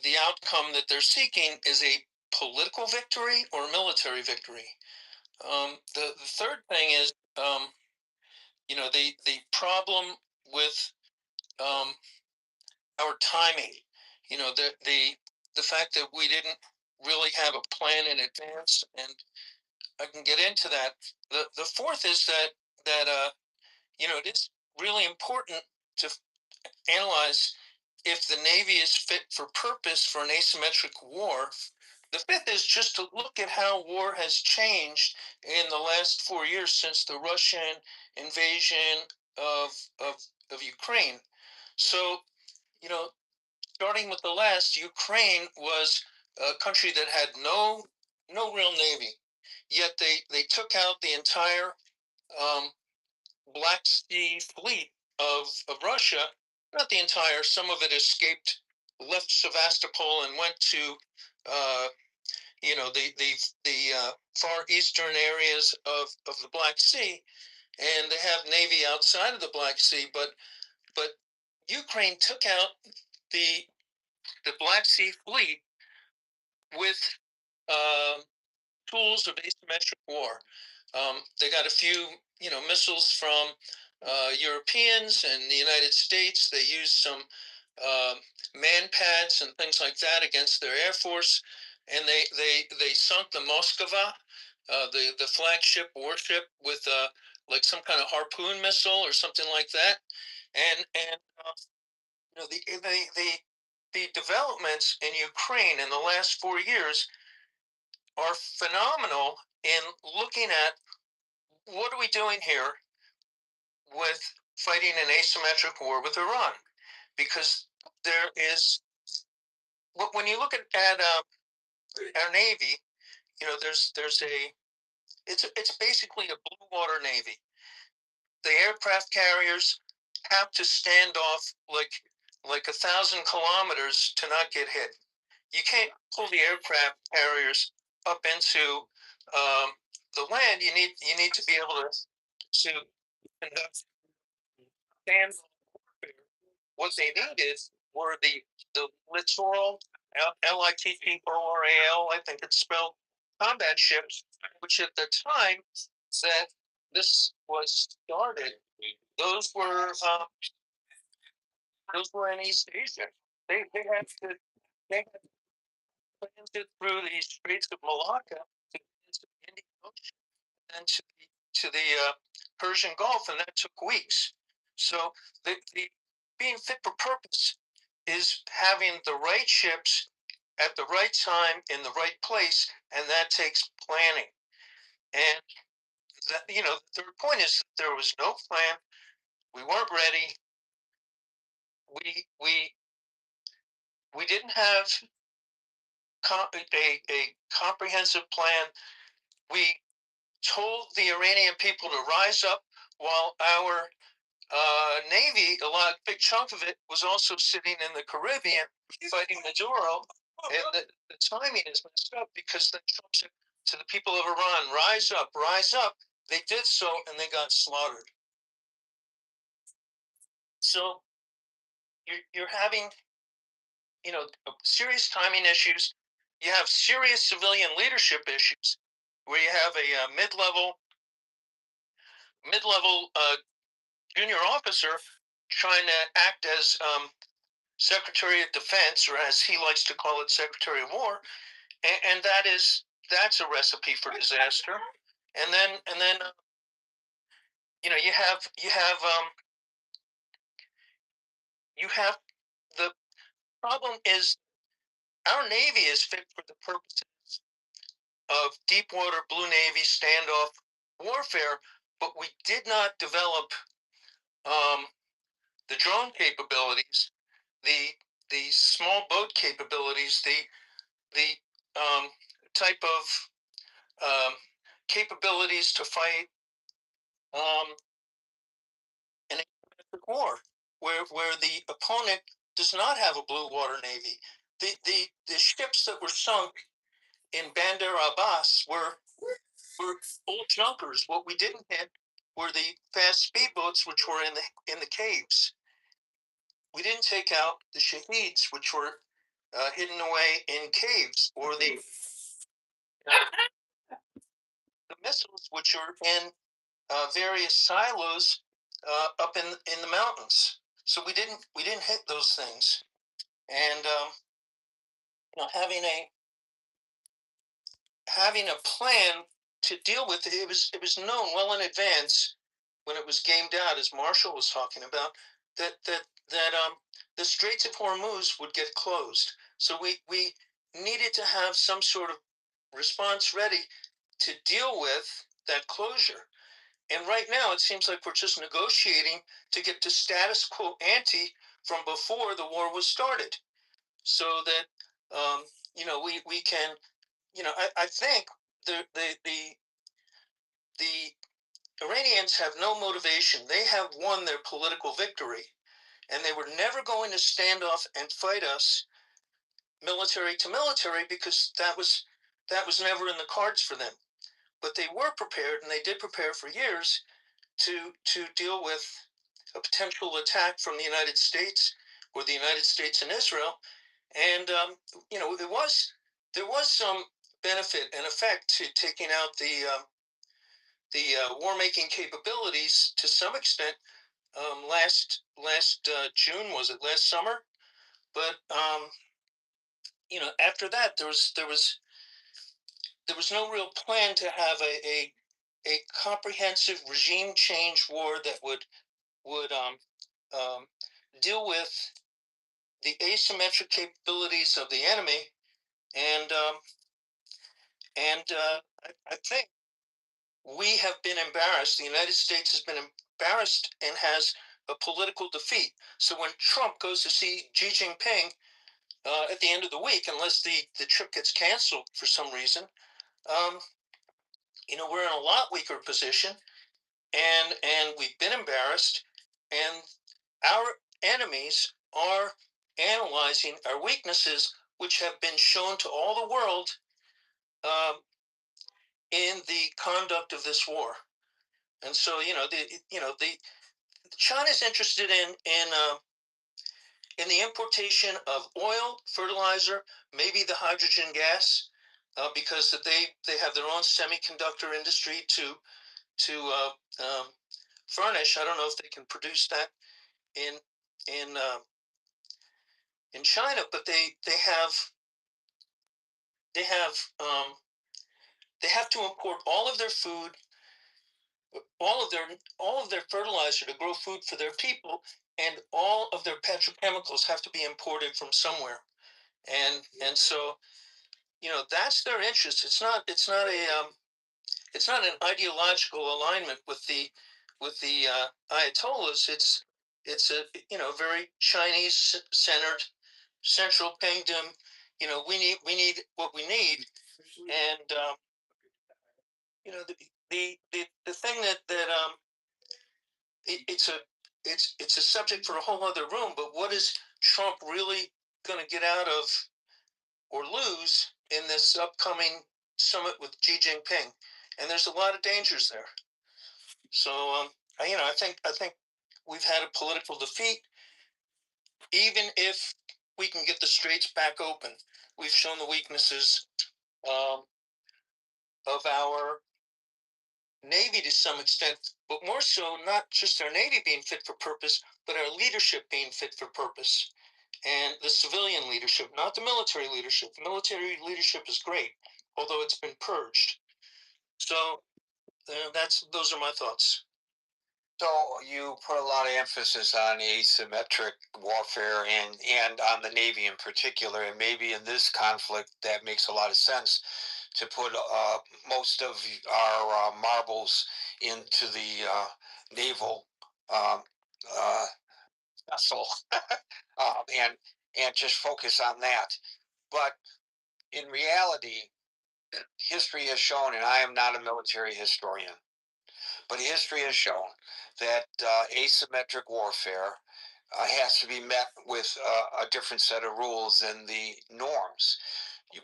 the outcome that they're seeking is a political victory or military victory. The third thing is, the problem with our timing. The fact that we didn't really have a plan in advance, and I can get into that. The fourth is that it is really important to analyze if the Navy is fit for purpose for an asymmetric war. The fifth is just to look at how war has changed in the last 4 years since the Russian invasion of Ukraine. So, starting with the last, Ukraine was a country that had no real navy, yet they took out the entire Black Sea fleet of Russia. Not the entire. Some of it escaped, left Sevastopol, and went to the far eastern areas of the Black Sea, and they have navy outside of the Black Sea. But Ukraine took out the Black Sea fleet with tools of asymmetric war. They got a few, missiles from Europeans and the United States. They used some man pads and things like that against their air force, and they sunk the Moskva, the flagship warship, with like some kind of harpoon missile or something like that. And the developments in Ukraine in the last 4 years are phenomenal in looking at what are we doing here with fighting an asymmetric war with Iran, because there is, when you look at our Navy, it's basically a blue water Navy. The aircraft carriers have to stand off like 1,000 kilometers to not get hit. You can't pull the aircraft carriers up into the land. You need to be able to conduct stand warfare. What they needed were the littoral, LITTORAL, I think it's spelled, combat ships, which at the time that this was started, those were in East Asia. They had to transit through the Straits of Malacca to into the Indian Ocean and to the Persian Gulf, and that took weeks. So the being fit for purpose is having the right ships at the right time in the right place, and that takes planning. And the third point is there was no plan. We weren't ready. We didn't have a comprehensive plan. We told the Iranian people to rise up, while our Navy, big chunk of it, was also sitting in the Caribbean fighting Maduro. And the timing is messed up, because then Trump said to the people of Iran, rise up, rise up. They did so, and they got slaughtered. So you're having, serious timing issues. You have serious civilian leadership issues, where you have a mid-level junior officer trying to act as Secretary of Defense, or as he likes to call it, Secretary of War, and that's a recipe for disaster. And then you have the problem is our Navy is fit for the purposes of deep water Blue Navy standoff warfare, but we did not develop the drone capabilities, the small boat capabilities, the type of capabilities to fight an asymmetric war, where the opponent does not have a blue water navy. The ships that were sunk in Bandar Abbas were old junkers. What we didn't hit were the fast speedboats, which were in the caves. We didn't take out the shaheeds, which were hidden away in caves, or the missiles, which are in various silos up in the mountains. So we didn't hit those things, and having a plan to deal with it. It was known well in advance when it was gamed out, as Marshall was talking about, that the Straits of Hormuz would get closed. So we needed to have some sort of response ready to deal with that closure. And right now, it seems like we're just negotiating to get to status quo ante from before the war was started, so that we can. I think the Iranians have no motivation. They have won their political victory, and they were never going to stand off and fight us military to military, because that was never in the cards for them. But they were prepared, and they did prepare for years to deal with a potential attack from the United States, or the United States and Israel. And there was some benefit and effect to taking out the war making capabilities to some extent. Last June, was it last summer? But after that, there was no real plan to have a comprehensive regime change war that would deal with the asymmetric capabilities of the enemy. And I think we have been embarrassed. The United States has been embarrassed and has a political defeat. So when Trump goes to see Xi Jinping at the end of the week, unless the trip gets canceled for some reason, we're in a lot weaker position, and we've been embarrassed, and our enemies are analyzing our weaknesses, which have been shown to all the world in the conduct of this war. And so, China's interested in the importation of oil, fertilizer, maybe the hydrogen gas, because they have their own semiconductor industry to furnish. I don't know if they can produce that in China, but they have to import all of their food, all of their fertilizer to grow food for their people, and all of their petrochemicals have to be imported from somewhere. And so, that's their interest. It's not an ideological alignment with the Ayatollahs. It's a very Chinese centered central kingdom. We need what we need. And the thing that it's a subject for a whole other room. But what is Trump really going to get out of or lose in this upcoming summit with Xi Jinping? And there's a lot of dangers there. So I think we've had a political defeat. Even if we can get the straits back open, we've shown the weaknesses of our Navy to some extent, but more so not just our Navy being fit for purpose, but our leadership being fit for purpose. And the civilian leadership, not the military leadership. The military leadership is great, although it's been purged. So those are my thoughts. So you put a lot of emphasis on asymmetric warfare and on the Navy in particular, and maybe in this conflict that makes a lot of sense to put most of our marbles into the naval vessel and just focus on that. But in reality, history has shown, and I am not a military historian, but history has shown that asymmetric warfare has to be met with a different set of rules than the norms.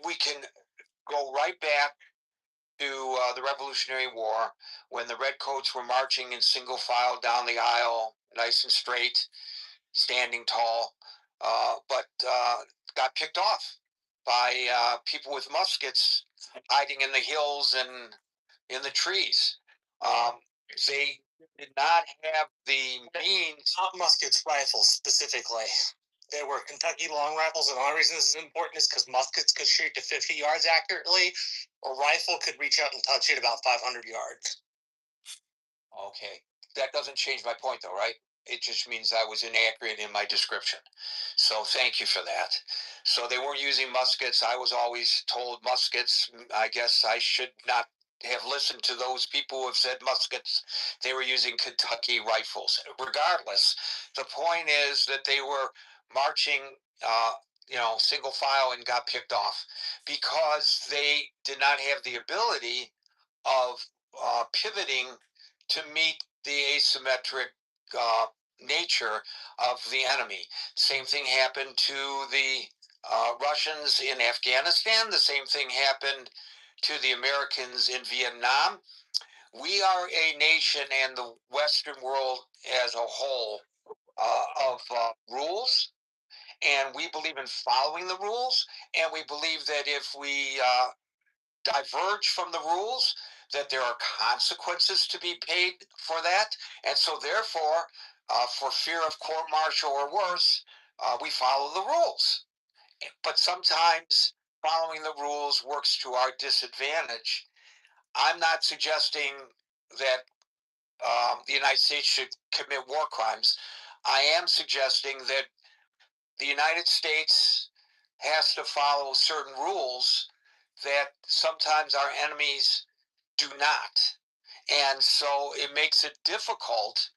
We can go right back to the Revolutionary War when the Redcoats were marching in single file down the aisle, nice and straight, standing tall, but got picked off by people with muskets hiding in the hills and in the trees. They did not have the means. Not muskets, rifles specifically. They were Kentucky long rifles, and the only reason this is important is because muskets could shoot to 50 yards accurately. A rifle could reach out and touch you at about 500 yards. Okay, that doesn't change my point, though, right? It just means I was inaccurate in my description. So thank you for that. So they weren't using muskets. I was always told muskets. I guess I should not have listened to those people who have said muskets. They were using Kentucky rifles. Regardless, the point is that they were marching single file and got picked off because they did not have the ability of pivoting to meet the asymmetric nature of the enemy. Same thing happened to the Russians in Afghanistan. The same thing happened to the Americans in Vietnam. We are a nation and the Western world as a whole of rules, and we believe in following the rules, and we believe that if we diverge from the rules, that there are consequences to be paid for that. And so therefore, for fear of court-martial or worse, we follow the rules. But sometimes following the rules works to our disadvantage. I'm not suggesting that the United States should commit war crimes. I am suggesting that the United States has to follow certain rules that sometimes our enemies do not. And so it makes it difficult.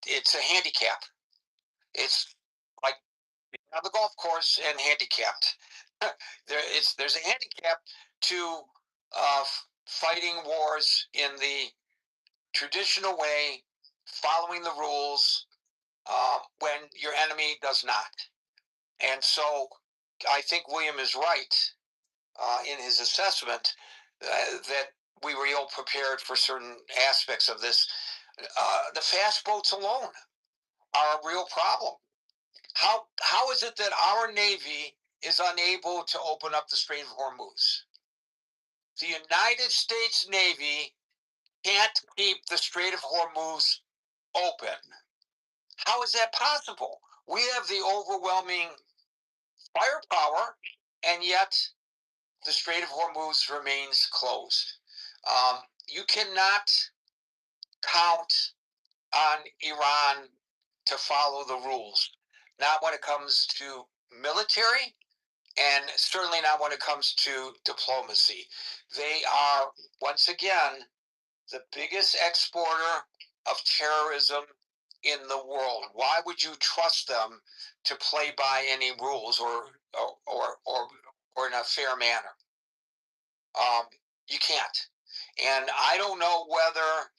It's a handicap. It's like on the golf course and handicapped. There's a handicap to fighting wars in the traditional way, following the rules when your enemy does not. And so I think William is right in his assessment that we were ill prepared for certain aspects of this. The fast boats alone are a real problem. How is it that our Navy is unable to open up the Strait of Hormuz? The United States Navy can't keep the Strait of Hormuz open. How is that possible? We have the overwhelming firepower, and yet the Strait of Hormuz remains closed. You cannot count on Iran to follow the rules, not when it comes to military, and certainly not when it comes to diplomacy. They are, once again, the biggest exporter of terrorism in the world. Why would you trust them to play by any rules or in a fair manner? You can't. And I don't know whether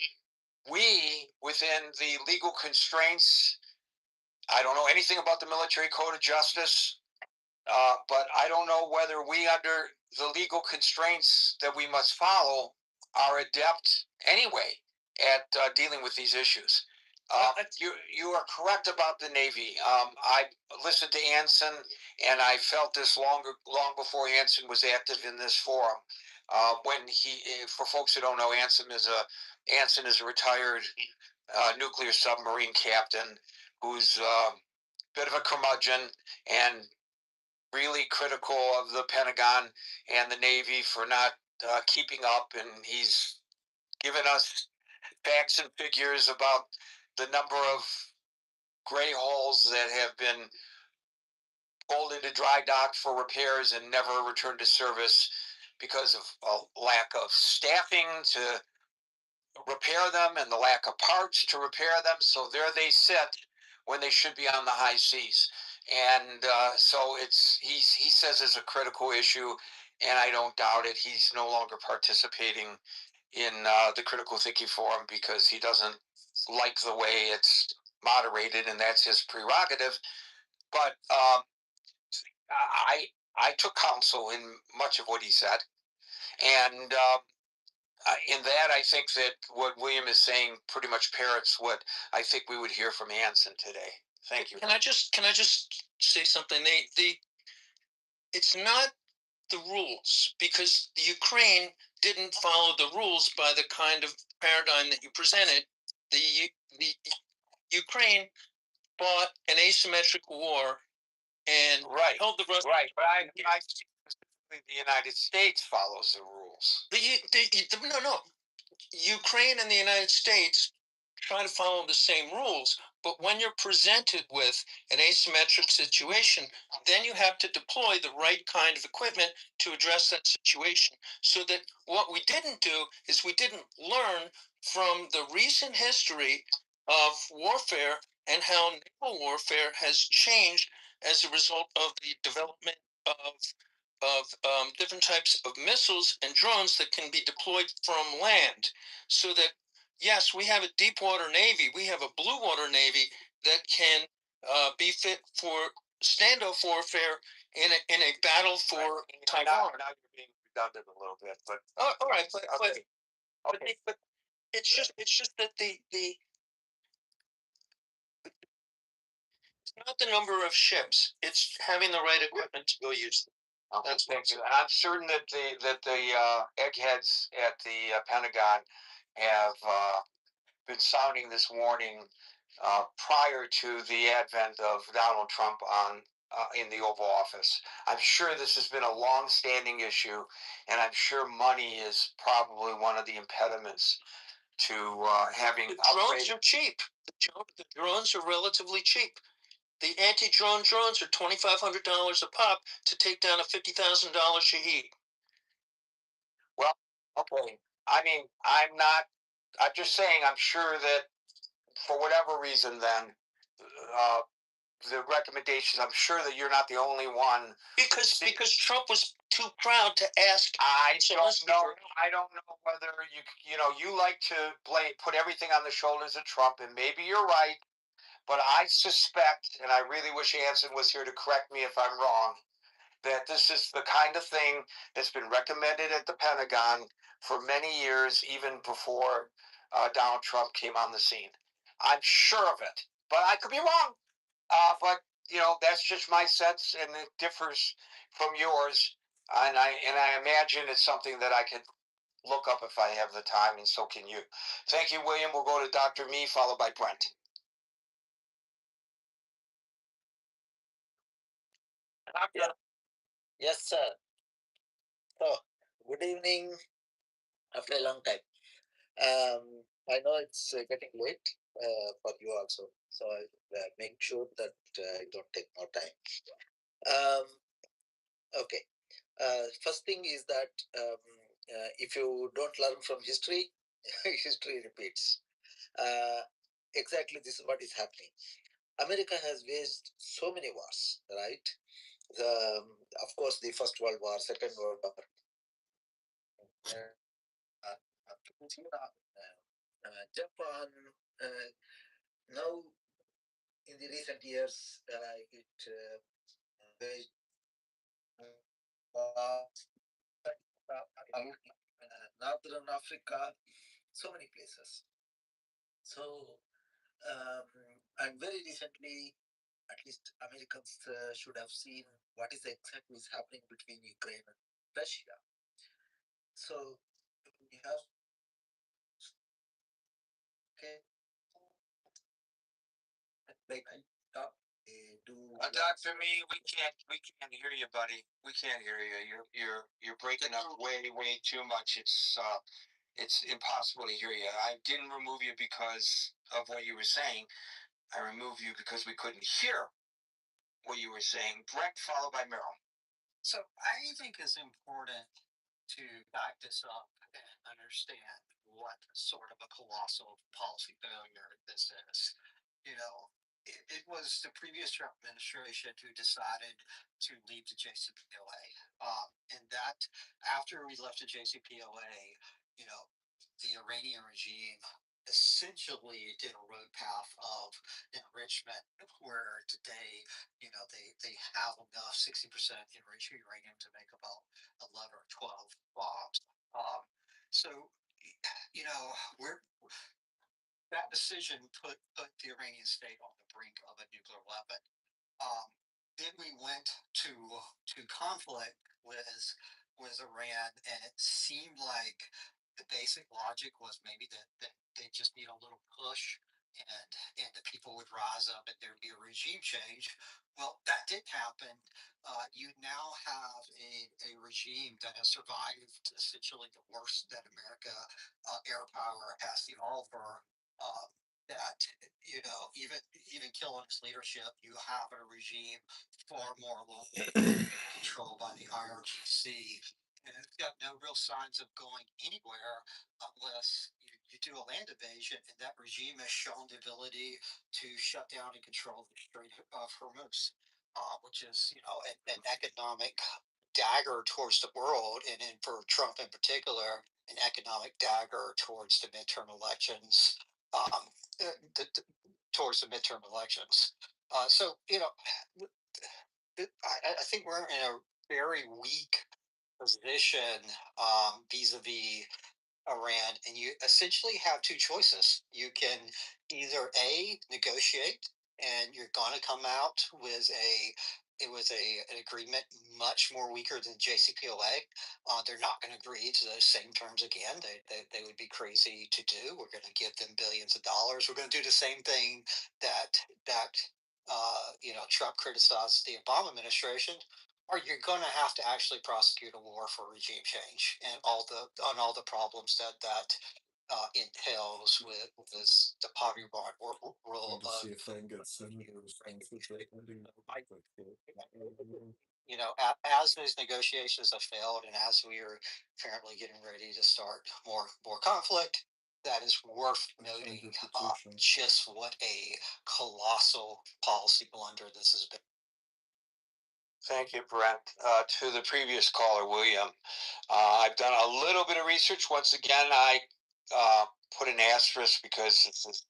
we, within the legal constraints, I don't know anything about the military code of justice, but I don't know whether we, under the legal constraints that we must follow, are adept anyway at dealing with these issues. You are correct about the Navy. I listened to Anson, and I felt this long before Anson was active in this forum. When for folks who don't know, Anson is a retired nuclear submarine captain who's a bit of a curmudgeon and really critical of the Pentagon and the Navy for not keeping up, and he's given us facts and figures about the number of gray hulls that have been pulled into dry dock for repairs and never returned to service because of a lack of staffing to repair them and the lack of parts to repair them. So there they sit when they should be on the high seas. And so he says it's a critical issue, and I don't doubt it. He's no longer participating in the critical thinking forum because he doesn't like the way it's moderated, and that's his prerogative. But I took counsel in much of what he said, and in that, I think that what William is saying pretty much parrots what I think we would hear from Anson today. Thank you. Can I just say something? It's not the rules, because the Ukraine didn't follow the rules by the kind of paradigm that you presented. The Ukraine fought an asymmetric war and held the Russians. Right, but I specifically the United States follows the rules. No. Ukraine and the United States try to follow the same rules, but when you're presented with an asymmetric situation, then you have to deploy the right kind of equipment to address that situation. So that what we didn't do is we didn't learn from the recent history of warfare and how naval warfare has changed as a result of the development of different types of missiles and drones that can be deployed from land. So that, yes, we have a deep water Navy, we have a blue water Navy that can be fit for standoff warfare in a battle for Taiwan. Now you're being redundant a little bit, but all right, okay. But it's just that the it's not the number of ships; it's having the right equipment to go use them. That's thank you. I'm certain that the eggheads at the Pentagon have been sounding this warning prior to the advent of Donald Trump in the Oval Office. I'm sure this has been a long-standing issue, and I'm sure money is probably one of the impediments to having the drones are cheap. The drones are relatively cheap. The anti-drone drones are $2,500 a pop to take down a $50,000 Shaheed. Well, okay. I mean, I'm just saying, I'm sure that for whatever reason, then the recommendations, I'm sure that you're not the only one. Because Trump was too proud to ask. I don't know whether you like to put everything on the shoulders of Trump, and maybe you're right, but I suspect, and I really wish Anson was here to correct me if I'm wrong, that this is the kind of thing that's been recommended at the Pentagon for many years, even before Donald Trump came on the scene. I'm sure of it, but I could be wrong. But that's just my sense, and it differs from yours. And I imagine it's something that I could look up if I have the time, and so can you. Thank you, William. We'll go to Dr. Me, followed by Brent. Yeah. Yes, sir. So, good evening after a long time. I know it's getting late for you also, so I'll make sure that I don't take more time. Okay. First thing is that if you don't learn from history, history repeats. Exactly, this is what is happening. America has waged so many wars, right? Of course, the First World War, Second World War. Japan now in the recent years it waged Northern Africa, so many places. So, and very recently, at least Americans should have seen what is exactly is happening between Ukraine and Russia. So, you have okay, like do Doc, for me, we can't hear you, buddy. We can't hear you. You're breaking up way too much. It's impossible to hear you. I didn't remove you because of what you were saying. I removed you because we couldn't hear what you were saying. Brett, followed by Merrill. So I think it's important to back this up and understand what sort of a colossal policy failure this is. You know, it was the previous Trump administration who decided to leave the JCPOA. And that after we left the JCPOA, you know, the Iranian regime essentially did a road path of enrichment where today, you know, they have enough 60% enriched uranium to make about 11 or 12 bombs. So, you know, that decision put the Iranian state on the brink of a nuclear weapon. Then we went to conflict with Iran, and it seemed like the basic logic was maybe that they just need a little push, and the people would rise up, and there'd be a regime change. Well, that didn't happen. You now have a regime that has survived essentially the worst that America air power has to offer. That you know, even killing its leadership, you have a regime far more controlled by the IRGC, and it's got no real signs of going anywhere unless you do a land invasion, and that regime has shown the ability to shut down and control the Strait of Hormuz, which is, you know, an economic dagger towards the world, and for Trump in particular, an economic dagger towards the midterm elections. Towards the midterm elections. So, you know, I think we're in a very weak position vis-a-vis Iran, and you essentially have two choices. You can either A, negotiate, and you're going to come out with an agreement much more weaker than JCPOA. They're not going to agree to those same terms again. They would be crazy to do. We're going to give them billions of dollars. We're going to do the same thing that you know, Trump criticized the Obama administration. Or you're going to have to actually prosecute a war for regime change and all the problems that entails with this the poverty rule of see if I can get senators. You know, as those negotiations have failed, and as we are apparently getting ready to start more conflict, that is worth noting just what a colossal policy blunder this has been. Thank you, Brent. To the previous caller, William, I've done a little bit of research. Once again, I put an asterisk because this is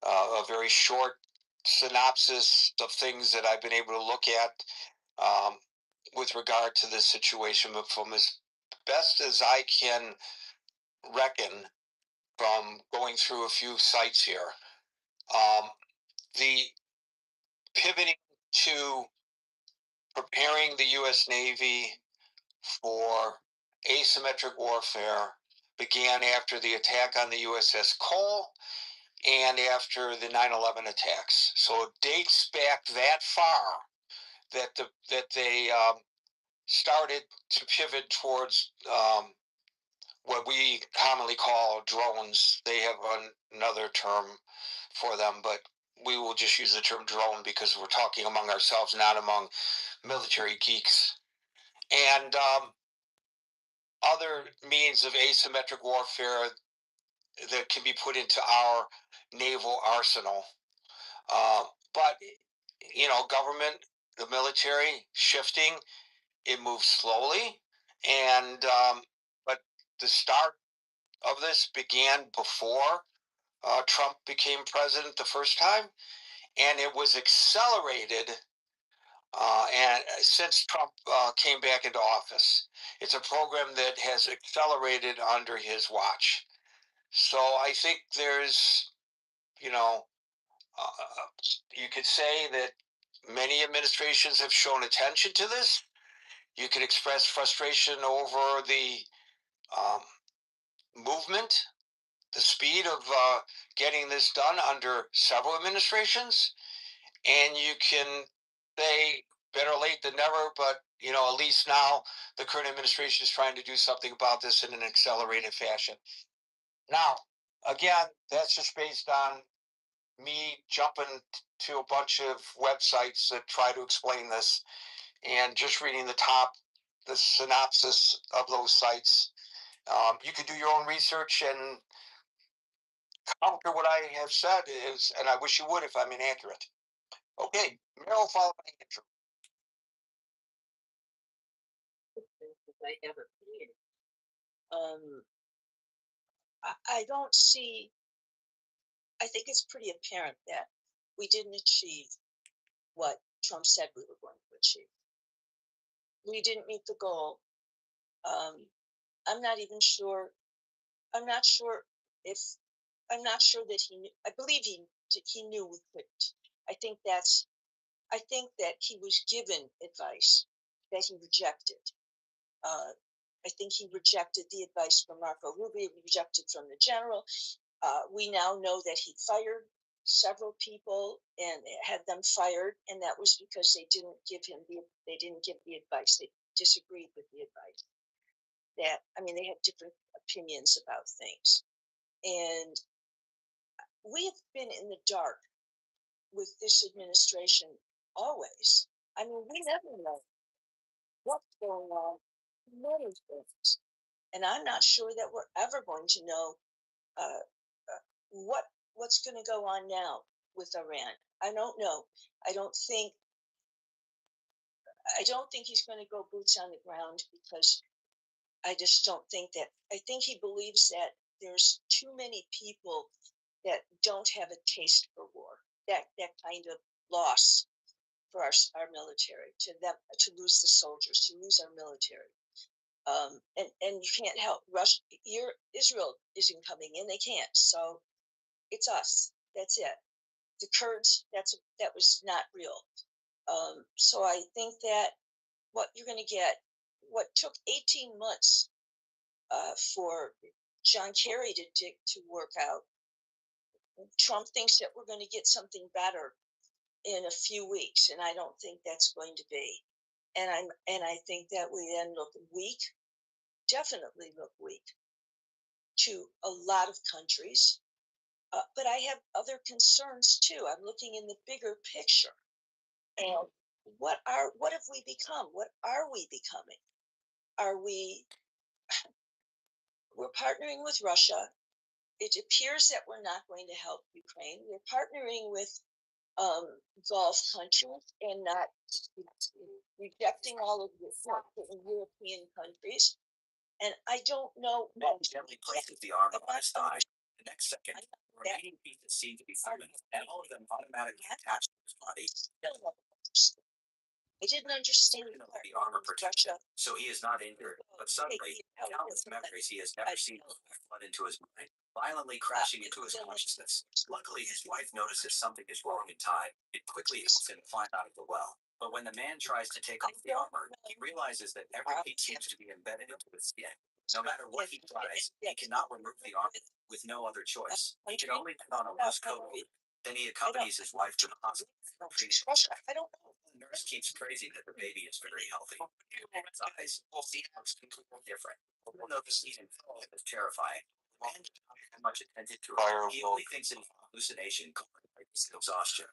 a very short synopsis of things that I've been able to look at with regard to this situation, but from as best as I can reckon from going through a few sites here, the pivoting to preparing the U.S. Navy for asymmetric warfare began after the attack on the USS Cole and after the 9/11 attacks. So it dates back that far that they started to pivot towards what we commonly call drones. They have another term for them, but we will just use the term drone because we're talking among ourselves, not among military geeks. And other means of asymmetric warfare that can be put into our naval arsenal. But, you know, government, the military shifting, it moves slowly. And, but the start of this began before Trump became president the first time, and it was accelerated and since Trump came back into office. It's a program that has accelerated under his watch. So I think there's you know, you could say that many administrations have shown attention to this. You could express frustration over the movement, the speed of getting this done under several administrations, and you can say better late than never, but at least now the current administration is trying to do something about this in an accelerated fashion. Now, again, that's just based on me jumping to a bunch of websites that try to explain this and just reading the synopsis of those sites. You can do your own research and counter what I have said and I wish you would if I'm inaccurate. Okay, Meryl, followed by Andrew. I ever created. I don't see. I think it's pretty apparent that we didn't achieve what Trump said we were going to achieve. We didn't meet the goal. I'm not even sure. I'm not sure if. I'm not sure that he knew. I believe he knew we couldn't. I think that he was given advice that he rejected. I think he rejected the advice from Marco Rubio, rejected from the general. We now know that he fired several people and had them fired, and that was because they didn't give the advice. They disagreed with the advice. They had different opinions about things, and we have been in the dark with this administration always. We never know what's going on in many things, and I'm not sure that we're ever going to know what's going to go on now with Iran. I don't know. I don't think he's going to go boots on the ground because I just don't think that. I think he believes that there's too many people that don't have a taste for war. That kind of loss for our military, to lose the soldiers, to lose our military. And you can't help Russia. Israel isn't coming in; they can't. So it's us. That's it. The Kurds. That was not real. So I think that what you're going to get, what took 18 months for John Kerry to work out, Trump thinks that we're going to get something better in a few weeks, and I don't think that's going to be. And I think that we then look weak, definitely look weak to a lot of countries. But I have other concerns too. I'm looking in the bigger picture. And what have we become? What are we becoming? We're partnering with Russia. It appears that we're not going to help Ukraine. We're partnering with Gulf countries and not rejecting all of the European countries. And I don't know. Ben gently places the arm on his thigh. The next second, the remaining pieces seem to be human, and all of them automatically attach to his body. I didn't understand the armor protects him, so he is not injured. But suddenly, countless memories he has never seen flood into his mind, violently crashing into his consciousness. Luckily, his wife notices something is wrong in time. It quickly helps him climb out of the well. But when the man tries to take off the armor, he realizes that every piece seems to be embedded into his skin. No matter what he tries, he cannot remove the armor with no other choice. He can only put on a loose coat. Then he accompanies his wife to the hospital. I don't know. The nurse keeps praising that the baby is very healthy. His eyes looks completely different. Even though the scene is terrifying, the man does not pay much attention to it. He only thinks it's an hallucination called exhaustion.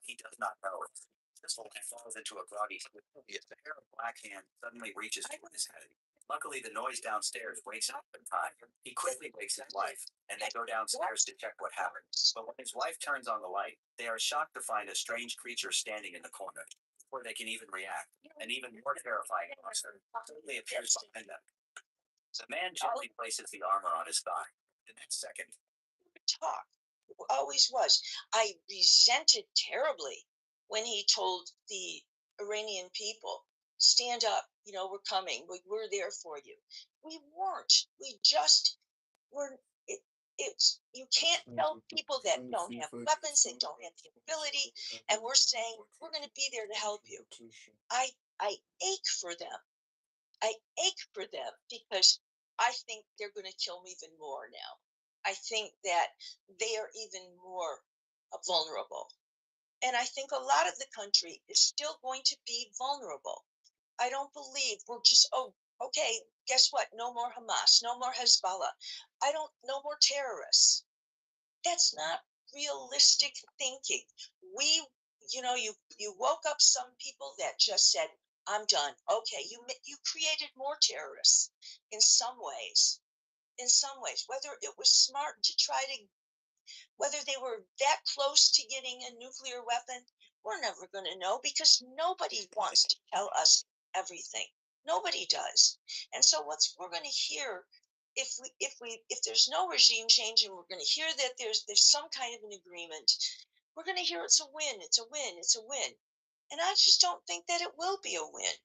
He does not know it. This one falls into a groggy sleep. The pair of black hand suddenly reaches toward his head. Luckily, the noise downstairs wakes up in time. He quickly wakes his wife, and they go downstairs to check what happened. But when his wife turns on the light, they are shocked to find a strange creature standing in the corner. Before they can even react, an even more terrifying monster suddenly appears behind them. The man gently places the armor on his thigh. The next second, talk always was. I resented terribly when he told the Iranian people, stand up, we're coming, we're there for you. We weren't. We just were. you can't tell people that don't have weapons, they don't have the ability, and we're saying we're going to be there to help you. I ache for them. I ache for them because I think they're going to kill me even more now. I think that they are even more vulnerable. And I think a lot of the country is still going to be vulnerable. I don't believe we're just, oh, okay, guess what? No more Hamas, no more Hezbollah. No more terrorists. That's not realistic thinking. We, you woke up some people that just said, I'm done. Okay, you created more terrorists in some ways. In some ways, whether it was smart to try to, whether they were that close to getting a nuclear weapon, we're never going to know because nobody wants to tell us everything. Nobody does. And so we're going to hear if there's no regime change and we're going to hear that there's some kind of an agreement, we're going to hear it's a win, it's a win, it's a win. And I just don't think that it will be a win.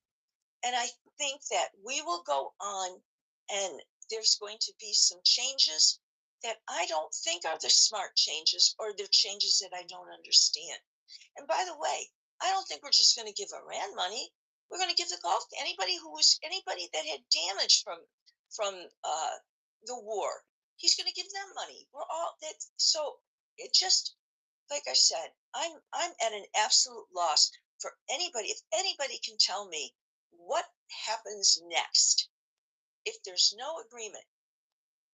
And I think that we will go on and there's going to be some changes that I don't think are the smart changes or they're changes that I don't understand. And by the way, I don't think we're just going to give Iran money. We're going to give the Gulf to anybody that had damage from the war. He's going to give them money. We're all that. So it just, like I said, I'm at an absolute loss for anybody. If anybody can tell me what happens next, if there's no agreement,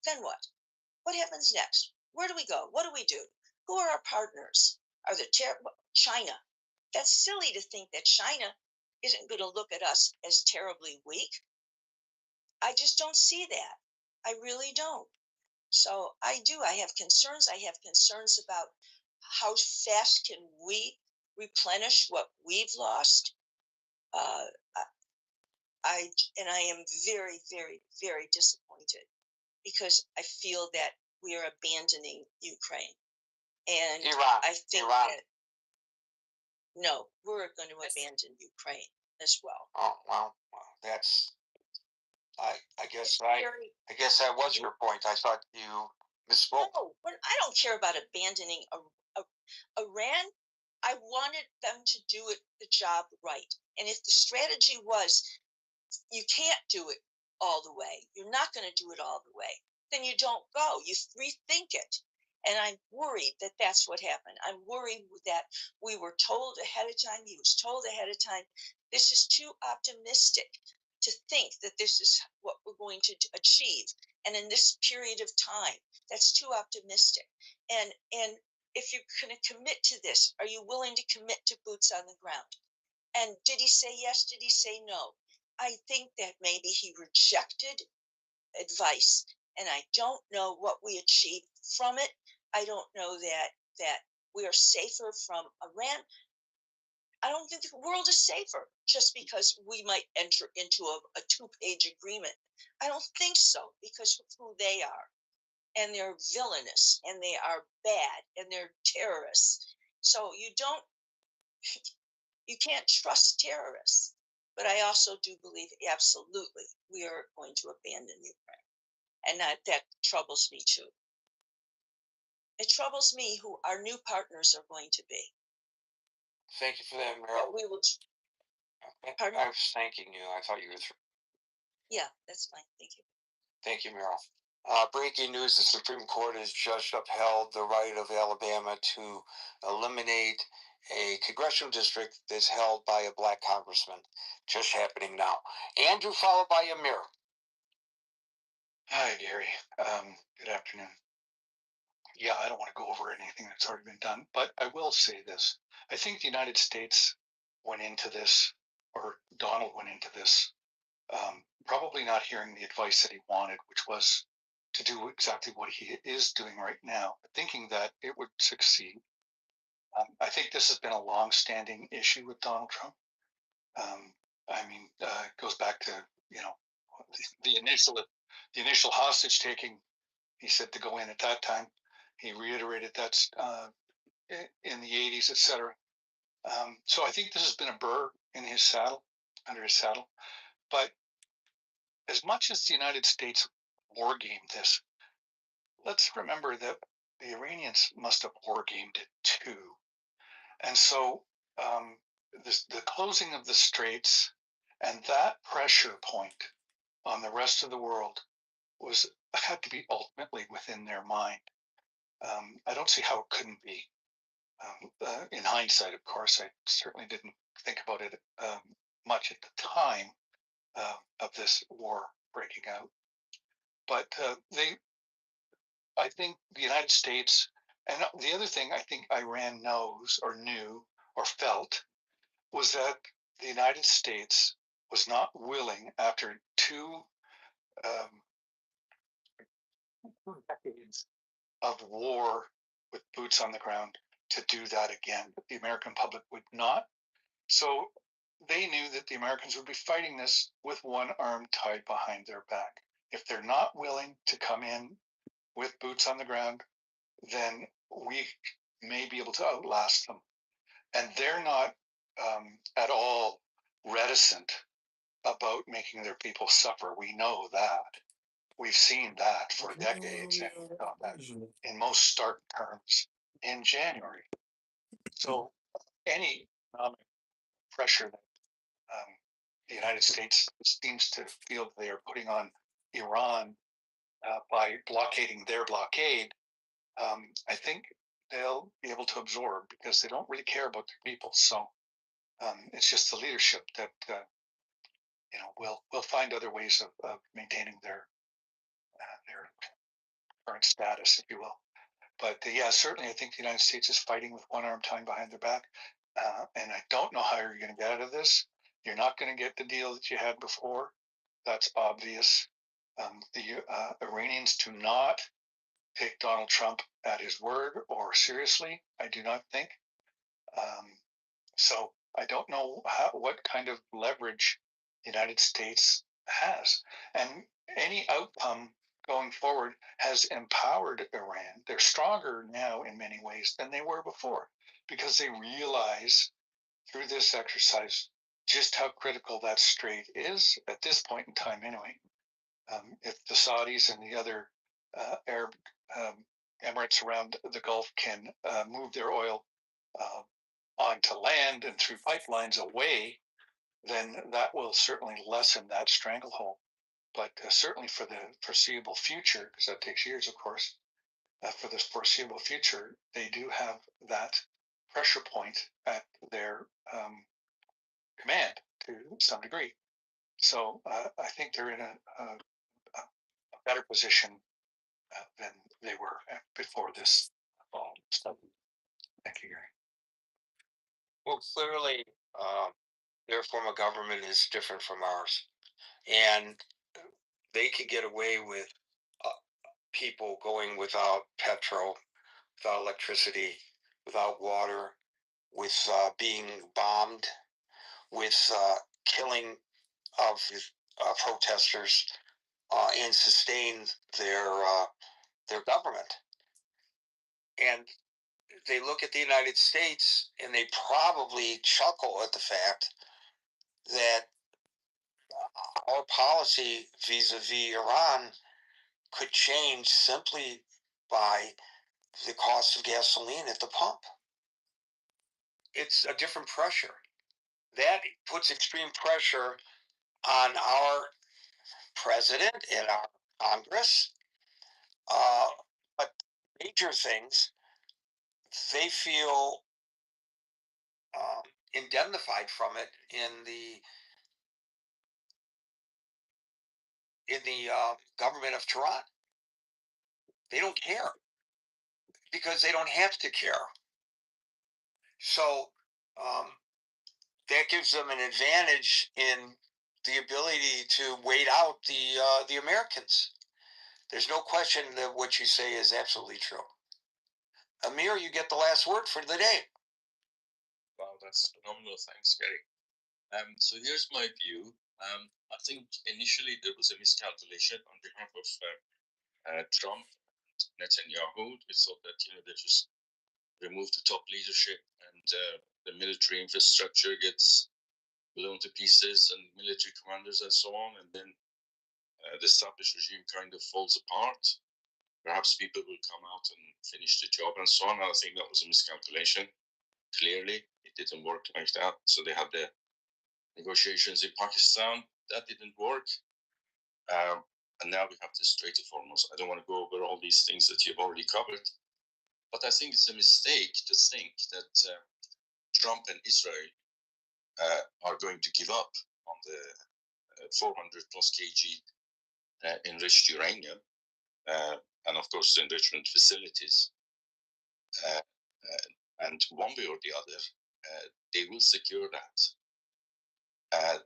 then what? What happens next? Where do we go? What do we do? Who are our partners? Are there China? That's silly to think that China isn't going to look at us as terribly weak. I just don't see that. I really don't. So I do. I have concerns. I have concerns about how fast can we replenish what we've lost. I am very, very, very disappointed because I feel that we are abandoning Ukraine, and Iran. I think Iran. that no, we're going to abandon Ukraine as well. Oh well, that's. I guess that was your point. I thought you misspoke. No, but I don't care about abandoning Iran. I wanted them to do the job right, and if the strategy was you can't do it all the way, you're not going to do it all the way, then you don't go. You rethink it. And I'm worried that that's what happened. I'm worried that we were told ahead of time, he was told ahead of time, this is too optimistic to think that this is what we're going to achieve. And in this period of time, that's too optimistic. And if you're going to commit to this, are you willing to commit to boots on the ground? And did he say yes? Did he say no? I think that maybe he rejected advice, and I don't know what we achieved from it. I don't know that we are safer from Iran. I don't think the world is safer just because we might enter into a 2-page agreement. I don't think so because of who they are. And they're villainous, and they are bad, and they're terrorists. So you can't trust terrorists. But I also do believe absolutely we are going to abandon Ukraine. And that troubles me too. It troubles me who our new partners are going to be. Thank you for that, Meryl. We will. I was thanking you. I thought you were through. Yeah, that's fine. Thank you. Thank you, Meryl. Breaking news, the Supreme Court has just upheld the right of Alabama to eliminate a congressional district that's held by a black congressman. Just happening now. Andrew, followed by Amir. Hi, Gary. Good afternoon. Yeah, I don't want to go over anything that's already been done, but I will say this. I think the United States went into this, or Donald went into this, probably not hearing the advice that he wanted, which was to do exactly what he is doing right now, thinking that it would succeed. I think this has been a long-standing issue with Donald Trump. It goes back to the initial hostage taking. He said to go in at that time. He reiterated that in the 80s, etc. So I think this has been a burr in his saddle, under his saddle. But as much as the United States war gamed this, let's remember that the Iranians must have war gamed it too. And so the closing of the straits and that pressure point on the rest of the world had to be ultimately within their mind. I don't see how it couldn't be. In hindsight, of course, I certainly didn't think about it much at the time of this war breaking out. But I think the United States, and the other thing I think Iran knows or knew or felt was that the United States was not willing, after two decades of war with boots on the ground, to do that again. But the American public would not. So they knew that the Americans would be fighting this with one arm tied behind their back. If they're not willing to come in with boots on the ground, then we may be able to outlast them. And they're not at all reticent about making their people suffer. We know that. We've seen that for decades, and that in most stark terms in January. So any economic pressure that the United States seems to feel they are putting on Iran by blockading their blockade, I think they'll be able to absorb because they don't really care about their people. So it's just the leadership that will find other ways of maintaining their current status, if you will. But yeah, certainly I think the United States is fighting with one arm tied behind their back. And I don't know how you're going to get out of this. You're not going to get the deal that you had before. That's obvious. The Iranians do not take Donald Trump at his word or seriously, I do not think. So I don't know what kind of leverage the United States has. And any outcome going forward has empowered Iran. They're stronger now in many ways than they were before because they realize through this exercise just how critical that strait is at this point in time, anyway. If the Saudis and the other Arab emirates around the Gulf can move their oil onto land and through pipelines away, then that will certainly lessen that stranglehold. But certainly for the foreseeable future, because that takes years, of course, for the foreseeable future, they do have that pressure point at their command to some degree. So I think they're in a better position than they were before this fall. Thank you, Gary. Well, clearly, their form of government is different from ours, and they could get away with people going without petrol, without electricity, without water, with being bombed, with killing of protesters, and sustain their government. And they look at the United States and they probably chuckle at the fact that our policy vis-a-vis Iran could change simply by the cost of gasoline at the pump. It's a different pressure. That puts extreme pressure on our president and our Congress. But major things, they feel indemnified from it in the government of Tehran. They don't care because they don't have to care. So that gives them an advantage in the ability to wait out the Americans. There's no question that what you say is absolutely true. Amir, you get the last word for the day. Wow, that's phenomenal. Thanks, Gary. So here's my view. I think initially there was a miscalculation on behalf of Trump and Netanyahu. We thought that they just remove the top leadership and the military infrastructure gets blown to pieces and military commanders and so on, and then the established regime kind of falls apart. perhaps people will come out and finish the job and so on. I think that was a miscalculation. Clearly, it didn't work like that. So they had the negotiations in Pakistan. That didn't work. And now we have the Strait of Hormuz. I don't want to go over all these things that you've already covered, but I think it's a mistake to think that Trump and Israel are going to give up on the 400 plus kg enriched uranium, and of course the enrichment facilities. And one way or the other, they will secure that.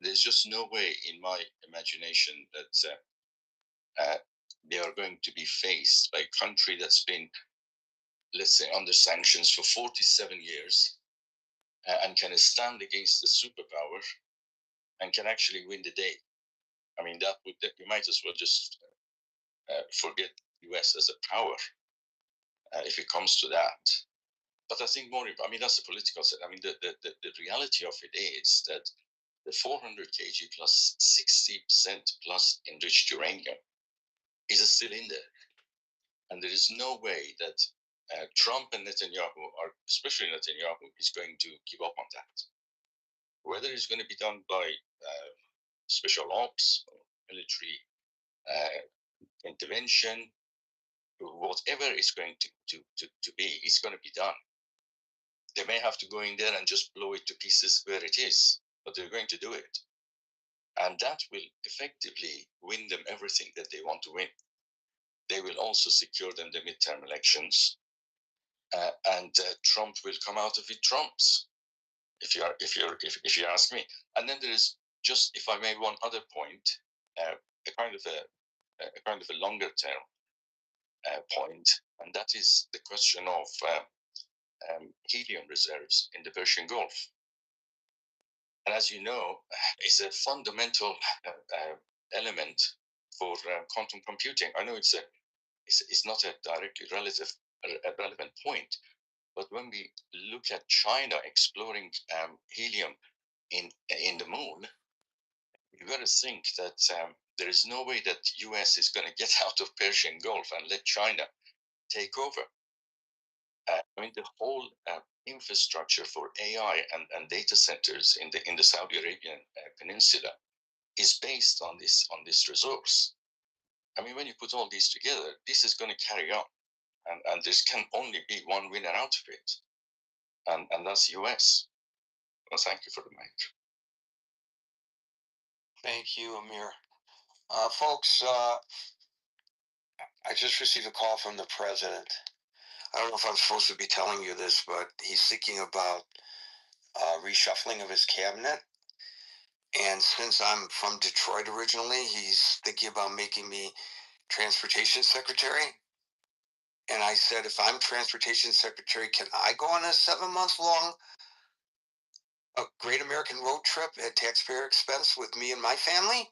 There's just no way in my imagination that they are going to be faced by a country that's been, let's say, under sanctions for 47 years and can stand against the superpower and can actually win the day. I mean, you might as well just forget US as a power if it comes to that. But I think that's the political side. I mean, the reality of it is that the 400 kg plus 60% plus enriched uranium is still in there. And there is no way that Trump and Netanyahu, or especially Netanyahu, is going to give up on that. Whether it's going to be done by special ops, or military intervention, whatever it's going to be, it's going to be done. They may have to go in there and just blow it to pieces where it is, but they're going to do it. And that will effectively win them everything that they want to win. They will also secure them the midterm elections, and Trump will come out of it Trumps, if you ask me. And then there is just, if I may, one other point, a kind of a longer term point, and that is the question of helium reserves in the Persian Gulf. And as you know, it's a fundamental element for quantum computing. I know it's not a directly relevant point, but when we look at China exploring helium in the moon, you got to think that there is no way that US is going to get out of Persian Gulf and let China take over. I mean, the whole infrastructure for AI and data centers in the Saudi Arabian peninsula is based on this resource. I mean, when you put all these together, this is going to carry on, and there can only be one winner out of it, and that's US. Well, thank you for the mic. Thank you, Amir. Folks, I just received a call from the president. I don't know if I'm supposed to be telling you this, but he's thinking about reshuffling of his cabinet. And since I'm from Detroit originally, he's thinking about making me transportation secretary. And I said, if I'm transportation secretary, can I go on a 7-month long Great American road trip at taxpayer expense with me and my family?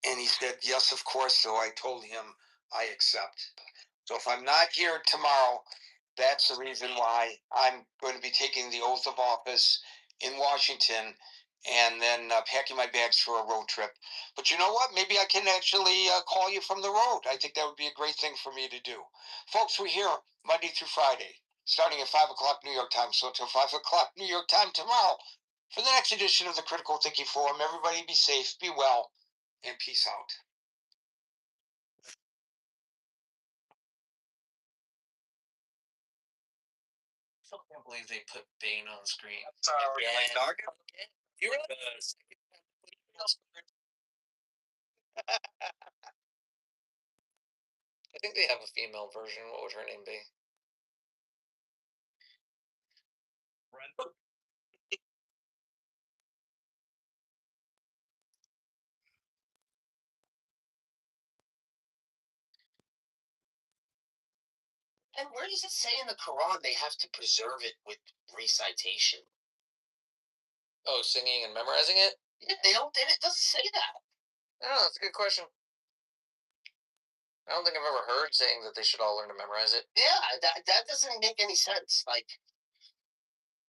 And he said, yes, of course. So I told him I accept. So if I'm not here tomorrow, that's the reason why I'm going to be taking the oath of office in Washington and then packing my bags for a road trip. But you know what? Maybe I can actually call you from the road. I think that would be a great thing for me to do. Folks, we're here Monday through Friday, starting at 5 o'clock New York time. So until 5 o'clock New York time tomorrow, for the next edition of the Critical Thinking Forum, everybody be safe, be well, and peace out. I still can't believe they put Bane on screen. Sorry, like dog. You were I think they have a female version. What would her name be? And where does it say in the Quran they have to preserve it with recitation? Oh, singing and memorizing it? Yeah, they don't. It doesn't say that. Oh, that's a good question. I don't think I've ever heard saying that they should all learn to memorize it. Yeah, that doesn't make any sense. Like,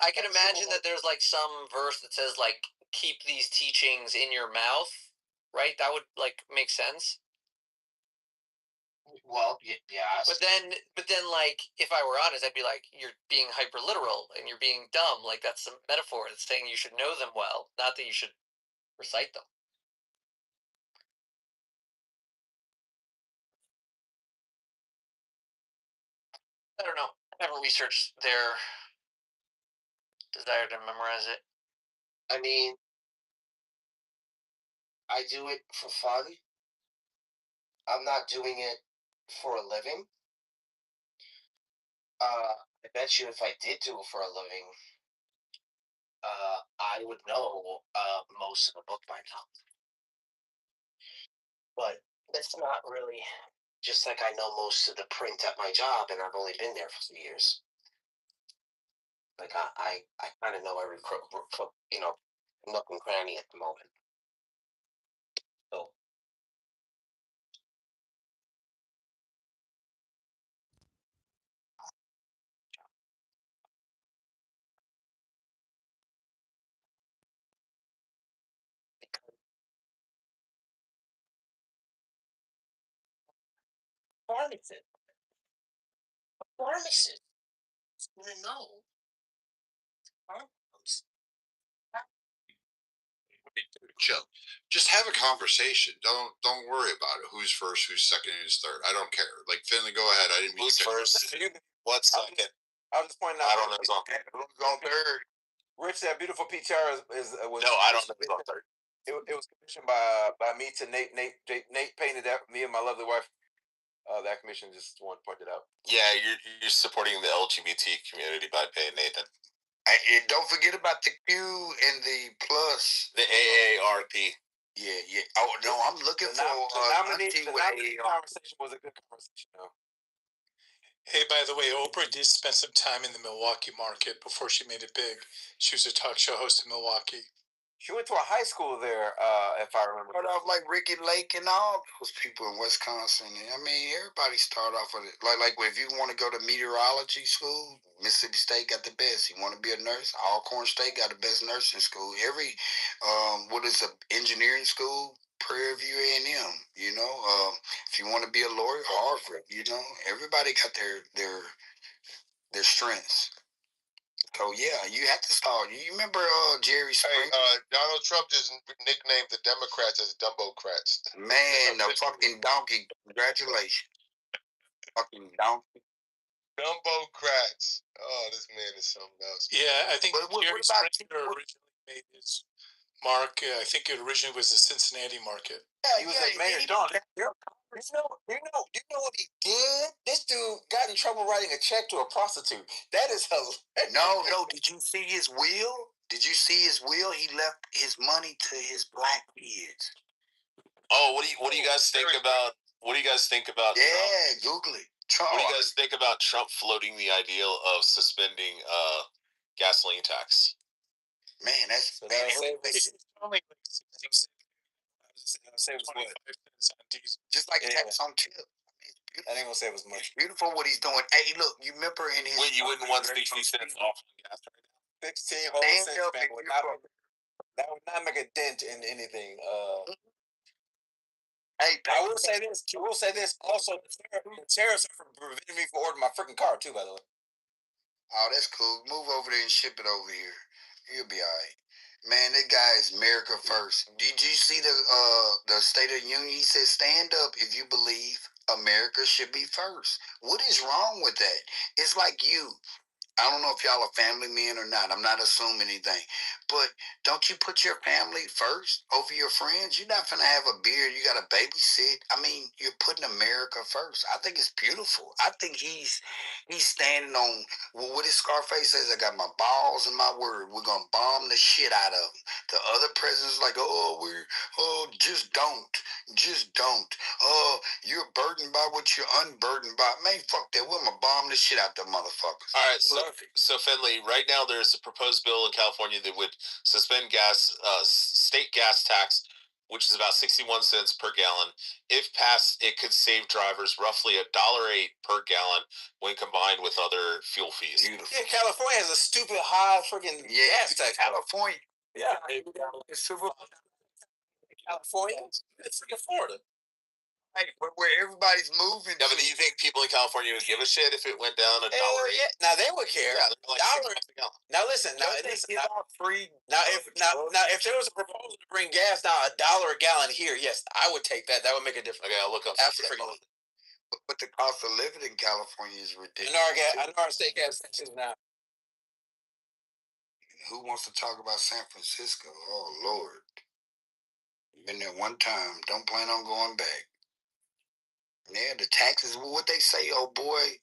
I can imagine that there's like some verse that says like keep these teachings in your mouth, right? That would like make sense. Well, yeah. But then, like, if I were honest, I'd be like, you're being hyper literal and you're being dumb. Like, that's a metaphor. It's saying you should know them well, not that you should recite them. I don't know. I haven't researched their desire to memorize it. I mean, I do it for fun. I'm not doing it for a living. I bet you if I did do it for a living, I would know most of the book by now. But it's not really just like I know most of the print at my job, and I've only been there for 2 years. Like I kind of know every nook and cranny at the moment. So pharmacist, pharmacist, you know. Chill. Just have a conversation. Don't worry about it. Who's first? Who's second? Who's third? I don't care. Like Finley, go ahead. I didn't mean Who's to. first? What's second? I was just pointing out. I don't know who's on third. Who's on third? Rich, that beautiful PTR was. No, I don't know who's on third. It was commissioned by me to Nate. Nate painted that. Me and my lovely wife. That commission just want to point it out. Yeah, you're supporting the LGBT community by paying Nathan. And don't forget about the Q and the plus. The AARP. Yeah. Oh no, I'm looking for nominee conversation was a good conversation, though. Hey, by the way, Oprah did spend some time in the Milwaukee market before she made it big. She was a talk show host in Milwaukee. She went to a high school there, if I remember. Start off like Ricky Lake and all those people in Wisconsin. I mean, everybody start off with it. Like if you want to go to meteorology school, Mississippi State got the best. You want to be a nurse, Alcorn State got the best nursing school. Every what is a engineering school? Prairie View A&M. You know, if you want to be a lawyer, Harvard. You know, everybody got their strengths. So yeah, you have to start. You remember Jerry Springer? Hey, Donald Trump just nicknamed the Democrats as Dumbocrats. Man, the fucking donkey. Congratulations. Fucking donkey. Dumbocrats. Oh, this man is something else. Yeah, I think what Jerry about Springer originally made his mark. I think it originally was the Cincinnati market. He was a mayor. You know what he did? This dude got in trouble writing a check to a prostitute. That is hilarious. No. Did you see his will? Did you see his will? He left his money to his black kids. Oh, what do you guys think about? What do you guys think about? Yeah, Google it. Trump. What do you guys think about Trump floating the ideal of suspending gasoline tax? Man, that's only like just like tax on tip. I ain't gonna say it was much. It's beautiful what he's doing. Hey, look, you remember in his. Wait, you wouldn't want 60 cents off on gas right now? 16 whole cents, man, that would not make a dent in anything. Hey, I will say this. Also, the tariffs are preventing me from ordering my freaking car too. By the way. Oh, that's cool. Move over there and ship it over here. You'll be all right. Man, that guy is America first. Did you see the State of the Union? He said, stand up if you believe America should be first. What is wrong with that? It's like you. I don't know if y'all are family men or not. I'm not assuming anything. But don't you put your family first over your friends? You're not going to have a beard. You got to babysit. I mean, you're putting America first. I think it's beautiful. I think he's standing on what his Scarface says. I got my balls and my word. We're going to bomb the shit out of them. The other presidents like, just don't. Just don't. You're burdened by what you're unburdened by. Man, fuck that. We're going to bomb the shit out them motherfuckers. All right, so Finley, right now there's a proposed bill in California that would suspend state gas tax, which is about 61 cents per gallon. If passed, it could save drivers roughly $1.08 per gallon when combined with other fuel fees. Beautiful. Yeah, California has a stupid high freaking gas tax. California. Yeah, it's super. California. It's freaking Florida. Right, where everybody's moving. Yeah, but do you think people in California would give a shit if it went down $1? Yeah. Now they would care. Yeah, like $1. Now listen. Free. Now if there was a proposal to bring gas down $1 a gallon here, yes, I would take that. That would make a difference. Okay, I'll look up. Absolutely. But the cost of living in California is ridiculous. I know our state gas stations now. Who wants to talk about San Francisco? Oh Lord. Been there one time. Don't plan on going back. Yeah, the taxes. What they say, old boy,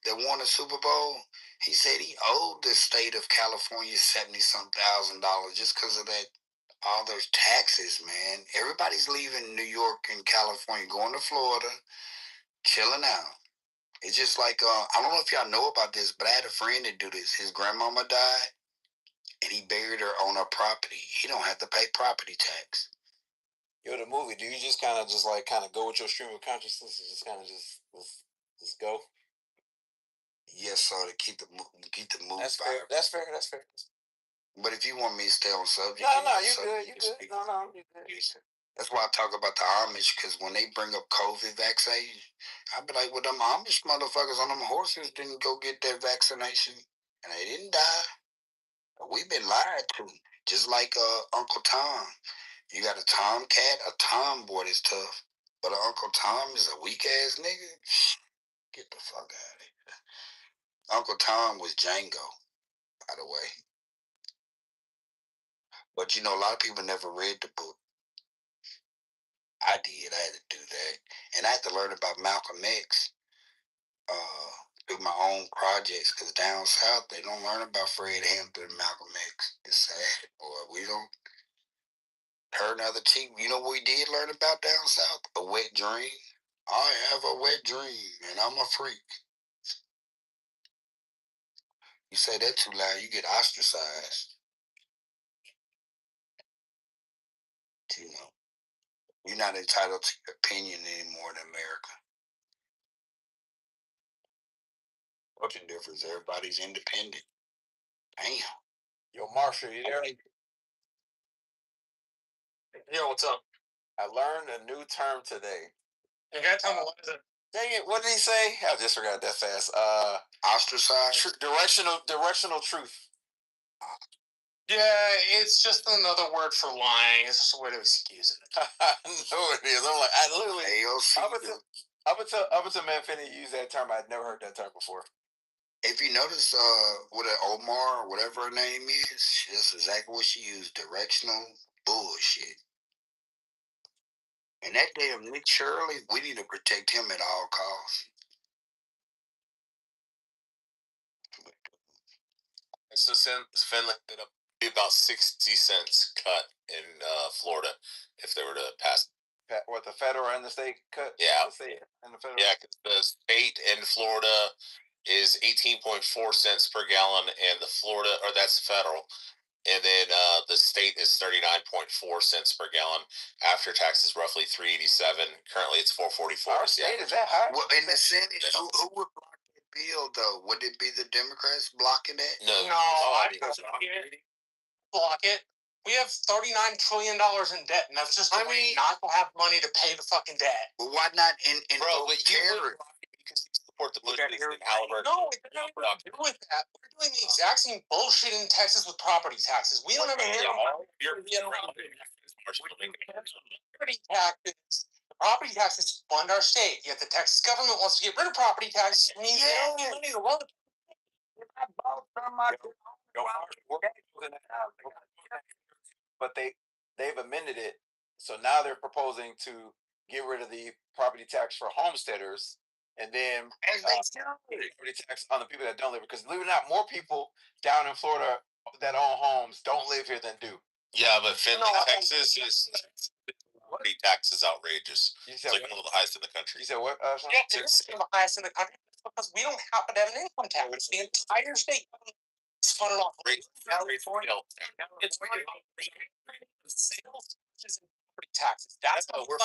that won the Super Bowl. He said he owed the state of California $70-some thousand just because of that. All those taxes, man. Everybody's leaving New York and California, going to Florida, chilling out. It's just like I don't know if y'all know about this, but I had a friend that do this. His grandmama died, and he buried her on her property. He don't have to pay property tax. Yo, the movie, do you just kind of go with your stream of consciousness and just kind of just go? Yes, sir, to keep the mood. That's fair. That's fair. But if you want me to stay on subject, No, you good. You good. No, you good. That's why I talk about the Amish, because when they bring up COVID vaccine, I be like, well, them Amish motherfuckers on them horses didn't go get that vaccination, and they didn't die. We've been lied to, just like Uncle Tom. You got a tomcat, a tomboy that's tough, but Uncle Tom is a weak ass nigga. Get the fuck out of here. Uncle Tom was Django, by the way. But you know, a lot of people never read the book. I did. I had to do that, and I had to learn about Malcolm X through my own projects. Because down south, they don't learn about Fred Hampton and Malcolm X. It's sad, boy. We don't. Turn the other cheek. You know what we did learn about down south? A wet dream. I have a wet dream, and I'm a freak. You say that too loud, you get ostracized. You know, you're not entitled to your opinion anymore in America. What's the difference? Everybody's independent. Damn. Yo, Marshall, you there? Yo, what's up? I learned a new term today. You gotta tell me what is it? Dang it! What did he say? I just forgot that fast. Ostracized. Directional truth. Yeah, it's just another word for lying. It's just a way to excuse it. I know it is. I'm like, I literally. Up until man Finney used that term, I'd never heard that term before. If you notice, what Omar or whatever her name is, that's exactly what she used. Directional bullshit. And that damn Nick Shirley, we need to protect him at all costs. So Finland ended up be about 60 cents cut in Florida if they were to pass. What, the federal and the state cut? Yeah. The state and the federal? Yeah, because the state in Florida is 18.4 cents per gallon, and the Florida, or that's federal. And then the state is 39.4 cents per gallon. After taxes, roughly $3.87. Currently, it's $4.44. Our state is that high? Well, in the Senate, who would block that bill, though? Would it be the Democrats blocking that? No, I block it. We have $39 trillion in debt, and that's just not to have money to pay the fucking debt. Well, why not in bro? But you because you support the Bush and Halliburton. No, it doesn't have nothing to do with that. We're doing the exact same bullshit in Texas with property taxes. We don't have any property taxes. The property taxes fund our state. Yet the Texas government wants to get rid of property taxes. It means they don't have money to run the. But they've amended it, so now they're proposing to get rid of the property tax for homesteaders, and then property tax on the people that don't live. Because believe it or not, more people down in Florida that own homes don't live here than do. Yeah, but Finley, Texas is property tax is outrageous. It's like one of the highest in the country. You said what? Yeah, it's the highest in the country because we don't happen to have an income tax. The entire state is funded off California. It's sales taxes and property taxes. That's how we're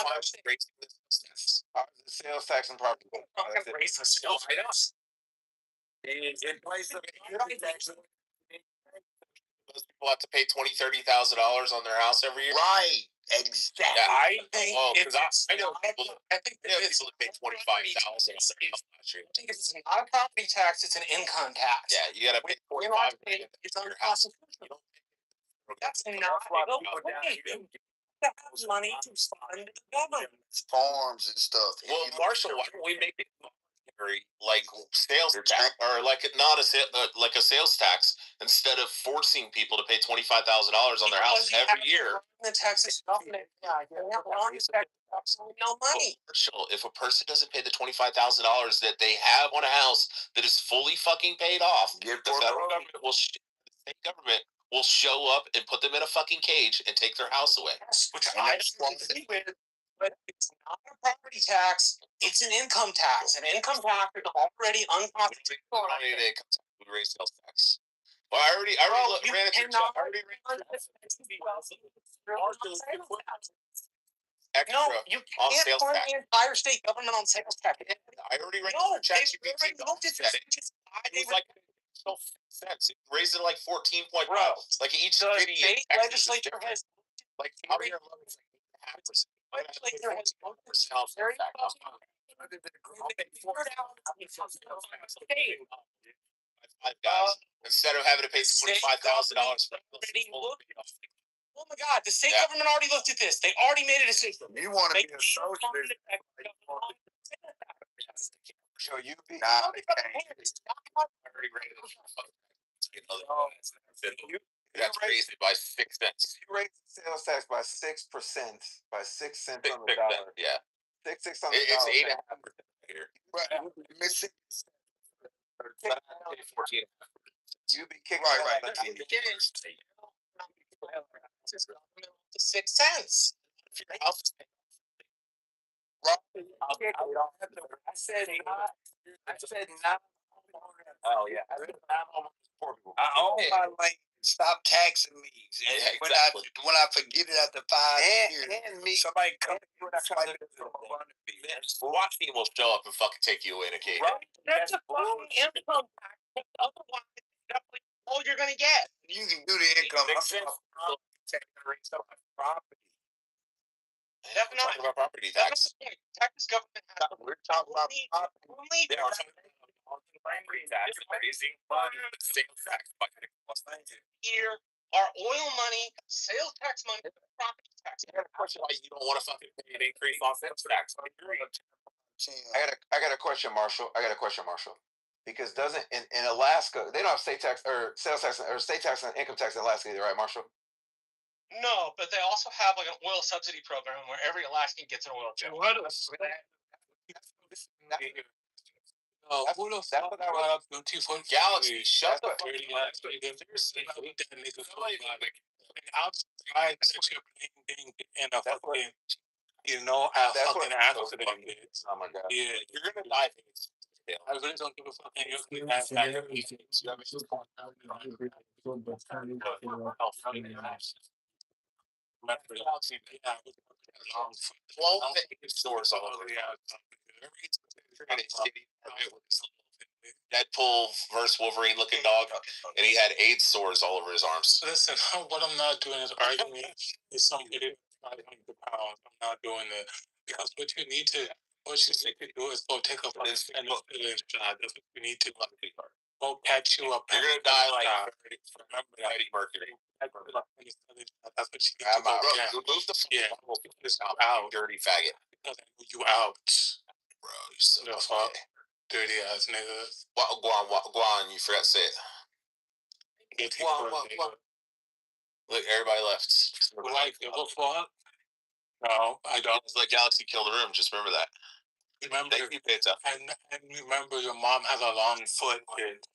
raising this. Sales tax and property. I'm not going to raise the sales tax. In place of those people have to pay $20,000-$30,000 on their house every year. Right. Exactly. Yeah. I think I know people. I think people that pay $25,000. it's not a property tax; it's an income tax. Yeah, you gotta pay $45,000. It's unconstitutional. That's not that's money to fund the government, farms and stuff. Well, Marshall, why don't we make it like sales tax, or like not a like a sales tax, instead of forcing people to pay $25,000 on their house every year? The Texas government, no money. Marshall, if a person doesn't pay the $25,000 that they have on a house that is fully fucking paid off, the federal government will, the state government will show up and put them in a fucking cage and take their house away. Which I don't agree with, but it's not a property tax. It's an income tax. An income tax is already unconstitutional. We raise sales tax. Well, I already ran it through. Extra no, you can't fund the entire state government on sales tax. I already ran it through. They already looked at this. It was like cents. It raised it like 14 point. Like each city legislature has like out here. Legislature has 1%. Instead of having to pay $25,000 for oh my God, the state government already looked at this. They already made a decision. You want to be a socialist? So you be that's raised it by 6 cents. You raise the sales tax by 6%, by 6 cents on the dollar. Yeah, 6 on the dollar. It's 8.5% here. Mississippi. 14. You be kicking right. out. 6 cents. I said not. Oh yeah. I own my land. Stop taxing me. And when I forget it after 5 years, and me, somebody come to watch me will show up and fucking take you away in a cage. Right? That's a fucking income tax. Otherwise, that's all you're gonna get. You can do the income. Property. We're talking about property tax. Texas government has. We're talking about property. They are talking about property tax. Raising money, sales tax. Here, our oil money, sales tax money, property tax. I got a question why you don't want to fucking pay an increase on sales tax. I got a question, Marshall. Because doesn't in Alaska they don't have state tax or sales tax or state tax and income tax in Alaska either, right, Marshall? No, but they also have like an oil subsidy program where every Alaskan gets an oil change. What else? Galaxy, shut the fuck up. You know how fucking accident it is. Oh my God. Yeah, you're gonna die. I really don't give a fuck. Stores all over. Deadpool versus Wolverine looking dog, and he had 8 sores all over his arms. Listen, what I'm not doing is arguing with somebody 500 pounds. I'm not doing that because what you need to do is go take a fucking job. That's what you need to go catch you up. You're gonna die like Freddie Mercury. That's what you need to I'm go out. get. Move the out. Dirty faggot. Because I know you out. Bro, you so fuck. Dirty ass niggas. Go on, you forgot to say it. Look, everybody left. Like, give a fuck? No, I don't. It's like Galaxy killed the room, just remember that. Remember, thank you, Pizza. And remember your mom has a long foot, kid.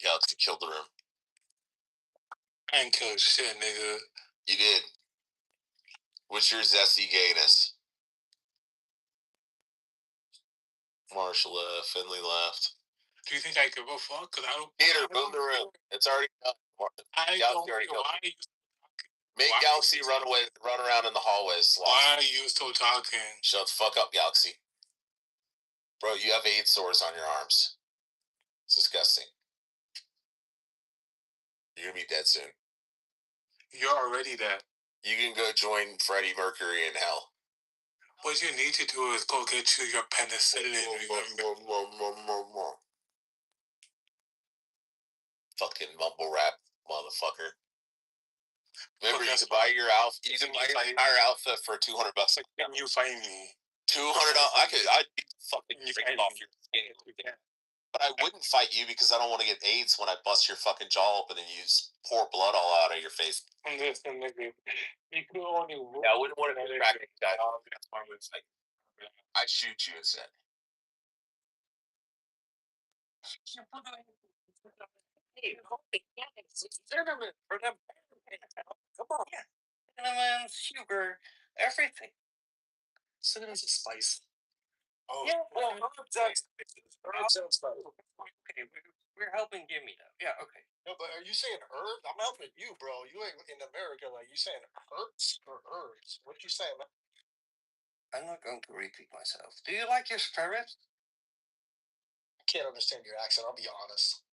Galaxy killed the room. I ain't killed shit, nigga. You did. What's your zesty gayness? Marshall left. Finley left. Do you think I give a fuck? Cause I don't. Peter, move the room. It's already done. I Galaxy already killed. Make Galaxy run around in the hallways. Why are you still talking? Shut the fuck up, Galaxy. Bro, you have 8 sores on your arms. It's disgusting. You're gonna be dead soon. You're already dead. You can go join Freddie Mercury in hell. What you need to do is go get you your penicillin. Fucking mumble rap, motherfucker. Remember, you can buy your outfit. You can buy your entire outfit for $200. Can you find me? $200. I'd beat the fucking drink off your skin. But I wouldn't fight you because I don't want to get AIDS when I bust your fucking jaw open and you pour blood all out of your face. Listen, nigga, you can only Yeah, I wouldn't want to distract you. That's why I was like, I'd shoot you instead. Come on. Yeah. Cinnamon, sugar, everything. Cinnamon's a spice. Oh, yeah, well, herbs sounds fun. Okay, we're helping Jimmy now. Yeah, okay. No, but are you saying herbs? I'm helping you, bro. You ain't in America. Like, you saying herbs or herbs? What you saying, man? I'm not going to repeat myself. Do you like your spirit? I can't understand your accent. I'll be honest.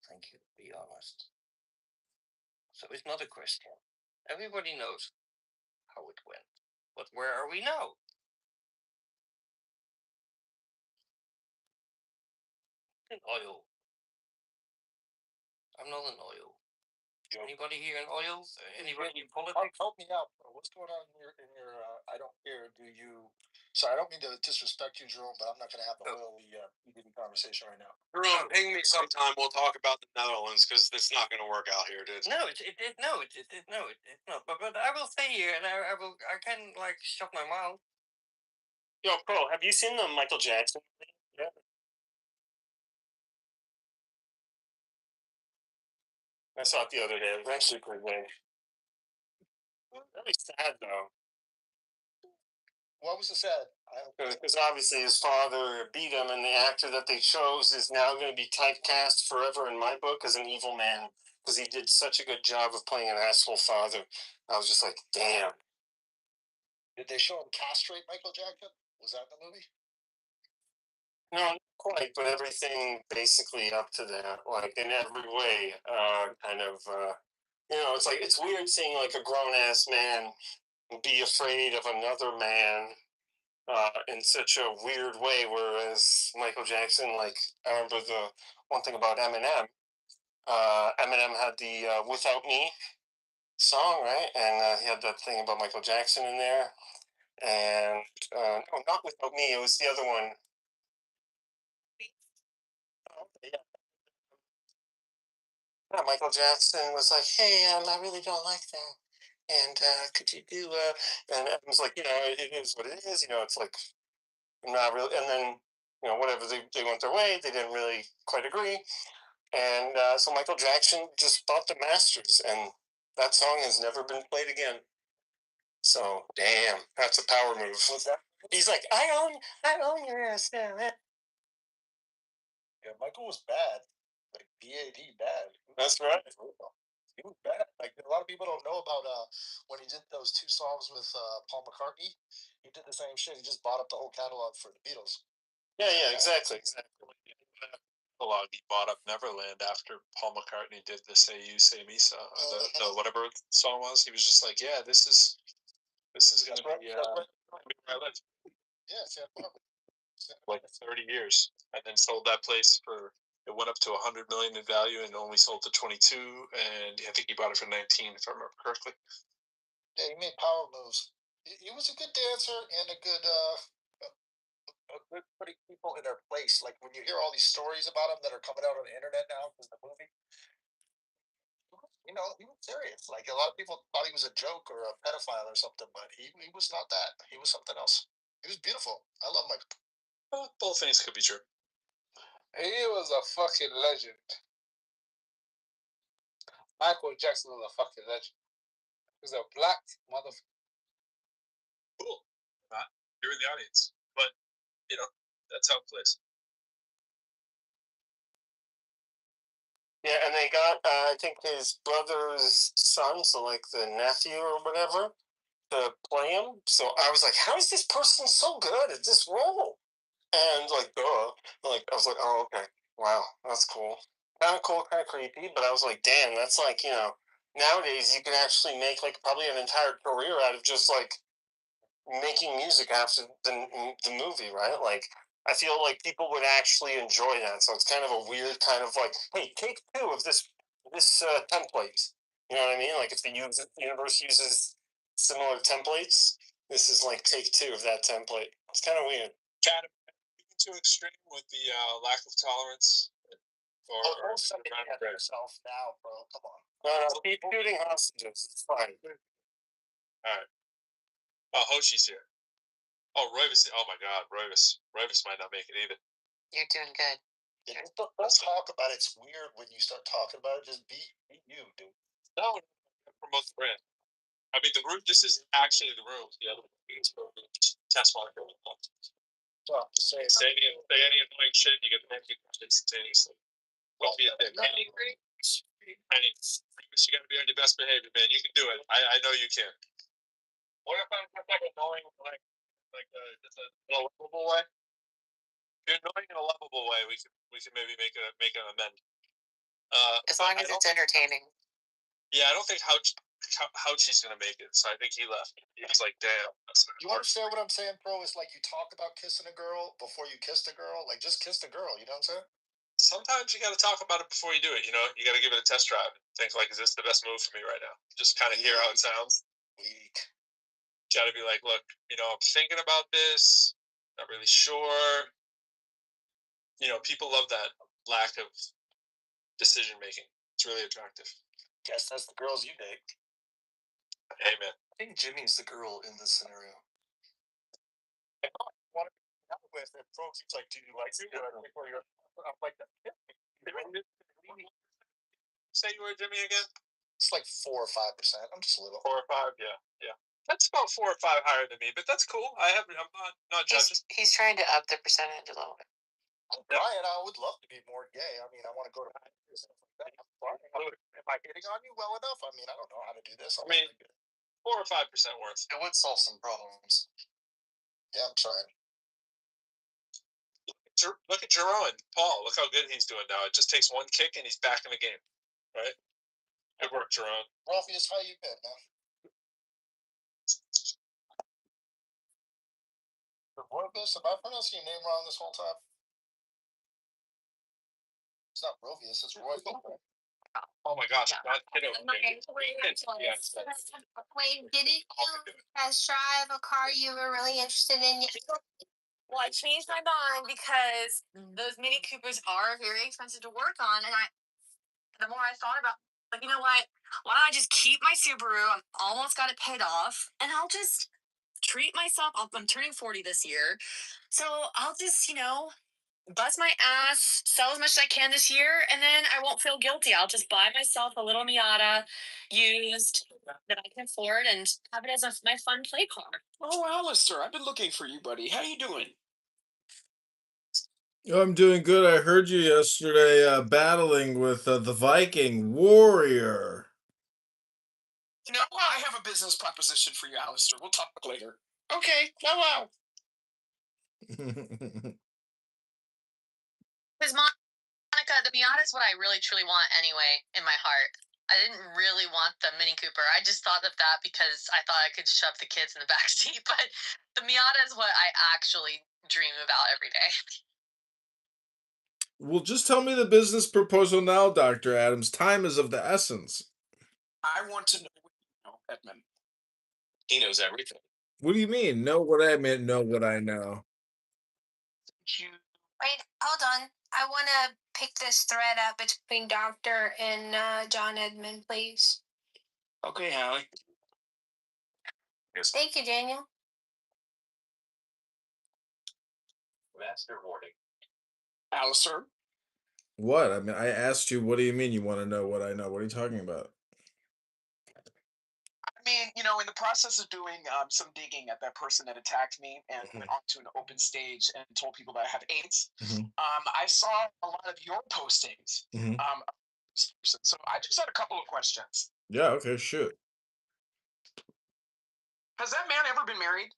Thank you. Be honest. So it's not a question. Everybody knows how it went. But where are we now? In oil. I'm not in oil. Anybody here in oil? Anybody in politics? Help me out, bro. What's going on in your I don't care, do you? Sorry, I don't mean to disrespect you, Jerome, but I'm not going to have the oily conversation right now. Jerome, ping me sometime. We'll talk about the Netherlands because it's not going to work out here, dude. No, it's not. But I will stay here and I can like shut my mouth. Yo, Pro, have you seen the Michael Jackson? Yeah. I saw it the other day. It was actually pretty good. Really sad though. What was the sad? Because obviously his father beat him, and the actor that they chose is now going to be typecast forever in my book as an evil man because he did such a good job of playing an asshole father. I was just like, damn. Did they show him castrate Michael Jackson? Was that the movie? No, not quite, but everything basically up to that, like in every way, it's like, it's weird seeing like a grown-ass man be afraid of another man in such a weird way, whereas Michael Jackson, like, I remember the one thing about Eminem, Eminem had the Without Me song, right? And he had that thing about Michael Jackson in there, and no, not Without Me, it was the other one. Yeah, Michael Jackson was like, hey, I really don't like that. And could you do, and I was like, it is what it is. It's like, not really. And then, whatever, they went their way. They didn't really quite agree. And so Michael Jackson just bought the masters. And that song has never been played again. So, damn, that's a power move. He's like, I own your ass now. Yeah, Michael was bad. Like, B.A.D. bad. That's right. He was bad. Like, a lot of people don't know about when he did those 2 songs with Paul McCartney. He did the same shit. He just bought up the whole catalog for the Beatles. Yeah, exactly. A lot. He bought up Neverland after Paul McCartney did the "Say You, Say Me" song, the whatever song was. He was just like, yeah, this is gonna be where I live. Yeah, like 30 years, and then sold that place for. It went up to 100 million in value and only sold to 22. And I think he bought it for 19, if I remember correctly. Yeah, he made power moves. He was a good dancer and a good putting people in their place. Like when you hear all these stories about him that are coming out on the internet now because the movie, he was serious. Like a lot of people thought he was a joke or a pedophile or something, but he was not that. He was something else. He was beautiful. I love Michael. Both things could be true. He was a fucking legend. Michael Jackson was a fucking legend. He was a black motherfucker. Cool. You're in the audience, but that's how it plays. Yeah, and they got, I think, his brother's son, so like the nephew or whatever, to play him. So I was like, how is this person so good at this role? And like, I was like, oh, okay. Wow, that's cool. Kind of cool, kind of creepy, but I was like, damn, that's like, nowadays you can actually make like probably an entire career out of just like making music after the movie, right? Like, I feel like people would actually enjoy that. So it's kind of a weird kind of like, hey, take two of this template. You know what I mean? Like, if the universe uses similar templates, this is like take two of that template. It's kind of weird. Chad, too extreme with the lack of tolerance. Or something at yourself now, bro. Come on. No, keep shooting hostages. It's fine. All right. Oh, Hoshi's here. Oh, Roivus. Oh my God, Roivus. Roivus might not make it either. You're doing good. Yeah, don't talk about it. It's weird when you start talking about it. Just be you, dude. No, promote the brand. I mean, the room. This is actually the room. The other is test market. Say any annoying shit, you get penalty instantaneously. Don't be a dick. Penny, you gotta be on your best behavior, man. You can do it. I know you can. What if I'm like annoying, like just a lovable way? If you're annoying in a lovable way, we can maybe make an amend. As long as it's entertaining. Yeah, I don't think Houchi's gonna make it, so I think he left. He's like, damn. You understand what I'm saying, bro? It's like you talk about kissing a girl before you kiss the girl. Like, just kiss the girl. You know what I'm saying? Sometimes you got to talk about it before you do it. You know, you got to give it a test drive. Think like, is this the best move for me right now? Just kind of hear how it sounds. Weak. Got to be like, look, I'm thinking about this. Not really sure. People love that lack of decision making. It's really attractive. Guess that's the girls you date. Hey, man. I think Jimmy's the girl in this scenario. I want to be out with it. Folks, it's like, do you like me? I'm like, say you were Jimmy again? It's like 4 or 5%. I'm just a little. 4 or 5, yeah. That's about 4 or 5 higher than me, but that's cool. I'm not judging. He's trying to up the percentage a little bit. Brian, I would love to be more gay. I mean, I want to go to Am I hitting on you well enough? I mean, I don't know how to do this. I mean, 4 or 5% worth. It would solve some problems. Yeah, I'm trying. Look at Jerome. Paul, look how good he's doing now. It just takes one kick and he's back in the game. Right? Good work, Jerome. Morpheus, how you been, man? Morpheus, have I pronounced your name wrong this whole time? It's not Morpheus, it's Roy. Oh my gosh. Wait, didn't you test drive a car you were really interested in? Well, I changed my mind because those Mini Coopers are very expensive to work on, and the more I thought about, like, you know what? Why don't I just keep my Subaru? I'm almost got it paid off, and I'll just treat myself. I'm turning 40 this year, so I'll just, bust my ass, sell as much as I can this year, and then I won't feel guilty. I'll just buy myself a little Miata used that I can afford and have it as my fun play car. Oh, Alistair, I've been looking for you, buddy. How you doing? I'm doing good. I heard you yesterday battling with the Viking warrior. I have a business proposition for you, Alistair. We'll talk later. Okay, wow. Because Monica, the Miata is what I really truly want anyway in my heart. I didn't really want the Mini Cooper. I just thought of that because I thought I could shove the kids in the back seat. But the Miata is what I actually dream about every day. Well, just tell me the business proposal now, Dr. Adams. Time is of the essence. I want to know what you know, Edmund. He knows everything. What do you mean? Know what I meant, know what I know. Wait, hold on. I want to pick this thread up between Doctor and John Edmund, please. Okay, Hallie. Yes. Thank you, Daniel. Master warning. Alistair? What? I mean, I asked you, what do you mean you want to know what I know? What are you talking about? I mean, in the process of doing some digging at that person that attacked me and went onto an open stage and told people that I have AIDS, I saw a lot of your postings. So I just had a couple of questions. Yeah, okay, shoot. Has that man ever been married?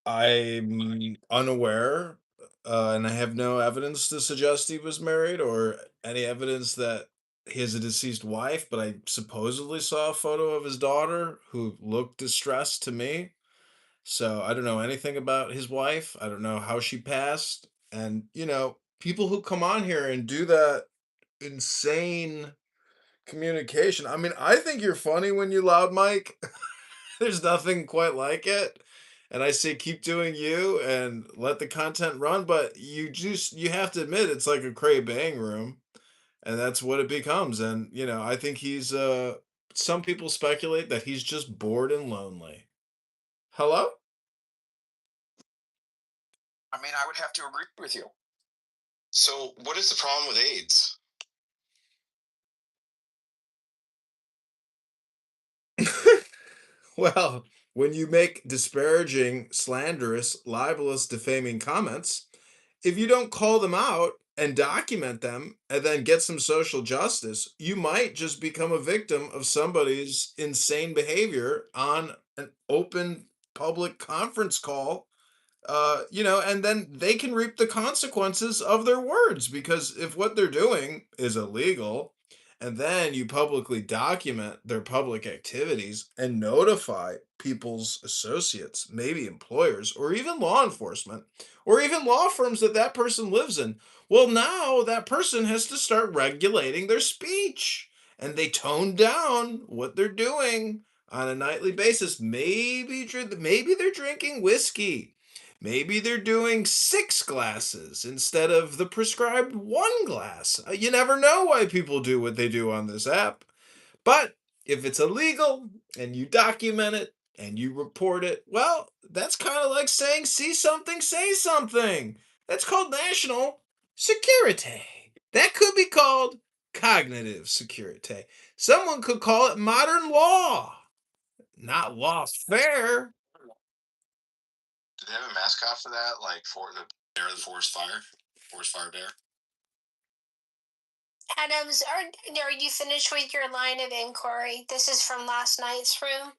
I'm unaware. and I have no evidence to suggest he was married or any evidence that he has a deceased wife, but I supposedly saw a photo of his daughter who looked distressed to me. So I don't know anything about his wife. I don't know how she passed. And, people who come on here and do that insane communication. I mean, I think you're funny when you loud mic. There's nothing quite like it. And I say keep doing you and let the content run, but you have to admit it's like a cray bang room, and that's what it becomes. And I think he's some people speculate that he's just bored and lonely. Hello? I mean, I would have to agree with you. So, what is the problem with AIDS? Well, when you make disparaging, slanderous, libelous, defaming comments, if you don't call them out and document them and then get some social justice, you might just become a victim of somebody's insane behavior on an open public conference call. And then they can reap the consequences of their words, because if what they're doing is illegal and then you publicly document their public activities and notify people's associates, maybe employers, or even law enforcement, or even law firms that person lives in, well, now that person has to start regulating their speech, and they tone down what they're doing on a nightly basis. Maybe they're drinking whiskey. Maybe they're doing 6 glasses instead of the prescribed 1 glass. You never know why people do what they do on this app. But if it's illegal and you document it and you report it, well, that's kind of like saying, see something, say something. That's called national security. That could be called cognitive security. Someone could call it modern law, not lawfare. Do they have a mascot for that? Like for the bear, the forest fire? Forest fire bear? Adams, are you finished with your line of inquiry? This is from last night's room.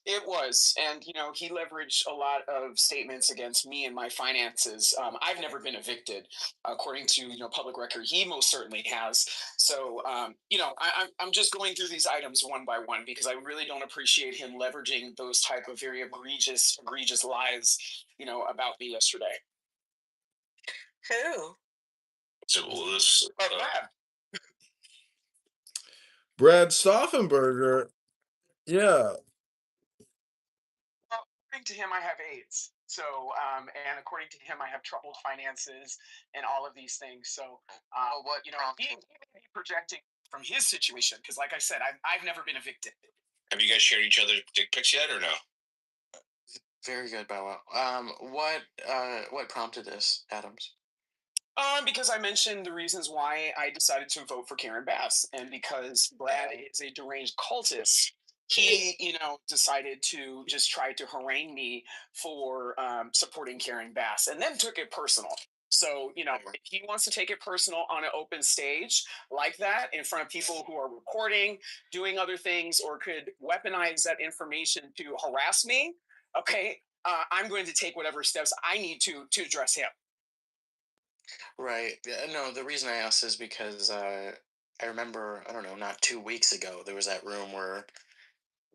It was, and he leveraged a lot of statements against me and my finances. I've never been evicted, according to public record. He most certainly has. So I'm just going through these items one by one because I really don't appreciate him leveraging those type of very egregious lies, about me yesterday. Who? So this. Brad Stauffenberger, yeah. Well, according to him, I have AIDS. So, and according to him, I have troubled finances and all of these things. So, he may be projecting from his situation because, like I said, I've never been evicted. Have you guys shared each other dick pics yet, or no? Very good, Bow Wow. What prompted this, Adams? Because I mentioned the reasons why I decided to vote for Karen Bass, and because Brad is a deranged cultist, he, decided to just try to harangue me for supporting Karen Bass, and then took it personal. So, if he wants to take it personal on an open stage like that in front of people who are recording, doing other things, or could weaponize that information to harass me, okay, I'm going to take whatever steps I need to address him. Right. Yeah, no, the reason I asked is because I remember, I don't know, not 2 weeks ago, there was that room where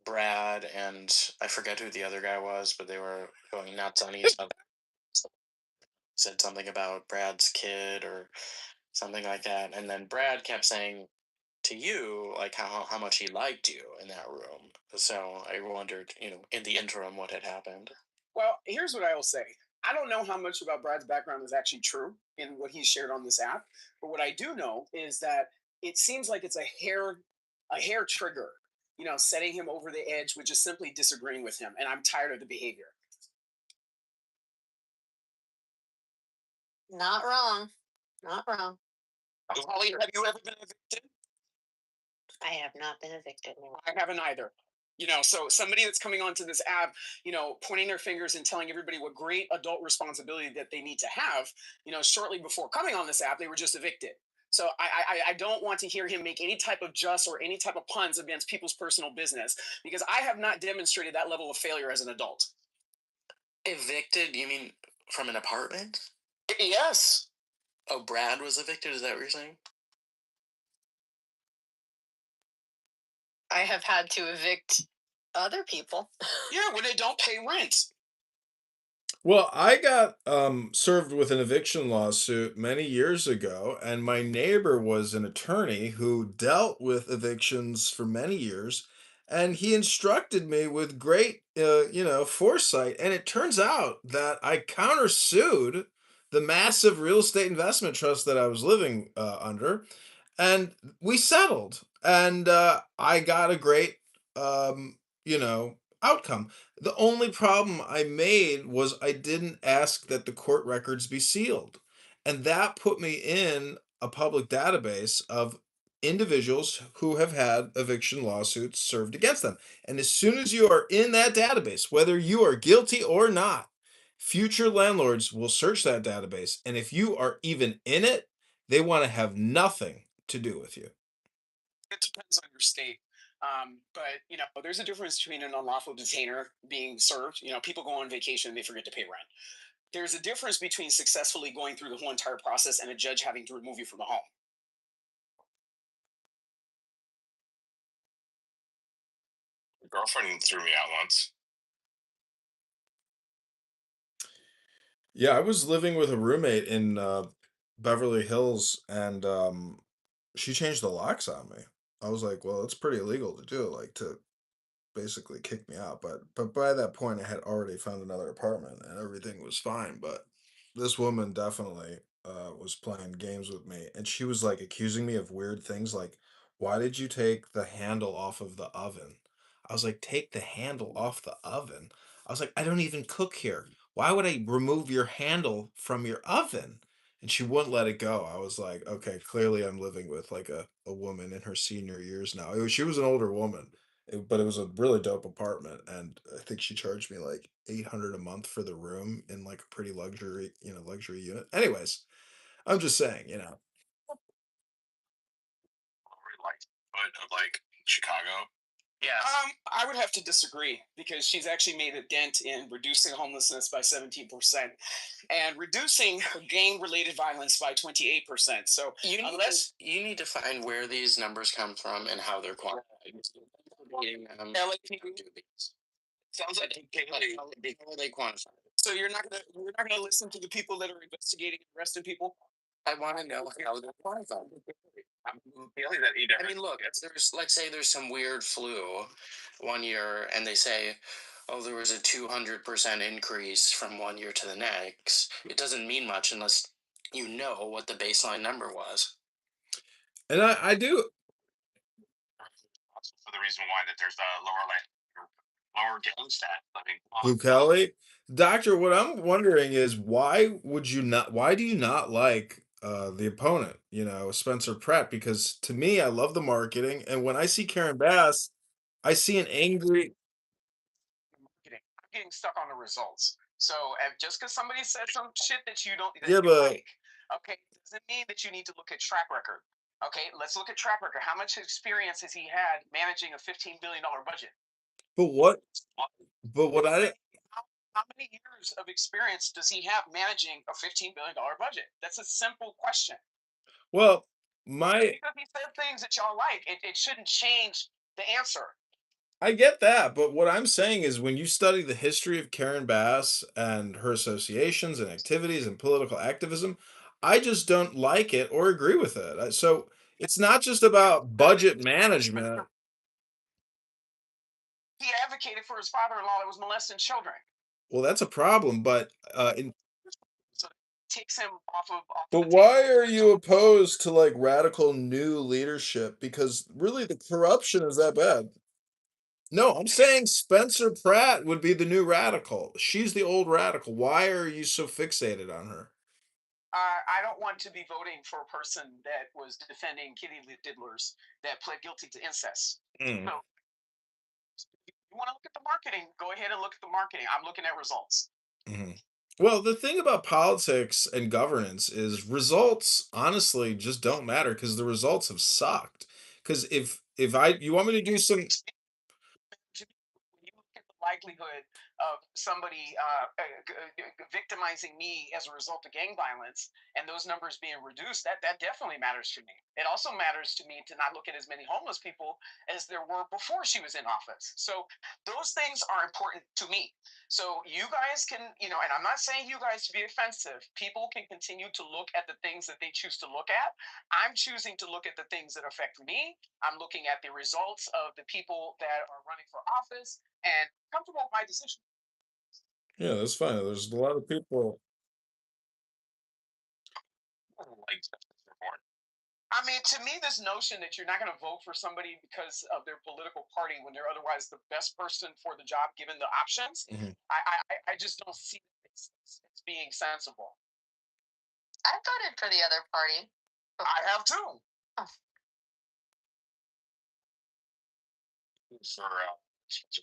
Brad and I forget who the other guy was, but they were going nuts on each other. Said something about Brad's kid or something like that. And then Brad kept saying to you, like, how much he liked you in that room. So I wondered, in the interim, what had happened. Well, here's what I will say. I don't know how much about Brad's background is actually true in what he's shared on this app, but what I do know is that it seems like it's a hair trigger, setting him over the edge with just simply disagreeing with him, and I'm tired of the behavior. Not wrong. Not wrong. Holly, have you ever been evicted? I have not been evicted. No. I haven't either. So somebody that's coming onto this app, pointing their fingers and telling everybody what great adult responsibility that they need to have, shortly before coming on this app, they were just evicted. So I don't want to hear him make any type of just or any type of puns against people's personal business, because I have not demonstrated that level of failure as an adult. Evicted? You mean from an apartment? Yes. Oh, Brad was evicted. Is that what you're saying? I have had to evict other people. Yeah, when they don't pay rent. Well, I got served with an eviction lawsuit many years ago, and my neighbor was an attorney who dealt with evictions for many years, and he instructed me with great, foresight. And it turns out that I countersued the massive real estate investment trust that I was living under, and we settled, and I got a great, outcome. The only problem I made was I didn't ask that the court records be sealed. And that put me in a public database of individuals who have had eviction lawsuits served against them. And as soon as you are in that database, whether you are guilty or not, future landlords will search that database. And if you are even in it, they want to have nothing to do with you. It depends on your state. But there's a difference between an unlawful detainer being served. People go on vacation and they forget to pay rent. There's a difference between successfully going through the whole entire process and a judge having to remove you from the home. My girlfriend threw me out once. Yeah, I was living with a roommate in Beverly Hills, and she changed the locks on me. I was like, well, it's pretty illegal to do, like to basically kick me out. But by that point, I had already found another apartment, and everything was fine. But this woman definitely was playing games with me, and she was like accusing me of weird things, like, "Why did you take the handle off of the oven?" I was like, "Take the handle off the oven?" I was like, "I don't even cook here. Why would I remove your handle from your oven?" And she wouldn't let it go. I was like, "Okay, clearly I'm living with like a woman in her senior years now." She was an older woman, but it was a really dope apartment, and I think she charged me like 800 a month for the room in like a pretty luxury unit. Anyways, I'm just saying. Like Chicago. Yes. I would have to disagree because she's actually made a dent in reducing homelessness by 17% and reducing gang-related violence by 28%. So You need to find where these numbers come from and how they're quantified. Sounds like how are they quantified? so you're not gonna listen to the people that are investigating and arresting people. I want to know how they're quantified. I'm feeling that either. I mean, look, let's say there's some weird flu one year, and they say, oh, there was a 200% increase from one year to the next. It doesn't mean much unless you know what the baseline number was. And I do. For the reason why that there's a lower gang stat. Who, Kelly? Doctor, what I'm wondering is why do you not like the opponent, Spencer Pratt? Because to me, I love the marketing, and when I see Karen Bass, I see an angry. I'm getting stuck on the results. So just because somebody said some shit that you don't Yeah, but like, okay, doesn't mean that you need to look at track record. Okay, let's look at track record. How much experience has he had managing a $15 billion budget? but what but what I How many years of experience does he have managing a $15 billion budget? That's a simple question. well, my Because he said things that y'all like, it shouldn't change the answer. I get that, but what I'm saying is when you study the history of Karen Bass and her associations and activities and political activism, I just don't like it or agree with it. So it's not just about budget management. He advocated for his father-in-law that was molesting children. Well, that's a problem, but So it takes him off of but why are you opposed to like radical new leadership? Because really the corruption is that bad. No, I'm saying Spencer Pratt would be the new radical. She's the old radical. Why are you so fixated on her? I don't want to be voting for a person that was defending kitty diddlers that pled guilty to incest. Mm. So you want to look at the marketing, go ahead and look at the marketing. I'm looking at results. Mhm. Well, the thing about politics and governance is results honestly just don't matter because the results have sucked. Because if you want me to do some When you look at the likelihood of somebody victimizing me as a result of gang violence and those numbers being reduced, that definitely matters to me. It also matters to me to not look at as many homeless people as there were before she was in office. So those things are important to me. So you guys can, and I'm not saying you guys to be offensive. People can continue to look at the things that they choose to look at. I'm choosing to look at the things that affect me. I'm looking at the results of the people that are running for office and comfortable with my decision. Yeah, that's fine. There's a lot of people. I mean, to me, this notion that you're not going to vote for somebody because of their political party when they're otherwise the best person for the job given the options, I just don't see it's being sensible. I voted for the other party. I have too. For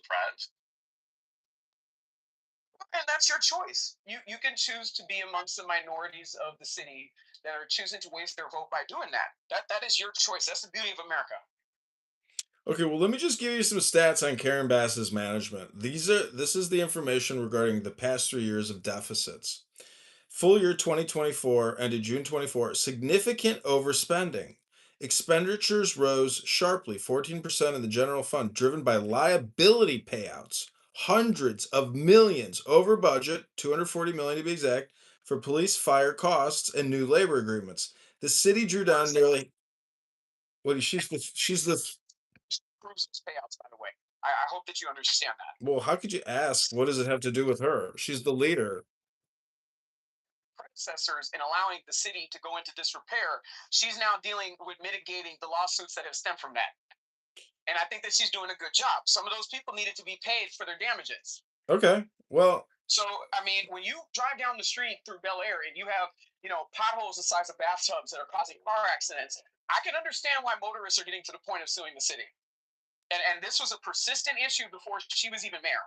friends. And that's your choice. You can choose to be amongst the minorities of the city that are choosing to waste their vote by doing that. That is your choice. That's the beauty of America. Okay, well, let me just give you some stats on Karen Bass's management. This is the information regarding the past 3 years of deficits. Full year 2024 ended June 24, significant overspending. Expenditures rose sharply, 14% in the general fund, driven by liability payouts, hundreds of millions over budget, 240 million to be exact, for police fire costs and new labor agreements. The city drew down nearly. Well, she's the. Approves those payouts, by the way. I hope that you understand that. Well, how could you ask? What does it have to do with her? She's the leader. Predecessors in allowing the city to go into disrepair, she's now dealing with mitigating the lawsuits that have stemmed from that. And I think that she's doing a good job. Some of those people needed to be paid for their damages. Okay, well. So, I mean, when you drive down the street through Bel Air and you have, potholes the size of bathtubs that are causing car accidents, I can understand why motorists are getting to the point of suing the city. And this was a persistent issue before she was even mayor.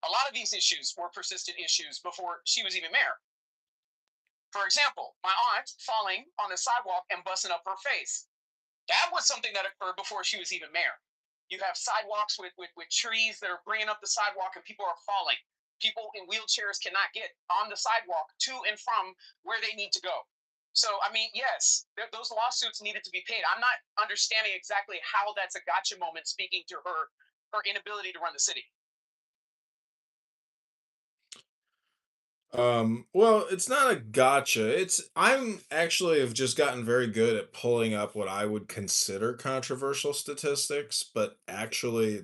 A lot of these issues were persistent issues before she was even mayor. For example, my aunt falling on the sidewalk and busting up her face. That was something that occurred before she was even mayor. You have sidewalks with trees that are bringing up the sidewalk and people are falling. People in wheelchairs cannot get on the sidewalk to and from where they need to go. So, I mean, yes, those lawsuits needed to be paid. I'm not understanding exactly how that's a gotcha moment speaking to her inability to run the city. Well, it's not a gotcha. I'm actually have just gotten very good at pulling up what I would consider controversial statistics, but actually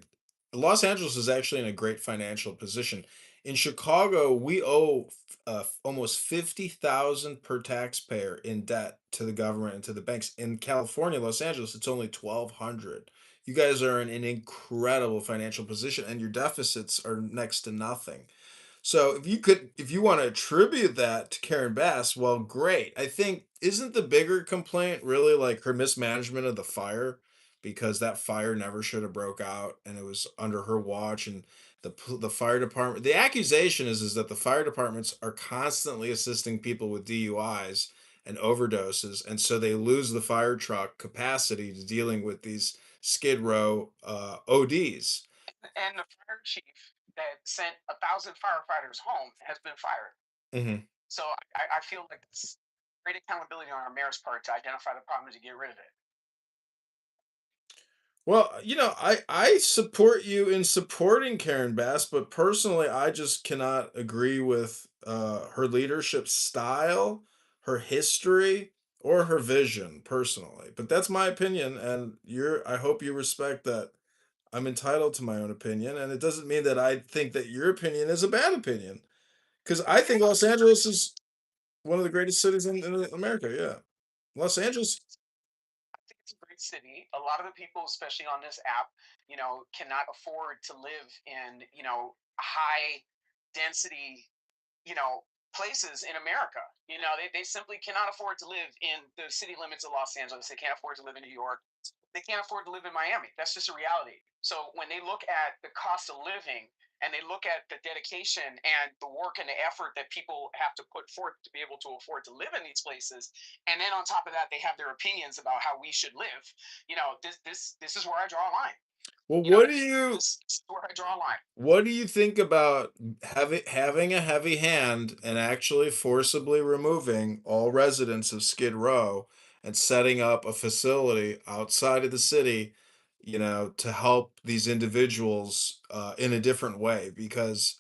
Los Angeles is actually in a great financial position. In Chicago, we owe almost 50,000 per taxpayer in debt to the government and to the banks. In California, Los Angeles, it's only 1,200. You guys are in an incredible financial position and your deficits are next to nothing. So if you want to attribute that to Karen Bass, well, great. I think isn't the bigger complaint really like her mismanagement of the fire, because that fire never should have broke out and it was under her watch, and the fire department. The accusation is that the fire departments are constantly assisting people with DUIs and overdoses, and so they lose the fire truck capacity to dealing with these Skid Row ODs. And the fire chief that sent 1,000 firefighters home has been fired. Mm-hmm. So I feel like it's great accountability on our mayor's part to identify the problem and to get rid of it. Well, I support you in supporting Karen Bass, but personally, I just cannot agree with her leadership style, her history, or her vision personally. But that's my opinion, and I hope you respect that. I'm entitled to my own opinion, and it doesn't mean that I think that your opinion is a bad opinion. Because I think Los Angeles is one of the greatest cities in America. Yeah, Los Angeles. I think it's a great city. A lot of the people, especially on this app, cannot afford to live in, high density, places in America. They simply cannot afford to live in the city limits of Los Angeles. They can't afford to live in New York. They can't afford to live in Miami. That's just a reality. So when they look at the cost of living and they look at the dedication and the work and the effort that people have to put forth to be able to afford to live in these places, and then on top of that, they have their opinions about how we should live. This is where I draw a line. Well, You know, what do you this is where I draw a line. what do you think about having a heavy hand and actually forcibly removing all residents of Skid Row and setting up a facility outside of the city, to help these individuals in a different way? Because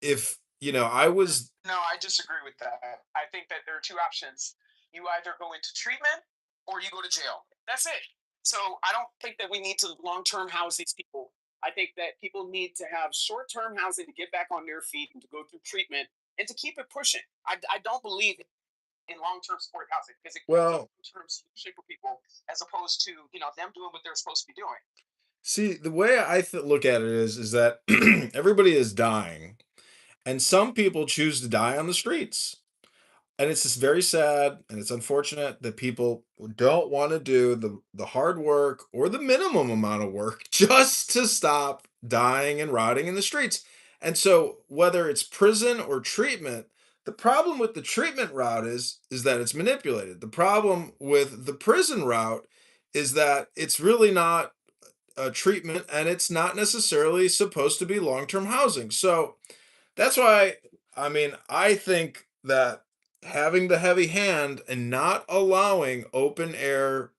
if I was No, I disagree with that. I think that there are two options. You either go into treatment or you go to jail. That's it. So I don't think that we need to long term house these people. I think that people need to have short term housing to get back on their feet and to go through treatment and to keep it pushing. I don't believe in long term support housing because it creates a well, long term solution for people as opposed to them doing what they're supposed to be doing. see, the way I look at it is that everybody is dying, and some people choose to die on the streets. And it's just very sad and it's unfortunate that people don't want to do the hard work or the minimum amount of work just to stop dying and rotting in the streets. And so whether it's prison or treatment, the problem with the treatment route is that it's manipulated. The problem with the prison route is that it's really not a treatment and it's not necessarily supposed to be long-term housing. So that's why, I mean, I think that having the heavy hand and not allowing open air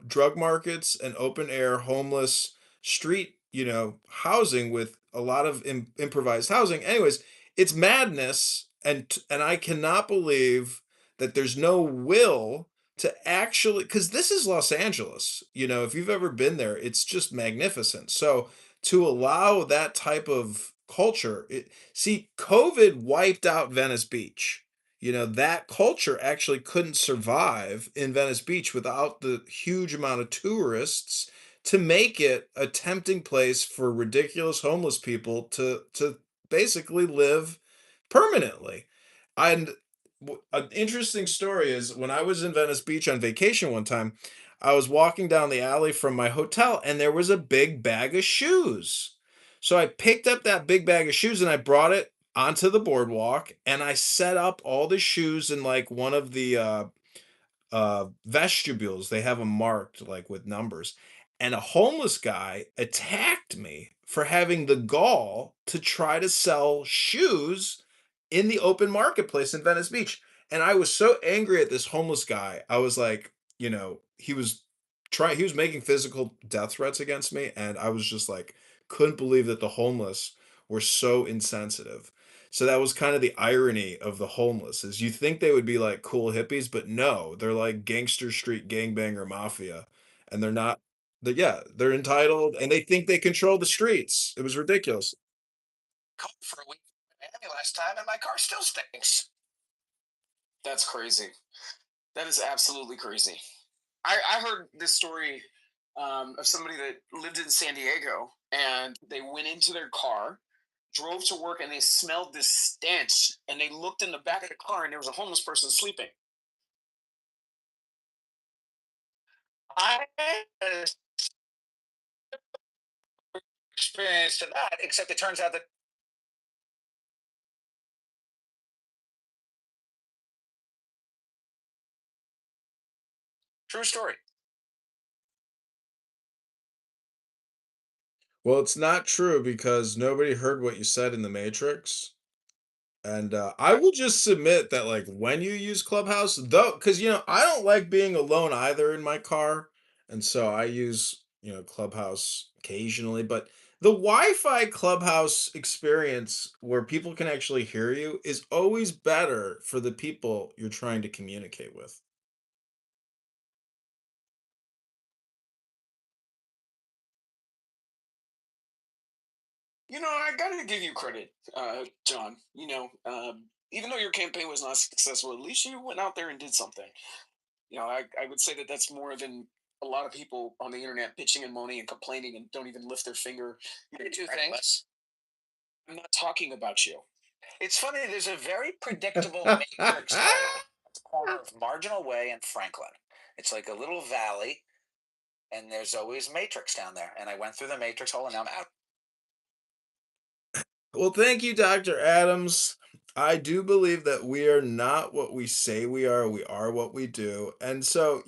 drug markets and open air homeless street, housing with a lot of improvised housing. Anyways, it's madness, and I cannot believe that there's no will to actually, because this is Los Angeles. If you've ever been there, it's just magnificent. So to allow that type of culture, see, COVID wiped out Venice Beach. That culture actually couldn't survive in Venice Beach without the huge amount of tourists to make it a tempting place for ridiculous homeless people to basically live permanently. And an interesting story is when I was in Venice Beach on vacation one time, I was walking down the alley from my hotel and there was a big bag of shoes. So I picked up that big bag of shoes and I brought it onto the boardwalk and I set up all the shoes in like one of the vestibules. They have them marked like with numbers. And a homeless guy attacked me for having the gall to try to sell shoes in the open marketplace in Venice Beach. And I was so angry at this homeless guy. I was like, he was making physical death threats against me. And I was just like, couldn't believe that the homeless were so insensitive. So that was kind of the irony of the homeless is you think they would be like cool hippies, but no, they're like gangster street gangbanger mafia. And they're not yeah, they're entitled and they think they control the streets. It was ridiculous. Cold for a week in Miami last time, and my car still stinks. That's crazy. That is absolutely crazy. I heard this story of somebody that lived in San Diego and they went into their car, drove to work, and they smelled this stench. And they looked in the back of the car and there was a homeless person sleeping. I had an experience to that, except it turns out that true story. Well, it's not true because nobody heard what you said in the Matrix. And I will just submit that, like, when you use Clubhouse, though, because I don't like being alone either in my car, and so I use Clubhouse occasionally. But the Wi-Fi Clubhouse experience, where people can actually hear you, is always better for the people you're trying to communicate with. I got to give you credit, John. Even though your campaign was not successful, at least you went out there and did something. I would say that that's more than a lot of people on the internet bitching and moaning and complaining and don't even lift their finger. Two things. I'm not talking about you. It's funny. There's a very predictable matrix hole at the corner of Marginal Way and Franklin. It's like a little valley, and there's always matrix down there. And I went through the matrix hole, and now I'm out. Well, thank you, Dr. Adams. I do believe that we are not what we say we are what we do. And so,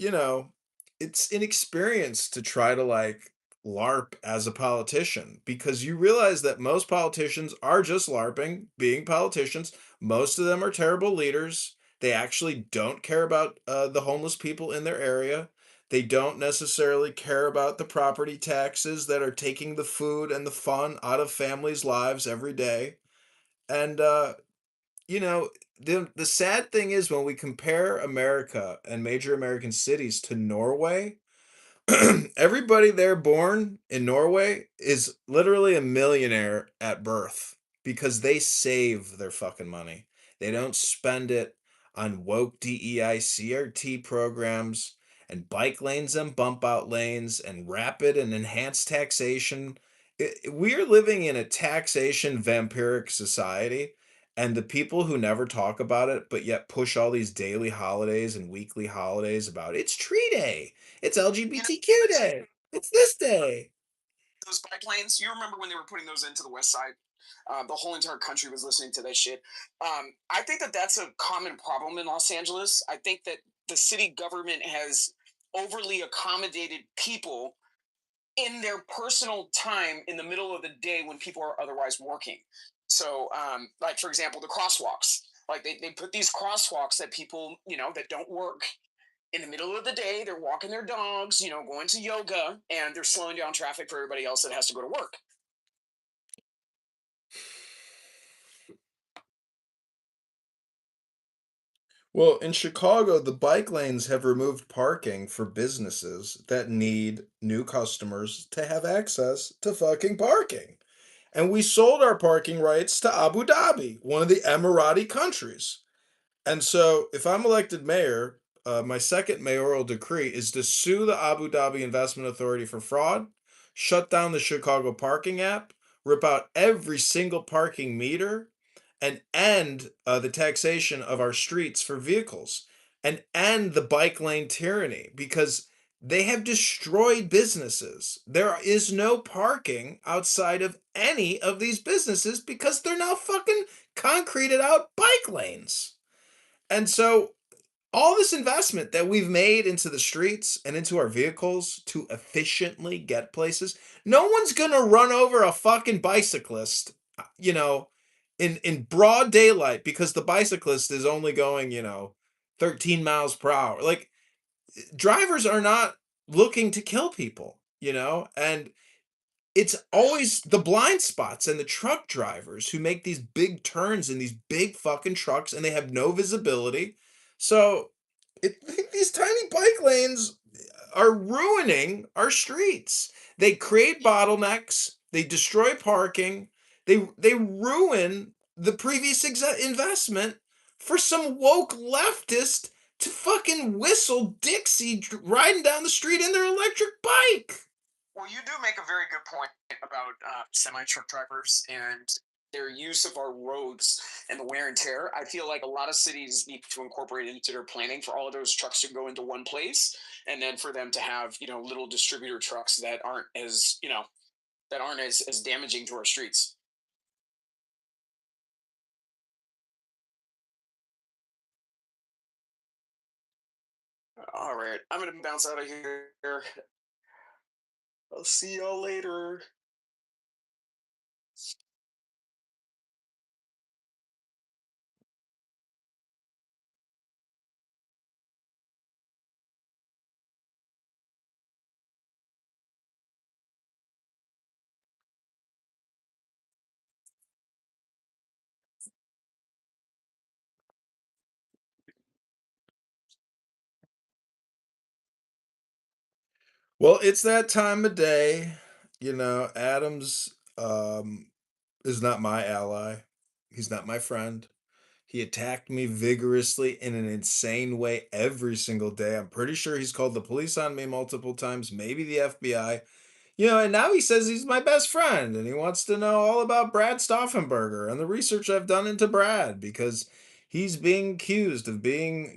it's an experience to try to like LARP as a politician because you realize that most politicians are just LARPing, being politicians. Most of them are terrible leaders. They actually don't care about the homeless people in their area. They don't necessarily care about the property taxes that are taking the food and the fun out of families' lives every day. And you know, the sad thing is when we compare America and major American cities to Norway, everybody there born in Norway is literally a millionaire at birth because they save their fucking money. They don't spend it on woke DEI CRT programs and bike lanes and bump out lanes and rapid and enhanced taxation. We're living in a taxation vampiric society, and the people who never talk about it but yet push all these daily holidays and weekly holidays about it's tree day, it's LGBTQ day. It's this day. Those bike lanes, you remember when they were putting those into the West Side? The whole entire country was listening to that shit. I think that that's a common problem in Los Angeles. I think that the city government has overly accommodated people in their personal time in the middle of the day when people are otherwise working. So, like for example, the crosswalks. Like they put these crosswalks that people, that don't work in the middle of the day. They're walking their dogs, going to yoga, and they're slowing down traffic for everybody else that has to go to work. Well, in Chicago, the bike lanes have removed parking for businesses that need new customers to have access to fucking parking. And we sold our parking rights to Abu Dhabi, one of the Emirati countries. And so, if I'm elected mayor, my second mayoral decree is to sue the Abu Dhabi Investment Authority for fraud, shut down the Chicago parking app, rip out every single parking meter, and end the taxation of our streets for vehicles, and end the bike lane tyranny because they have destroyed businesses. There is no parking outside of any of these businesses because they're now fucking concreted out bike lanes. And so all this investment that we've made into the streets and into our vehicles to efficiently get places, no one's going to run over a fucking bicyclist, you know, in broad daylight because the bicyclist is only going, 13 miles per hour. Like drivers are not looking to kill people, and it's always the blind spots and the truck drivers who make these big turns in these big fucking trucks and they have no visibility. So these tiny bike lanes are ruining our streets. They create bottlenecks, they destroy parking, they ruin the previous investment for some woke leftist to fucking whistle Dixie riding down the street in their electric bike. Well, you do make a very good point about semi truck drivers and their use of our roads and the wear and tear. I feel like a lot of cities need to incorporate into their planning for all of those trucks to go into one place, and then for them to have little distributor trucks that aren't as damaging to our streets. All right, I'm gonna bounce out of here. I'll see y'all later. Well, it's that time of day. Adams is not my ally. He's not my friend. He attacked me vigorously in an insane way every single day. I'm pretty sure he's called the police on me multiple times, maybe the FBI. And now he says he's my best friend and he wants to know all about Brad Stauffenberger and the research I've done into Brad because he's being accused of being,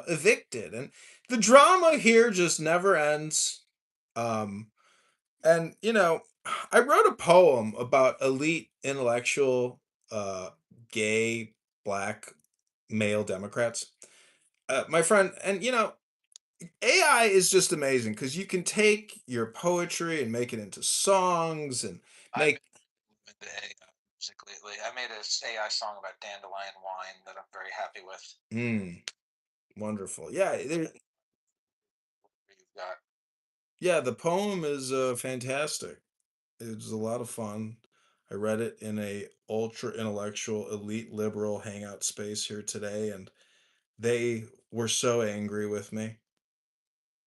evicted. And the drama here just never ends. Um, and, I wrote a poem about elite intellectual, gay, black male Democrats. My friend, and AI is just amazing because you can take your poetry and make it into songs and make. With the AI music lately, I made a AI song about dandelion wine that I'm very happy with. Wonderful. Yeah, You've got yeah. The poem is fantastic. It was a lot of fun. I read it in a ultra intellectual, elite liberal hangout space here today, and they were so angry with me.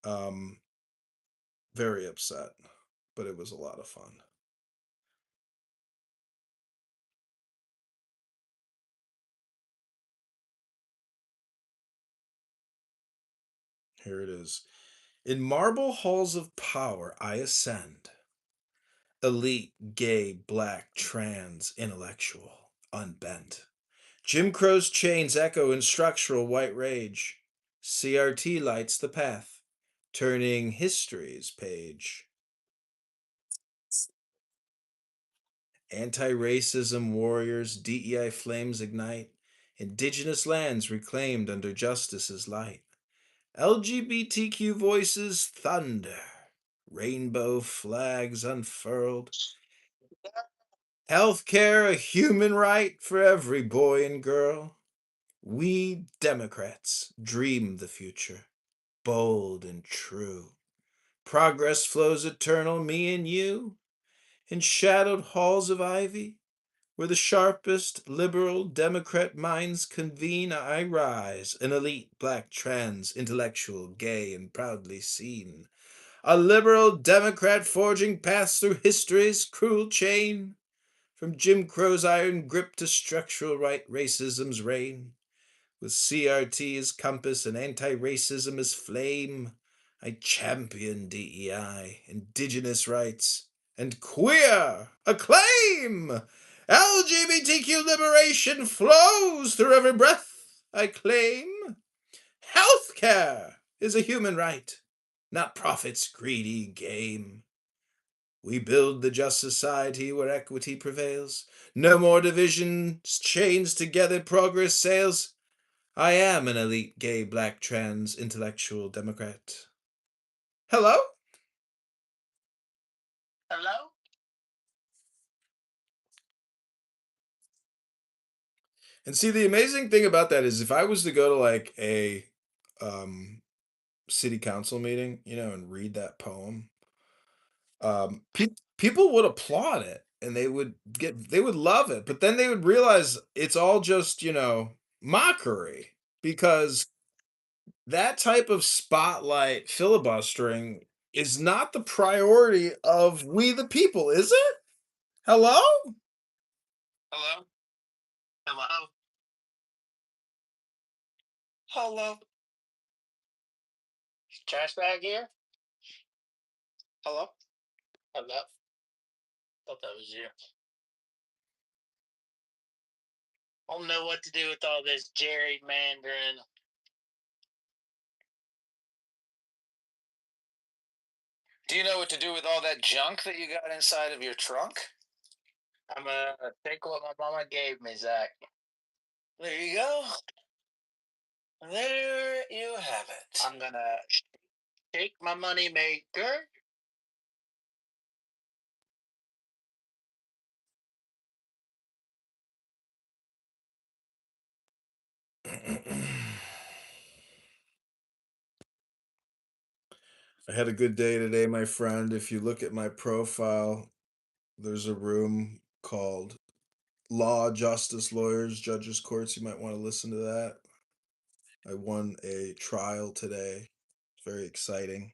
Um, very upset, but it was a lot of fun. Here it is. In marble halls of power I ascend. Elite, gay, black, trans, intellectual, unbent. Jim Crow's chains echo in structural white rage. CRT lights the path, turning history's page. Anti-racism warriors, DEI flames ignite. Indigenous lands reclaimed under justice's light. LGBTQ voices thunder. Rainbow flags unfurled. Healthcare a human right for every boy and girl. We Democrats dream the future, bold and true. Progress flows eternal, me and you. In shadowed halls of ivy, where the sharpest liberal Democrat minds convene, I rise, an elite black trans intellectual, gay and proudly seen. A liberal Democrat forging paths through history's cruel chain. From Jim Crow's iron grip to structural right racism's reign. With CRT as compass and anti-racism as flame, I champion DEI, indigenous rights, and queer acclaim! LGBTQ liberation flows through every breath I claim. Healthcare is a human right, not profit's greedy game. We build the just society where equity prevails. No more divisions, chains together, progress sails. I am an elite gay black trans intellectual Democrat. Hello? hello. And see, the amazing thing about that is if I was to go to like a city council meeting, and read that poem, people would applaud it and they would love it, but then they would realize it's all just, mockery because that type of spotlight filibustering is not the priority of we the people, is it? Hello? Hello? Hello? Hello? Trash bag here? Hello? Hello? Thought that was you. I don't know what to do with all this gerrymandering. Do you know what to do with all that junk that you got inside of your trunk? I'm gonna take what my mama gave me, Zach. There you go. There you have it. I'm gonna shake my money maker. I had a good day today, my friend. If you look at my profile, there's a room called Law, Justice, Lawyers, Judges, Courts. You might want to listen to that. I won a trial today. It's very exciting.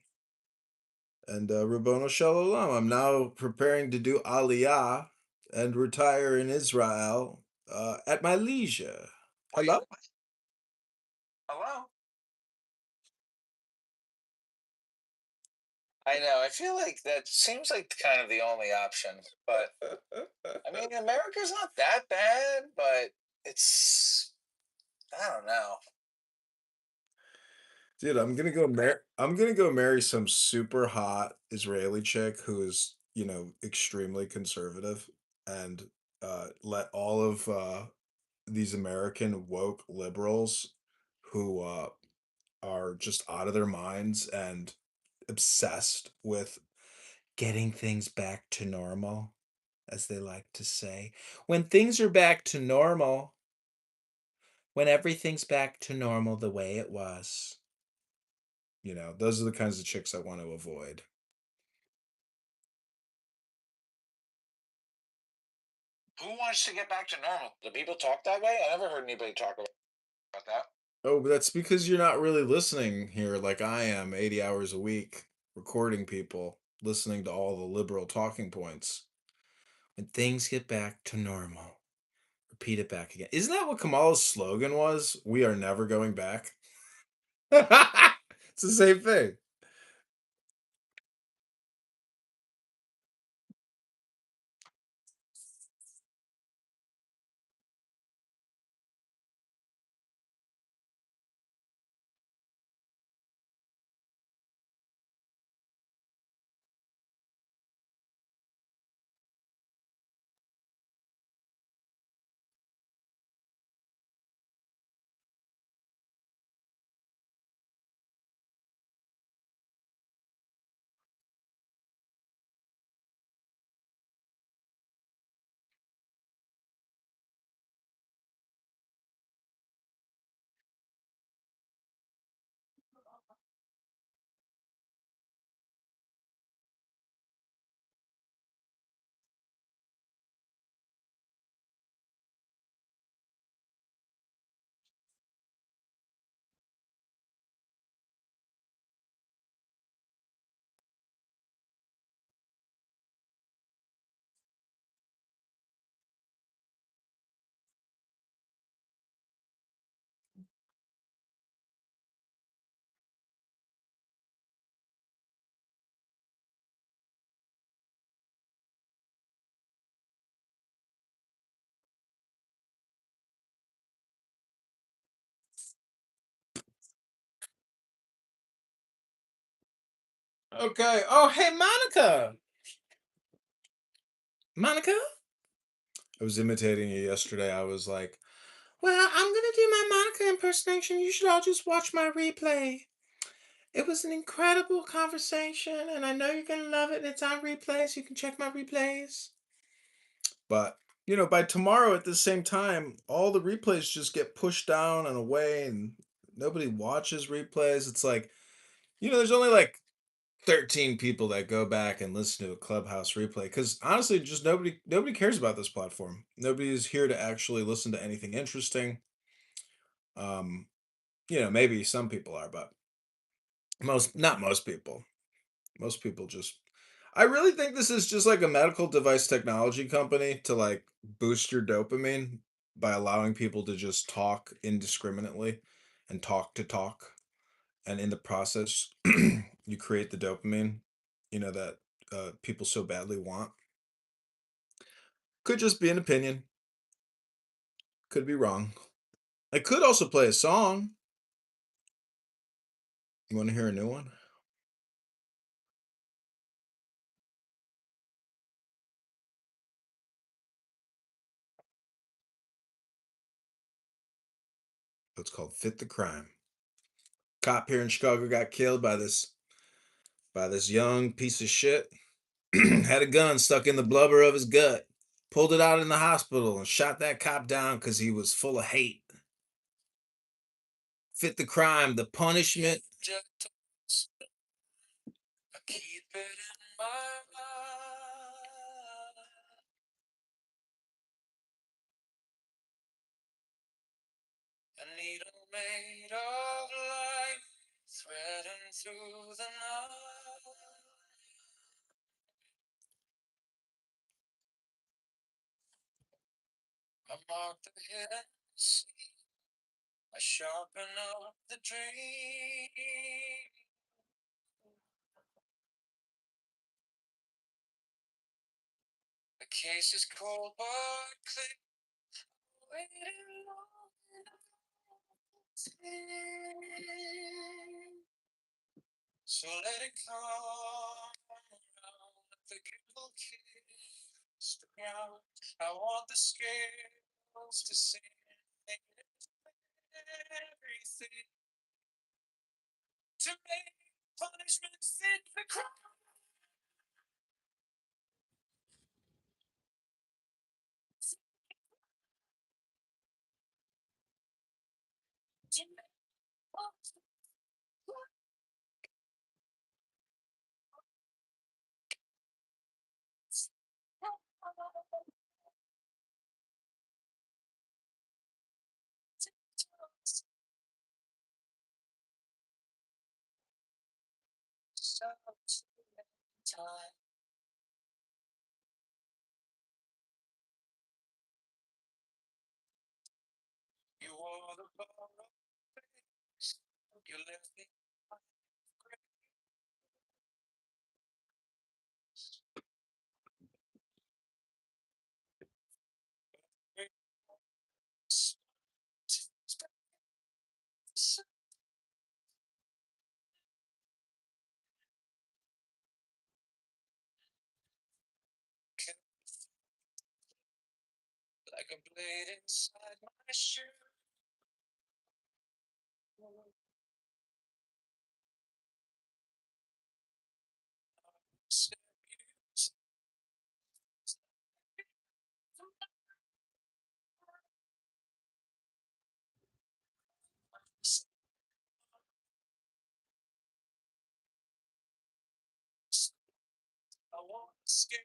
And Rabbono Shalom. I'm now preparing to do Aliyah and retire in Israel at my leisure. Hello? Hello? I know. I feel like that seems like kind of the only option. But I mean, America's not that bad, but it's I don't know. Dude, I'm gonna go marry some super hot Israeli chick who is, extremely conservative and let all of these American woke liberals who are just out of their minds and obsessed with getting things back to normal, as they like to say. When things are back to normal, when everything's back to normal the way it was. You know, those are the kinds of chicks I want to avoid. Who wants to get back to normal? Do people talk that way? I never heard anybody talk about that. Oh, but that's because you're not really listening here like I am, 80 hours a week, recording people, listening to all the liberal talking points. When things get back to normal, repeat it back again. Isn't that what Kamala's slogan was? We are never going back. It's the same thing. Okay. Oh, hey, Monica. Monica? I was imitating you yesterday. I was like, well, I'm going to do my Monica impersonation. You should all just watch my replay. It was an incredible conversation, and I know you're going to love it. And it's on replay, so you can check my replays. But, you know, by tomorrow at the same time, all the replays just get pushed down and away, and nobody watches replays. It's like, you know, there's only like 13 people that go back and listen to a Clubhouse replay because honestly, just nobody cares about this platform. Nobody is here to actually listen to anything interesting. Um, you know, maybe some people are, but not most people. Most people just. I really think this is just like a medical device technology company to like boost your dopamine by allowing people to just talk indiscriminately and talk to talk. And in the process, you create the dopamine, you know, that people so badly want. Could just be an opinion. Could be wrong. I could also play a song. You want to hear a new one? It's called Fit the Crime. Cop here in Chicago got killed by this young piece of shit. Had a gun stuck in the blubber of his gut. Pulled it out in the hospital and shot that cop down because he was full of hate. Fit the crime, the punishment. I keep it in my mind. A needle made of light, threading through the night. I mark the hidden sea. I sharpen up the dream. The case is cold but clear. Waiting long enough. So let it come around. Let the guilt kiss the ground. I want the scales to sing everything. to make punishment fit the crime. Time. You wore the borrowed face. You left me. Like a blade inside my shirt. I want to escape.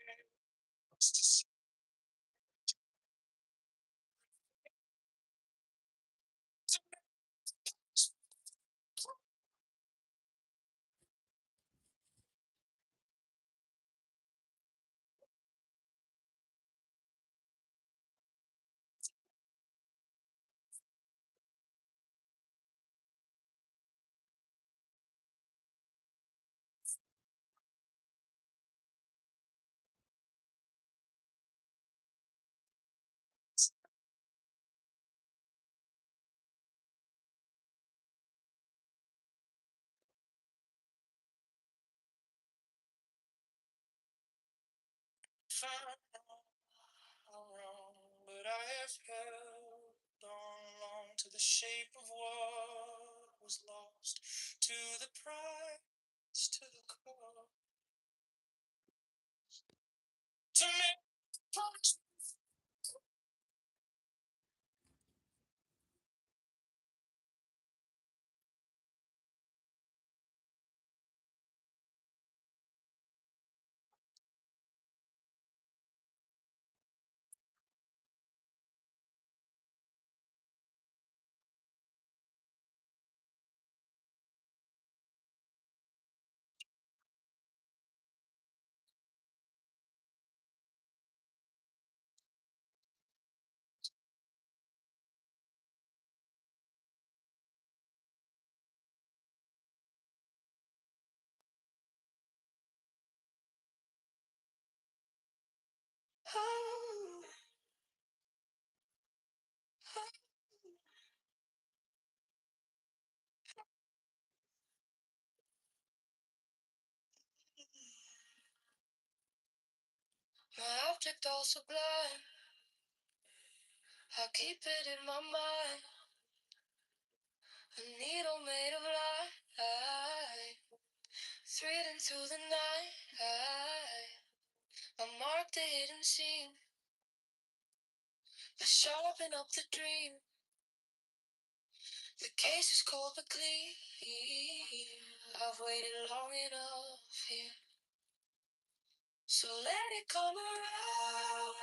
But I have held on long to the shape of what was lost, to the prize, to the cause, to make promise. My object all sublime, I keep it in my mind. A needle made of light, threading through the night. I mark the hidden scene, I sharpen up the dream. The case is cold but clean. I've waited long enough here, so let it come around.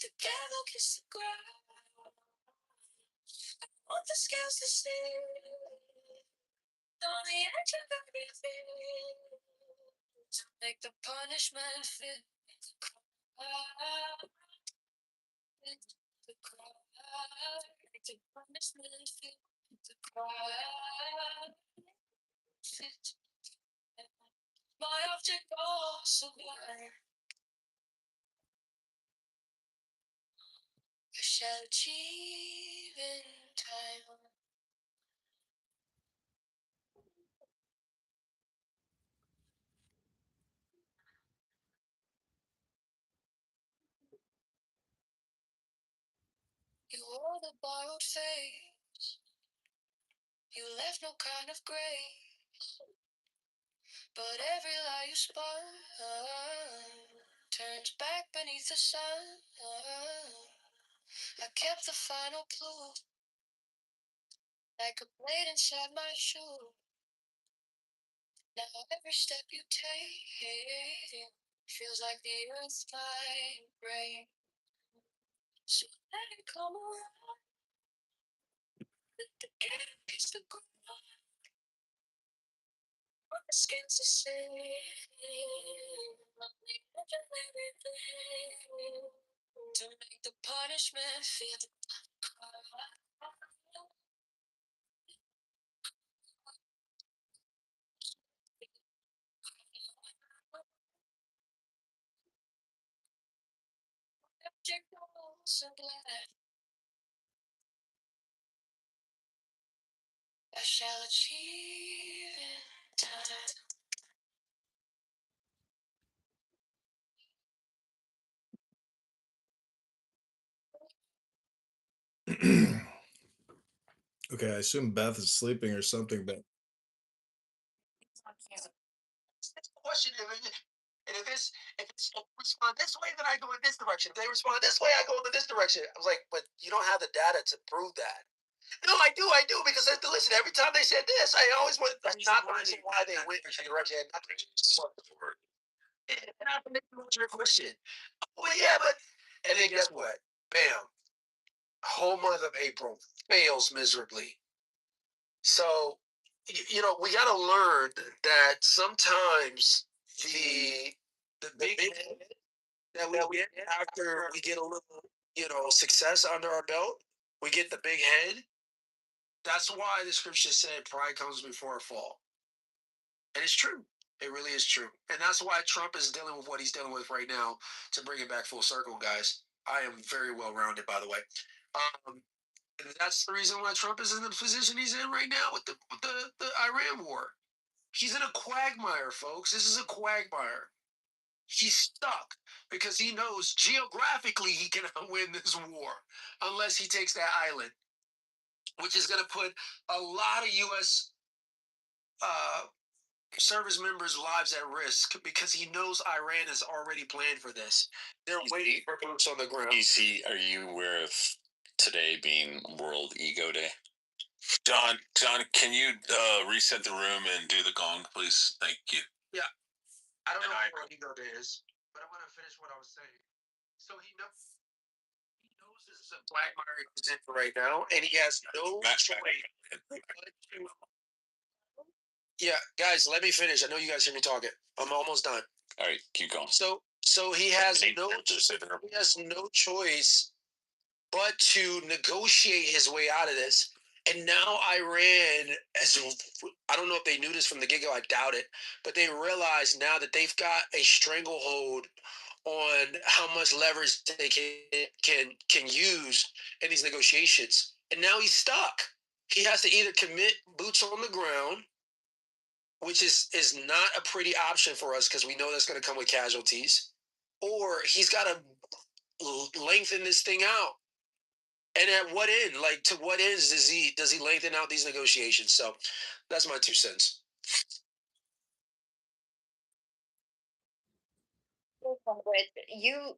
Together kiss the ground. Want the scales to sing on the edge of everything, to make the punishment fit the crime. The crime. Make the punishment fit the crime. Fit my object all sublime. I shall achieve in time. You wore the borrowed face. You left no kind of grace, but every lie you spun turns back beneath the sun. I kept the final clue, like a blade inside my shoe. Now every step you take feels like the earth might break. So let it come around. The cat is the ground. The skin's the same. On the edge of everything. To make the punishment feel the so glad I shall achieve in time. Okay, I assume Beth is sleeping or something, but It's a question, and if it's respond this way, then I go in this direction. If they respond this way, I go in this direction. I was like, but you don't have the data to prove that. No, I do, because listen. Every time they said this, I always went. That's not the reason why they went in that direction. And I think that's your question. Well, yeah, but and then guess what? Bam. Whole month of April fails miserably. So, we got to learn that sometimes the big head that we get after we get a little, success under our belt, we get the big head. That's why the scripture said pride comes before a fall. And it's true. It really is true. And that's why Trump is dealing with what he's dealing with right now, to bring it back full circle, guys. I am very well rounded, by the way. And that's the reason why Trump is in the position he's in right now with the Iran war. He's in a quagmire, folks. This is a quagmire. He's stuck because he knows geographically he cannot win this war unless he takes that island, which is going to put a lot of U.S. Service members' lives at risk because he knows Iran has already planned for this. They're waiting for boots on the ground. Are you aware of today being World Ego Day? John, can you reset the room and do the gong, please? Thank you. Yeah. I don't know what World Ego Day is, but I want to finish what I was saying. So he knows this is a quagmire he's in right now, and he has no choice. Yeah, guys, let me finish. I know you guys hear me talking. I'm almost done. All right, keep going. So he has no choice but to negotiate his way out of this. And now Iran, I don't know if they knew this from the get-go, I doubt it, but they realize now that they've got a stranglehold on how much leverage they can use in these negotiations. And now he's stuck. He has to either commit boots on the ground, which is not a pretty option for us because we know that's going to come with casualties, or he's got to lengthen this thing out. And at what end? Like, to what ends does he lengthen out these negotiations? So that's my 2 cents. You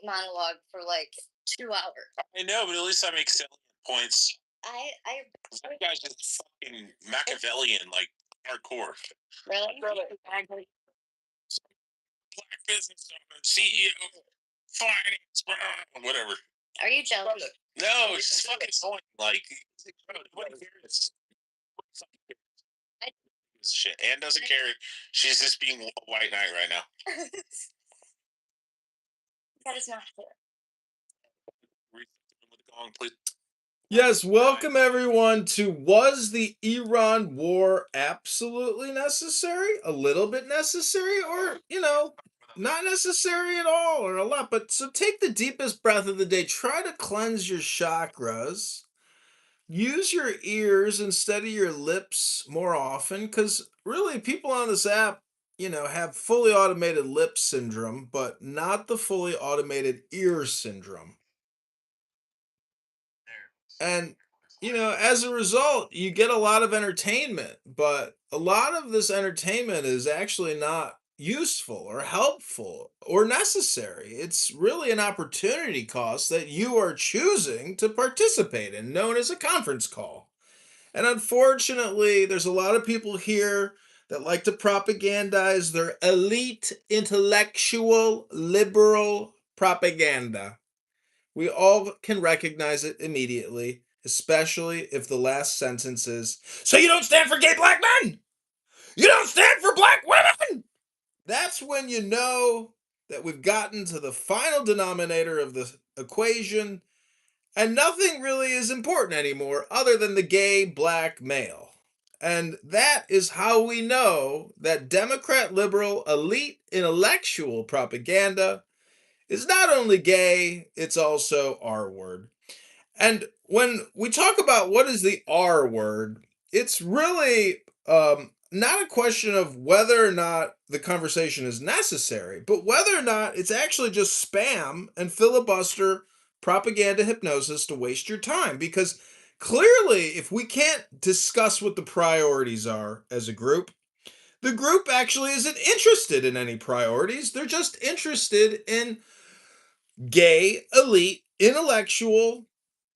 monologue for like 2 hours. I know, but at least I make salient points. I That guy's just fucking Machiavellian, like hardcore. really. Black business owner, CEO, finance, whatever. Are you jealous? No, it's just fucking annoying. Like, nobody cares. Shit. Anne doesn't care. She's just being a white knight right now. That is not fair. yes, welcome everyone to Was the Iran War Absolutely Necessary? A little bit necessary, or, not necessary at all, or a lot. But so take the deepest breath of the day. Try to cleanse your chakras. Use your ears instead of your lips more often, because really people on this app, have fully automated lip syndrome, but not the fully automated ear syndrome. And as a result, you get a lot of entertainment, but a lot of this entertainment is actually not useful or helpful or necessary. It's really an opportunity cost that you are choosing to participate in, known as a conference call. And unfortunately, there's a lot of people here that like to propagandize their elite, intellectual, liberal propaganda. We all can recognize it immediately, especially if the last sentence is, "So you don't stand for gay black men? You don't stand for black women?" That's when you know that we've gotten to the final denominator of the equation, and nothing really is important anymore other than the gay black male. And that is how we know that Democrat liberal elite intellectual propaganda is not only gay, it's also R word. And when we talk about what is the R word, it's really not a question of whether or not the conversation is necessary, but whether or not it's actually just spam and filibuster propaganda hypnosis to waste your time. Because clearly, if we can't discuss what the priorities are as a group, the group actually isn't interested in any priorities. They're just interested in gay, elite, intellectual,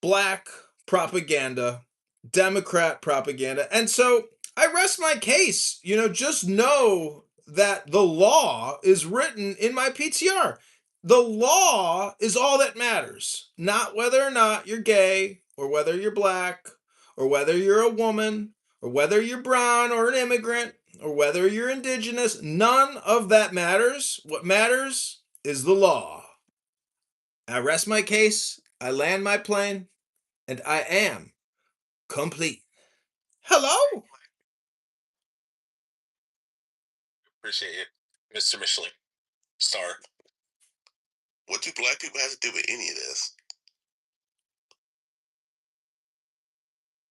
black propaganda, Democrat propaganda. And so I rest my case. Just know that the law is written in my PTR. The law is all that matters, not whether or not you're gay, or whether you're black, or whether you're a woman, or whether you're brown or an immigrant, or whether you're indigenous. None of that matters. What matters is the law. I rest my case, I land my plane, and I am complete. Hello? Appreciate it, Mr. Michelin Star. What do black people have to do with any of this?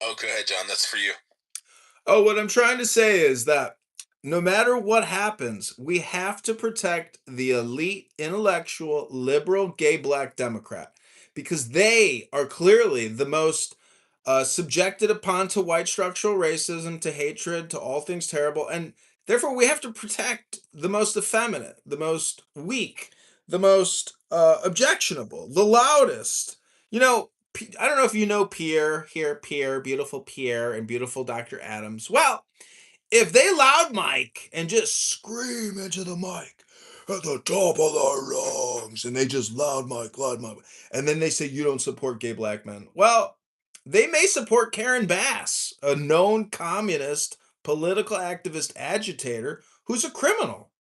Oh, go ahead, John. That's for you. Oh, what I'm trying to say is that no matter what happens, we have to protect the elite, intellectual, liberal, gay, black Democrat because they are clearly the most subjected upon to white structural racism, to hatred, to all things terrible. And therefore, we have to protect the most effeminate, the most weak, the most objectionable, the loudest. I don't know if you know Pierre here, Pierre, beautiful Pierre, and beautiful Dr. Adams. Well, if they loud mic and just scream into the mic at the top of their lungs, and they just loud mic, and then they say you don't support gay black men. Well, they may support Karen Bass, a known communist political activist agitator who's a criminal.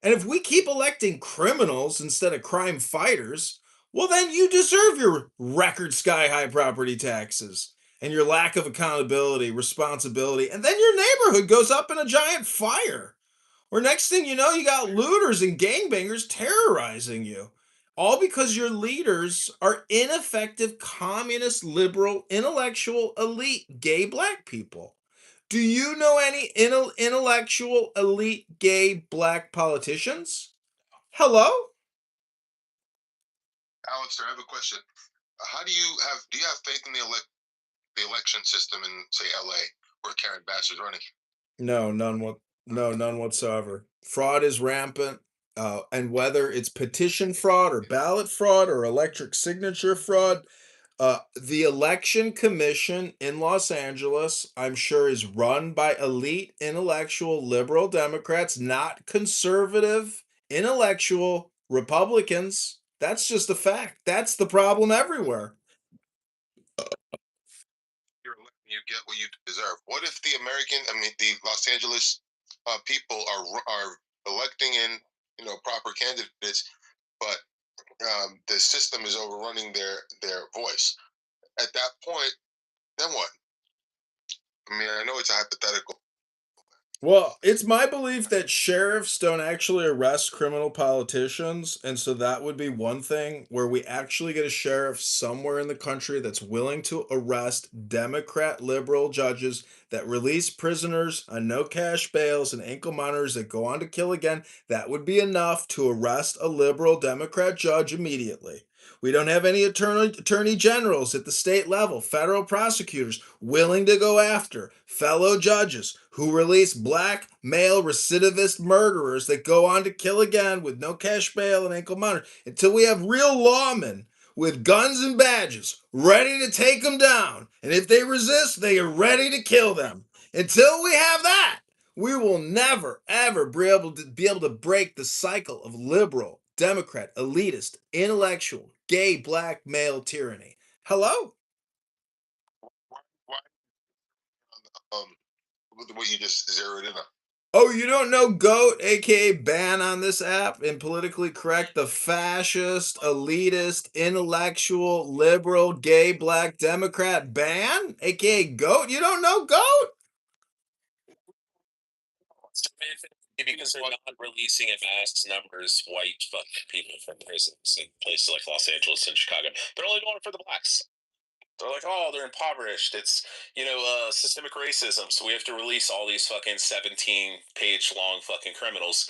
And if we keep electing criminals instead of crime fighters, well, then you deserve your record sky high property taxes and your lack of accountability, responsibility, and then your neighborhood goes up in a giant fire. Or next thing you know, you got looters and gangbangers terrorizing you. All because your leaders are ineffective communist, liberal, intellectual, elite, gay black people. Do you know any intellectual, elite, gay, black politicians? Hello? Alistair, I have a question. Do you have faith in the election system in, say, LA, where Karen Bass is running? No, none whatsoever. Fraud is rampant. And whether it's petition fraud or ballot fraud or electric signature fraud, the election commission in Los Angeles, I'm sure, is run by elite, intellectual, liberal Democrats, not conservative, intellectual Republicans. That's just a fact. That's the problem everywhere. You get what you deserve. What if the Los Angeles people are electing in, proper candidates, but the system is overrunning their voice? At that point, then what? I know it's a hypothetical. Well, it's my belief that sheriffs don't actually arrest criminal politicians, and so that would be one thing where we actually get a sheriff somewhere in the country that's willing to arrest Democrat liberal judges that release prisoners on no cash bails and ankle monitors that go on to kill again. That would be enough to arrest a liberal Democrat judge immediately. We don't have any attorney generals at the state level, federal prosecutors willing to go after fellow judges who release black male recidivist murderers that go on to kill again with no cash bail and ankle monitor. Until we have real lawmen with guns and badges ready to take them down. And if they resist, they are ready to kill them. Until we have that, we will never, ever be able to break the cycle of liberal, Democrat, elitist, intellectual, gay, black male tyranny. Hello? What you just zeroed in on. Oh, you don't know GOAT, aka ban on this app, and politically correct, the fascist, elitist, intellectual, liberal, gay, black, Democrat ban, aka GOAT? You don't know GOAT? Because they're not releasing in mass numbers white fucking people from prisons in places like Los Angeles and Chicago. They're only doing it for the blacks. They're like, oh, they're impoverished. It's, systemic racism. So we have to release all these fucking 17-page long fucking criminals.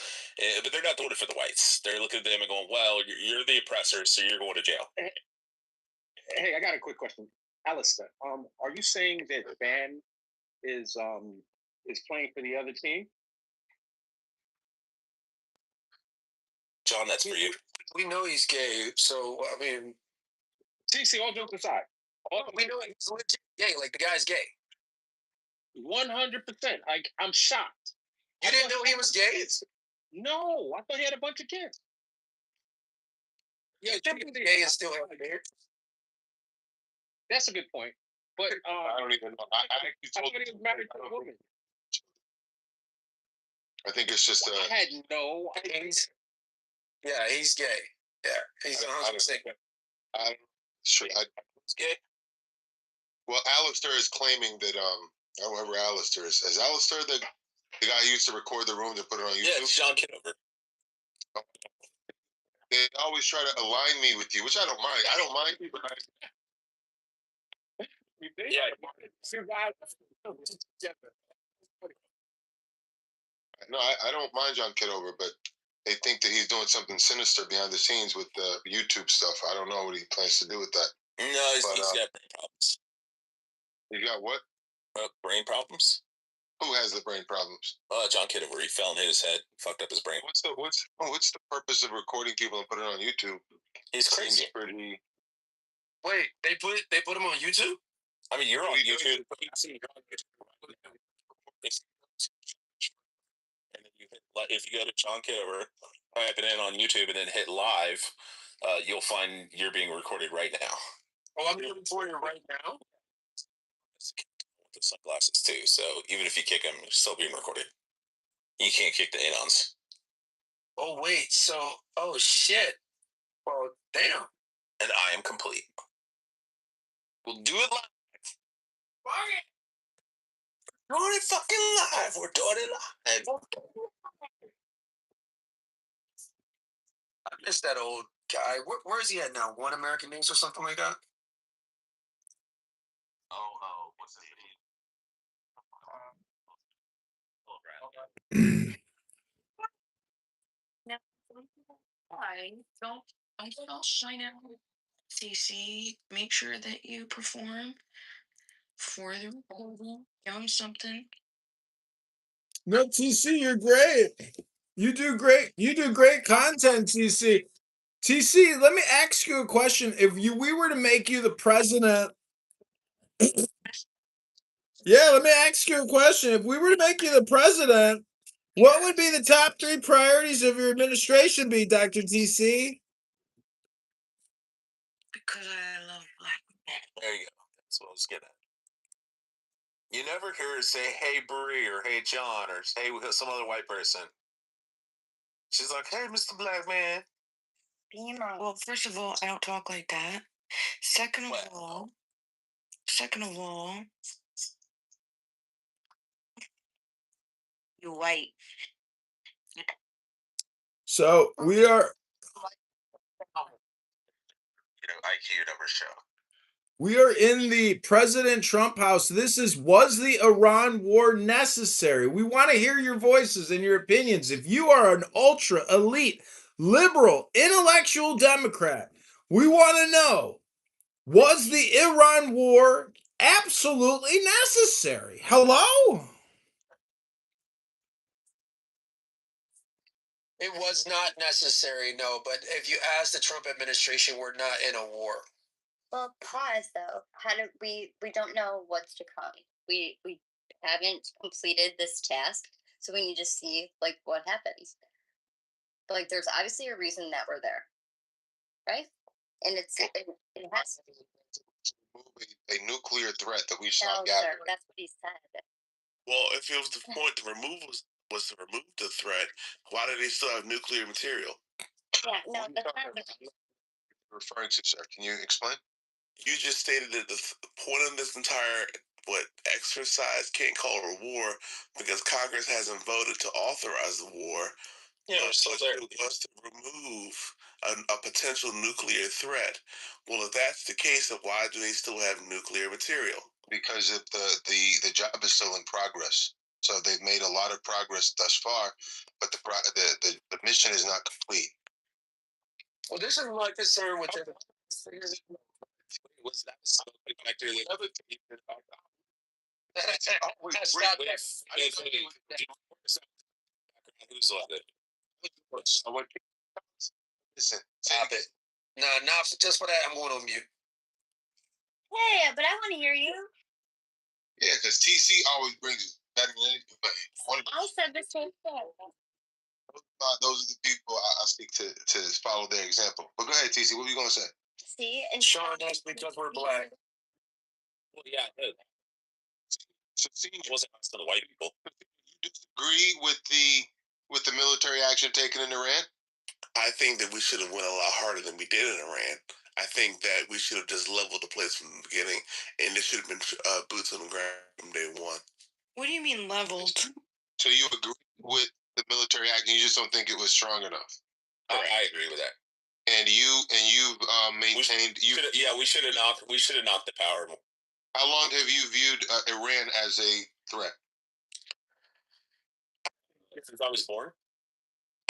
But they're not doing it for the whites. They're looking at them and going, well, you're the oppressor, so you're going to jail. Hey, I got a quick question. Alistair, are you saying that Ban is playing for the other team? John, that's for you. We know he's gay, so I mean, see, all jokes aside, we know he's legit gay. Like the guy's gay. 100%. I'm shocked. You didn't know he was gay? No, I thought he had a bunch of kids. Yeah, gay and still have a beard. That's a good point. But I don't even know. I thought he was married to a woman. I think it's just I had no. Yeah, he's gay. Yeah, he's 100% gay. I'm sure. He's gay. Well, Alistair is claiming that however Alistair is Alistair the guy who used to record the rooms and put it on YouTube? Yeah, it's John Kitover. They always try to align me with you, which I don't mind. I don't mind. Yeah. No, I don't mind John Kitover, but they think that he's doing something sinister behind the scenes with the YouTube stuff. I don't know what he plans to do with that. No, he's got brain problems. He got what? Brain problems. Who has the brain problems? John Kitover. He fell and hit his head, fucked up his brain. What's the purpose of recording people and putting it on YouTube? He's crazy. Pretty... Wait, they put him on YouTube? I mean, you're on YouTube. And then if you go to John Kitover, type it in on YouTube, and then hit live, you'll find you're being recorded right now. Oh, I'm being recorded right now? With the sunglasses too, so even if you kick him, you're still being recorded. You can't kick the anons. Oh wait, oh shit. Well, damn. And I am complete. We'll do it live. We're doing it fucking live. We're doing it live. I miss that old guy. Where is he at now? One American News or something like that? What's his name? Now, why don't shine out? CC, make sure that you perform for the recording. Give them something. No, TC, you're great. You do great. You do great content, TC. TC, let me ask you a question. If we were to make you the president, yeah, let me ask you a question. If we were to make you the president, what would be the top 3 priorities of your administration be, Dr. TC? Because I love black men. There you go. That's what I was getting at. You never hear her say, hey, Bree, or hey, John, or hey, some other white person. She's like, hey, Mr. Black Man. Well, first of all, I don't talk like that. Second of all, you're white. So we are. IQ number show. We are in the President Trump house. Was the Iran war necessary? We want to hear your voices and your opinions. If you are an ultra elite, liberal, intellectual Democrat, We want to know, was the Iran war absolutely necessary? Hello? It was not necessary, no. But if you ask the Trump administration, we're not in a war. Well, pause though. How do we don't know what's to come. We haven't completed this task, so we need to see like what happens. But like there's obviously a reason that we're there. Right? And it has a nuclear threat that we saw no, gather. sir, that's what he said. Well, if it was the point to remove was to remove the threat, why do they still have nuclear material? Yeah, no, that's not Referring to, sir, can you explain? You just stated that the point of this entire exercise can't call it a war because Congress hasn't voted to authorize the war. Yeah, so it was to remove a potential nuclear threat. Well, if that's the case, then why do they still have nuclear material? Because the job is still in progress. So they've made a lot of progress thus far, but the mission is not complete. Well, this is my concern with it. Was that something back there? Who's on it? Listen, stop it. No, just for that, I'm going on mute. Yeah, but I want to hear you. Yeah, because TC always brings better than anybody. I said the same thing. Those are the people I speak to follow their example. But go ahead, TC. What were you going to say? See, and Sean, that's because we're black. Well, yeah, So, it wasn't to the white people. You disagree with the military action taken in Iran? I think that we should have went a lot harder than we did in Iran. I think that we should have just leveled the place from the beginning, and it should have been boots on the ground from day one. What do you mean leveled? So you agree with the military action? You just don't think it was strong enough? I agree with that. And you've maintained. We should have knocked the power. How long have you viewed Iran as a threat? Since I was born.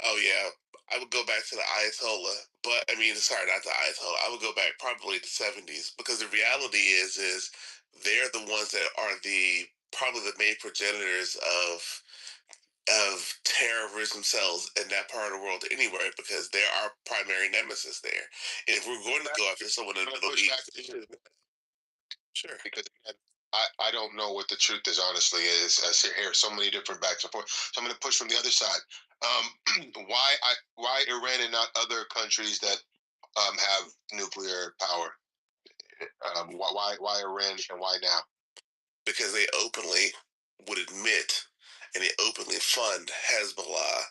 Oh yeah, I would go back to the Ayatollah, but I mean, sorry, not the Ayatollah. I would go back probably the 70s because the reality is they're the ones that are probably the main progenitors of terrorism cells in that part of the world anywhere because they're our primary nemesis there. And if we're going to go after someone in the Middle East, sure. Because I don't know what the truth is, honestly. I hear so many different backs and forth. So I'm going to push from the other side. Why Iran and not other countries that have nuclear power? Why Iran and why now? Because they openly would admit and they openly fund Hezbollah.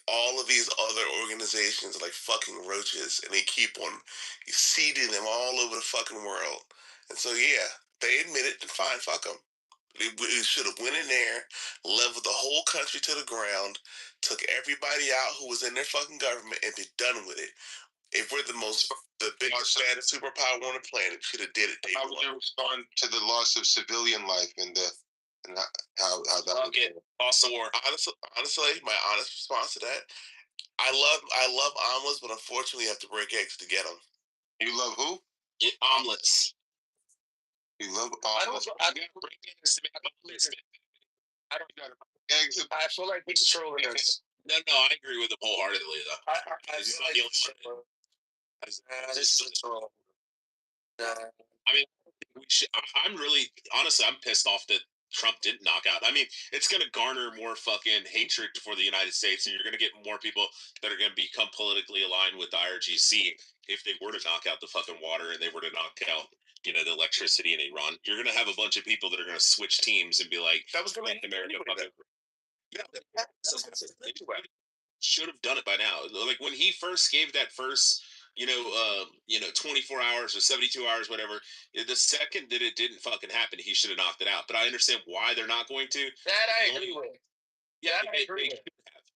All of these other organizations like fucking roaches, and they keep on seeding them all over the fucking world. And so yeah, they admit it, and fine, fuck them. We should have went in there, leveled the whole country to the ground, took everybody out who was in their fucking government, and be done with it. If we're the biggest, baddest superpower on the planet, should have did it. How would you respond to the loss of civilian life and how that would get also war? Honestly, my honest response to that, I love omelets, but unfortunately, you have to break eggs to get them. You love who? Get omelets. You love omelets. I don't break eggs to make omelets. I don't know. Eggs. I feel like he's trolling us. No, I agree with him wholeheartedly, though. This is a troll. I mean, I'm really, honestly, I'm pissed off that Trump didn't knock out. I mean, it's going to garner more fucking hatred for the United States, and you're going to get more people that are going to become politically aligned with the IRGC if they were to knock out the fucking water and they were to knock out, the electricity in Iran. You're going to have a bunch of people that are going to switch teams and be like, that was going to make America fucking. Should have done it by now. Like when he first gave that first 24 hours or 72 hours, whatever. The second that it didn't fucking happen, he should have knocked it out. But I understand why they're not going to. That I agree with. Yeah, they should have.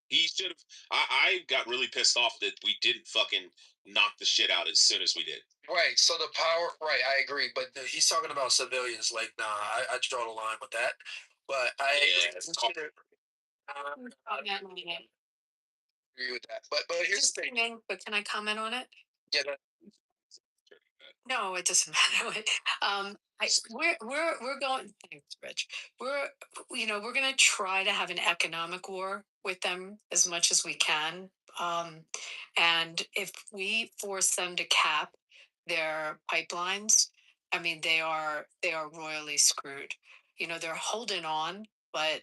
He should have. I got really pissed off that we didn't fucking knock the shit out as soon as we did. Right. So the power. Right. I agree. But he's talking about civilians. Like, nah, I draw the line with that. But I agree. Agree with that. But here's the thing. But can I comment on it? Yeah. No, it doesn't matter. We're going. Thanks, Rich. We're we're going to try to have an economic war with them as much as we can. Um, and if we force them to cap their pipelines, I mean they are royally screwed. They're holding on, but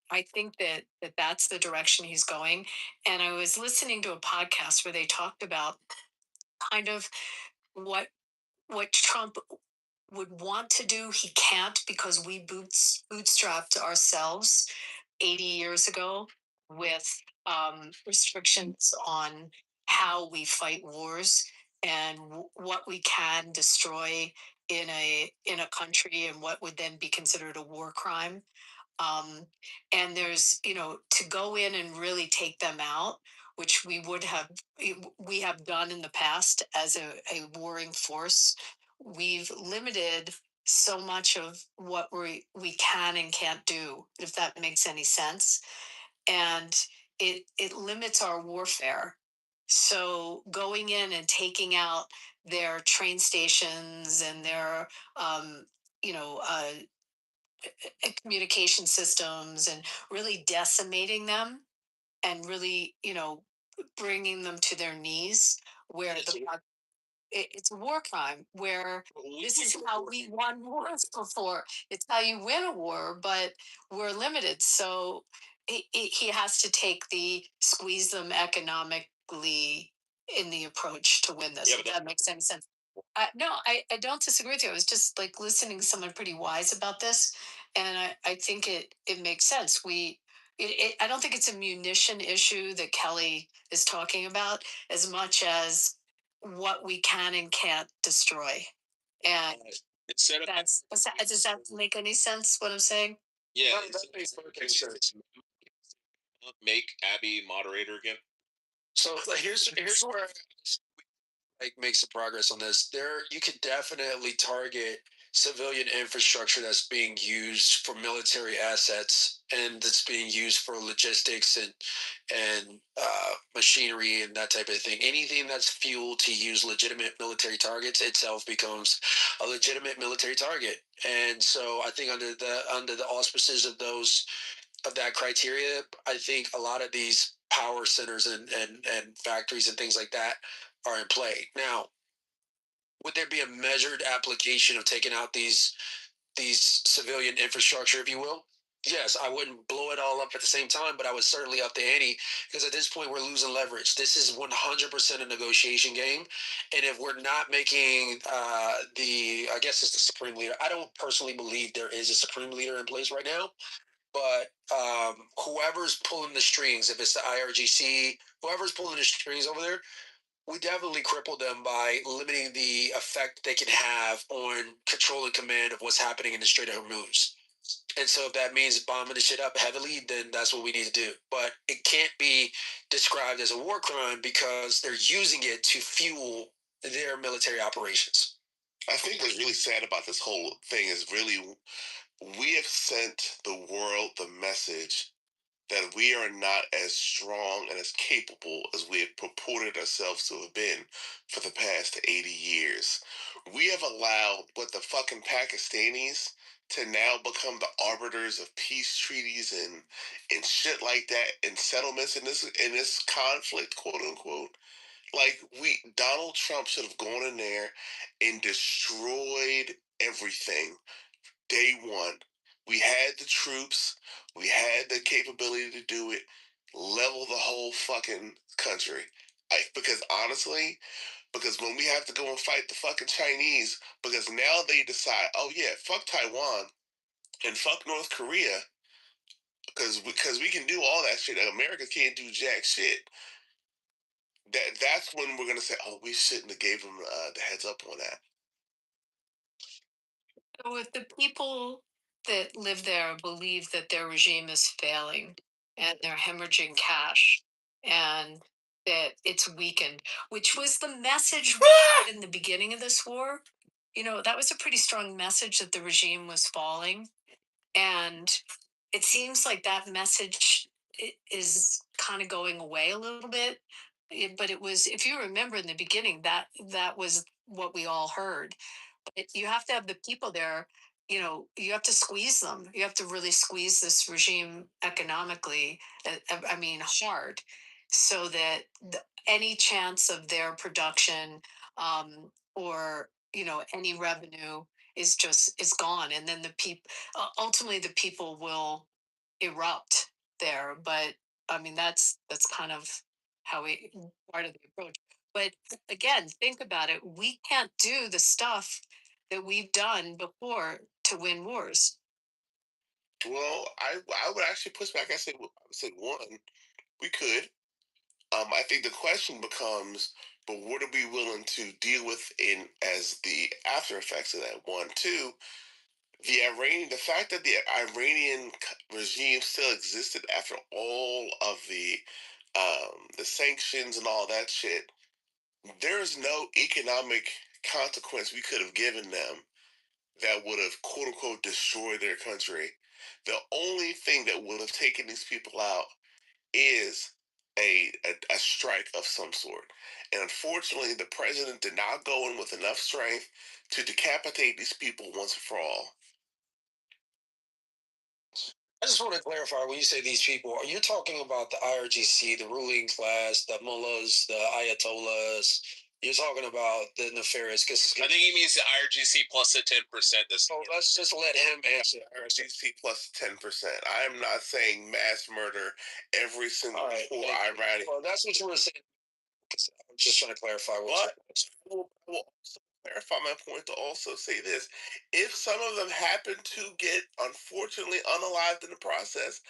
I think that that's the direction he's going. And I was listening to a podcast where they talked about kind of what Trump would want to do, he can't because we bootstrapped ourselves 80 years ago with restrictions on how we fight wars and what we can destroy in a country and what would then be considered a war crime. um, and there's to go in and really take them out, which we have done in the past as a warring force. We've limited so much of what we can and can't do, if that makes any sense. And it limits our warfare. So going in and taking out their train stations and their um, you know uh, communication systems and really decimating them and really bringing them to their knees where it's a war crime where this is how we won wars before. It's how you win a war, but we're limited. So he has to take the squeeze them economically in the approach to win this. Yeah, if that makes any sense. No, I don't disagree with you. I was just like listening to someone pretty wise about this, and I think it makes sense. I don't think it's a munition issue that Kelly is talking about as much as what we can and can't destroy. And instead of does that make any sense? What I'm saying? Yeah, make Abby moderator again. So here's where make some progress on this. There, you could definitely target civilian infrastructure that's being used for military assets and that's being used for logistics and machinery and that type of thing. Anything that's fuel to use legitimate military targets itself becomes a legitimate military target. And so I think under the auspices of that criteria, I think a lot of these power centers and factories and things like that are in play. Now, would there be a measured application of taking out these civilian infrastructure, if you will? Yes, I wouldn't blow it all up at the same time, but I would certainly up the ante because at this point we're losing leverage. This is 100% a negotiation game, and if we're not making I guess it's the supreme leader. I don't personally believe there is a supreme leader in place right now, but whoever's pulling the strings, if it's the IRGC, whoever's pulling the strings over there, we definitely cripple them by limiting the effect they can have on control and command of what's happening in the Strait of Hormuz. And so if that means bombing the shit up heavily, then that's what we need to do. But it can't be described as a war crime because they're using it to fuel their military operations. I think what's really sad about this whole thing is really we have sent the world the message that we are not as strong and as capable as we have purported ourselves to have been for the past 80 years. We have allowed what the fucking Pakistanis to now become the arbiters of peace treaties and shit like that and settlements in this conflict, quote unquote. Like Donald Trump should have gone in there and destroyed everything day one. We had the troops, we had the capability to do it, level the whole fucking country. Because honestly, because when we have to go and fight the fucking Chinese, because now they decide, oh yeah, fuck Taiwan and fuck North Korea, because we can do all that shit. America can't do jack shit. That's when we're gonna say, oh, we shouldn't have gave them the heads up on that. So if the people that live there believe that their regime is failing and they're hemorrhaging cash and that it's weakened, which was the message we had in the beginning of this war, that was a pretty strong message that the regime was falling. And it seems like that message is kind of going away a little bit. but it was, if you remember in the beginning, that was what we all heard. You have to have the people there. You have to squeeze them. You have to really squeeze this regime economically. I mean, hard, so that any chance of their production, or any revenue is gone, and then the people, ultimately the people will erupt there. But I mean, that's kind of how we part of the approach. But again, think about it. We can't do the stuff that we've done before to win wars. Well, I would actually push back. I said one, we could. I think the question becomes, but what are we willing to deal with in as the after effects of that? One, two, the fact that the Iranian regime still existed after all of the sanctions and all that shit. There is no economic consequence we could have given them that would have quote unquote destroyed their country. The only thing that would have taken these people out is a strike of some sort. And unfortunately, the president did not go in with enough strength to decapitate these people once and for all. I just want to clarify, when you say these people, are you talking about the IRGC, the ruling class, the mullahs, the ayatollahs? You're talking about the nefarious? I think he means the IRGC plus the 10%. So let's just let him answer. IRGC plus 10%. I am not saying mass murder every single poor Iranian. Well, that's what you were saying. I'm just trying to clarify what I will also clarify my point to also say this. If some of them happen to get, unfortunately, unalived in the process,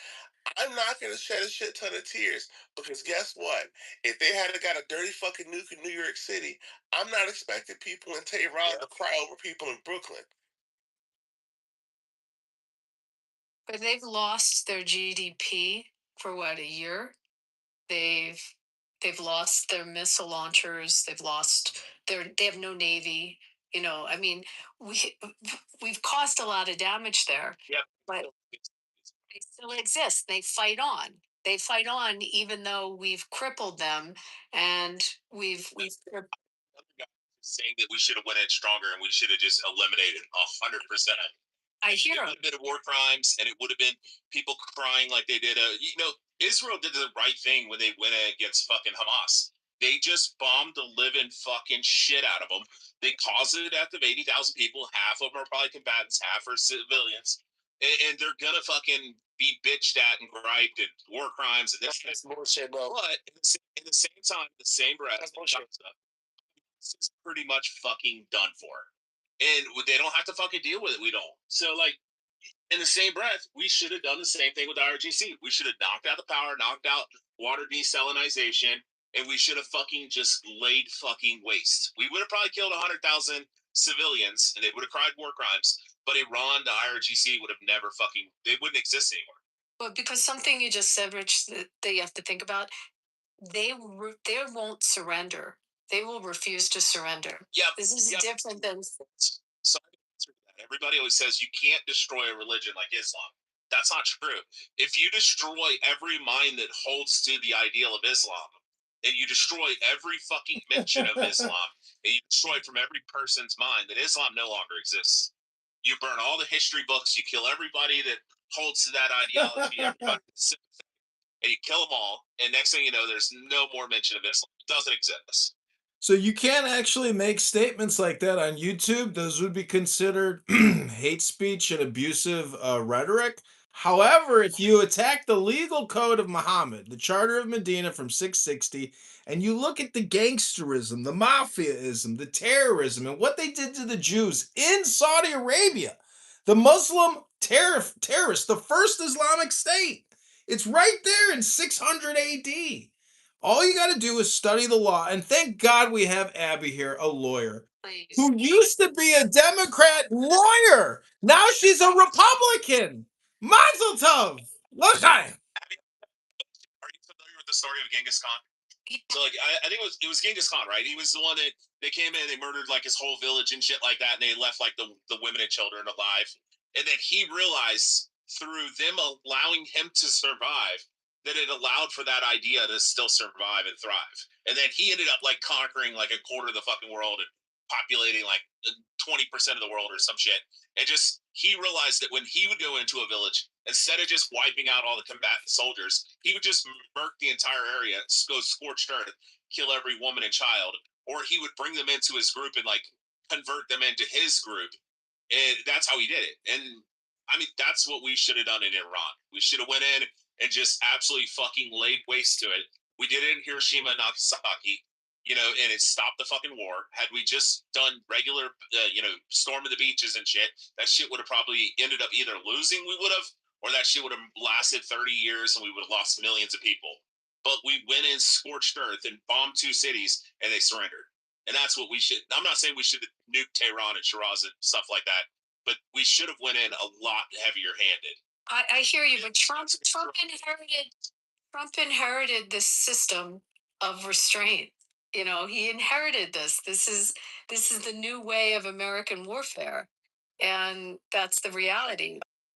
I'm not going to shed a shit ton of tears, because guess what? If they had got a dirty fucking nuke in New York City, I'm not expecting people in Tehran to cry over people in Brooklyn. But they've lost their GDP for what, a year? They've lost their missile launchers. They have no navy. I mean, we've caused a lot of damage there. Yep. But they still exist. They fight on. Even though we've crippled them, and we've saying that we should have went in stronger and we should have just eliminated 100%. I hear it would have been war crimes, and it would have been people crying like they did. Israel did the right thing when they went against fucking Hamas. They just bombed the living fucking shit out of them. They caused a death of 80,000 people. Half of them are probably combatants, half are civilians, and they're gonna fucking be bitched at and griped at war crimes and this. That's bullshit, bro. But in the same time, the same breath, this is pretty much fucking done for. And they don't have to fucking deal with it. We don't. So, like, in the same breath, we should have done the same thing with the IRGC. We should have knocked out the power, knocked out water desalinization, and we should have fucking just laid fucking waste. We would have probably killed 100,000 civilians, and they would have cried war crimes. But Iran, the IRGC would have never fucking, they wouldn't exist anymore. But because something you just said, Rich, that you have to think about, they won't surrender. They will refuse to surrender. Yeah, this is different than. So everybody always says you can't destroy a religion like Islam. That's not true. If you destroy every mind that holds to the ideal of Islam, and you destroy every fucking mention of Islam, and you destroy it from every person's mind, then Islam no longer exists. You burn all the history books, you kill everybody that holds to that ideology, everybody and you kill them all, and next thing you know, there's no more mention of Islam. It doesn't exist. So you can't actually make statements like that on YouTube. Those would be considered hate speech and abusive rhetoric. However, if you attack the legal code of Muhammad, the Charter of Medina from 660, and you look at the gangsterism, the mafiaism, the terrorism, and what they did to the Jews in Saudi Arabia, the Muslim terrorists, the first Islamic state, it's right there in 600 AD. All you got to do is study the law, and thank God we have Abby here, a lawyer, who used to be a Democrat lawyer. Now she's a Republican. Mazel tov. Look at him. Are you familiar with the story of Genghis Khan? So, like, I think it was Genghis Khan, right? He was the one that they came in, they murdered like his whole village and shit like that, and they left like the women and children alive. And then he realized through them allowing him to survive that it allowed for that idea to still survive and thrive. And then he ended up like conquering like a quarter of the fucking world and populating like 20% of the world or some shit. And just he realized that when he would go into a village, instead of just wiping out all the combatant soldiers, he would just murk the entire area, go scorched earth, kill every woman and child, or he would bring them into his group and like convert them into his group. And that's how he did it. And I mean, that's what we should have done in Iran. We should have went in and just absolutely fucking laid waste to it. We did it in Hiroshima and Nagasaki, you know, and it stopped the fucking war. Had we just done regular, you know, storming the beaches and shit, that shit would have probably ended up either losing, we would have, or that shit would have lasted 30 years and we would have lost millions of people. But we went in scorched earth and bombed 2 cities and they surrendered. And that's what we should. I'm not saying we should nuke Tehran and Shiraz and stuff like that, but we should have went in a lot heavier handed. I hear you, but Trump inherited this system of restraint. You know, he inherited this. This is the new way of American warfare, and that's the reality.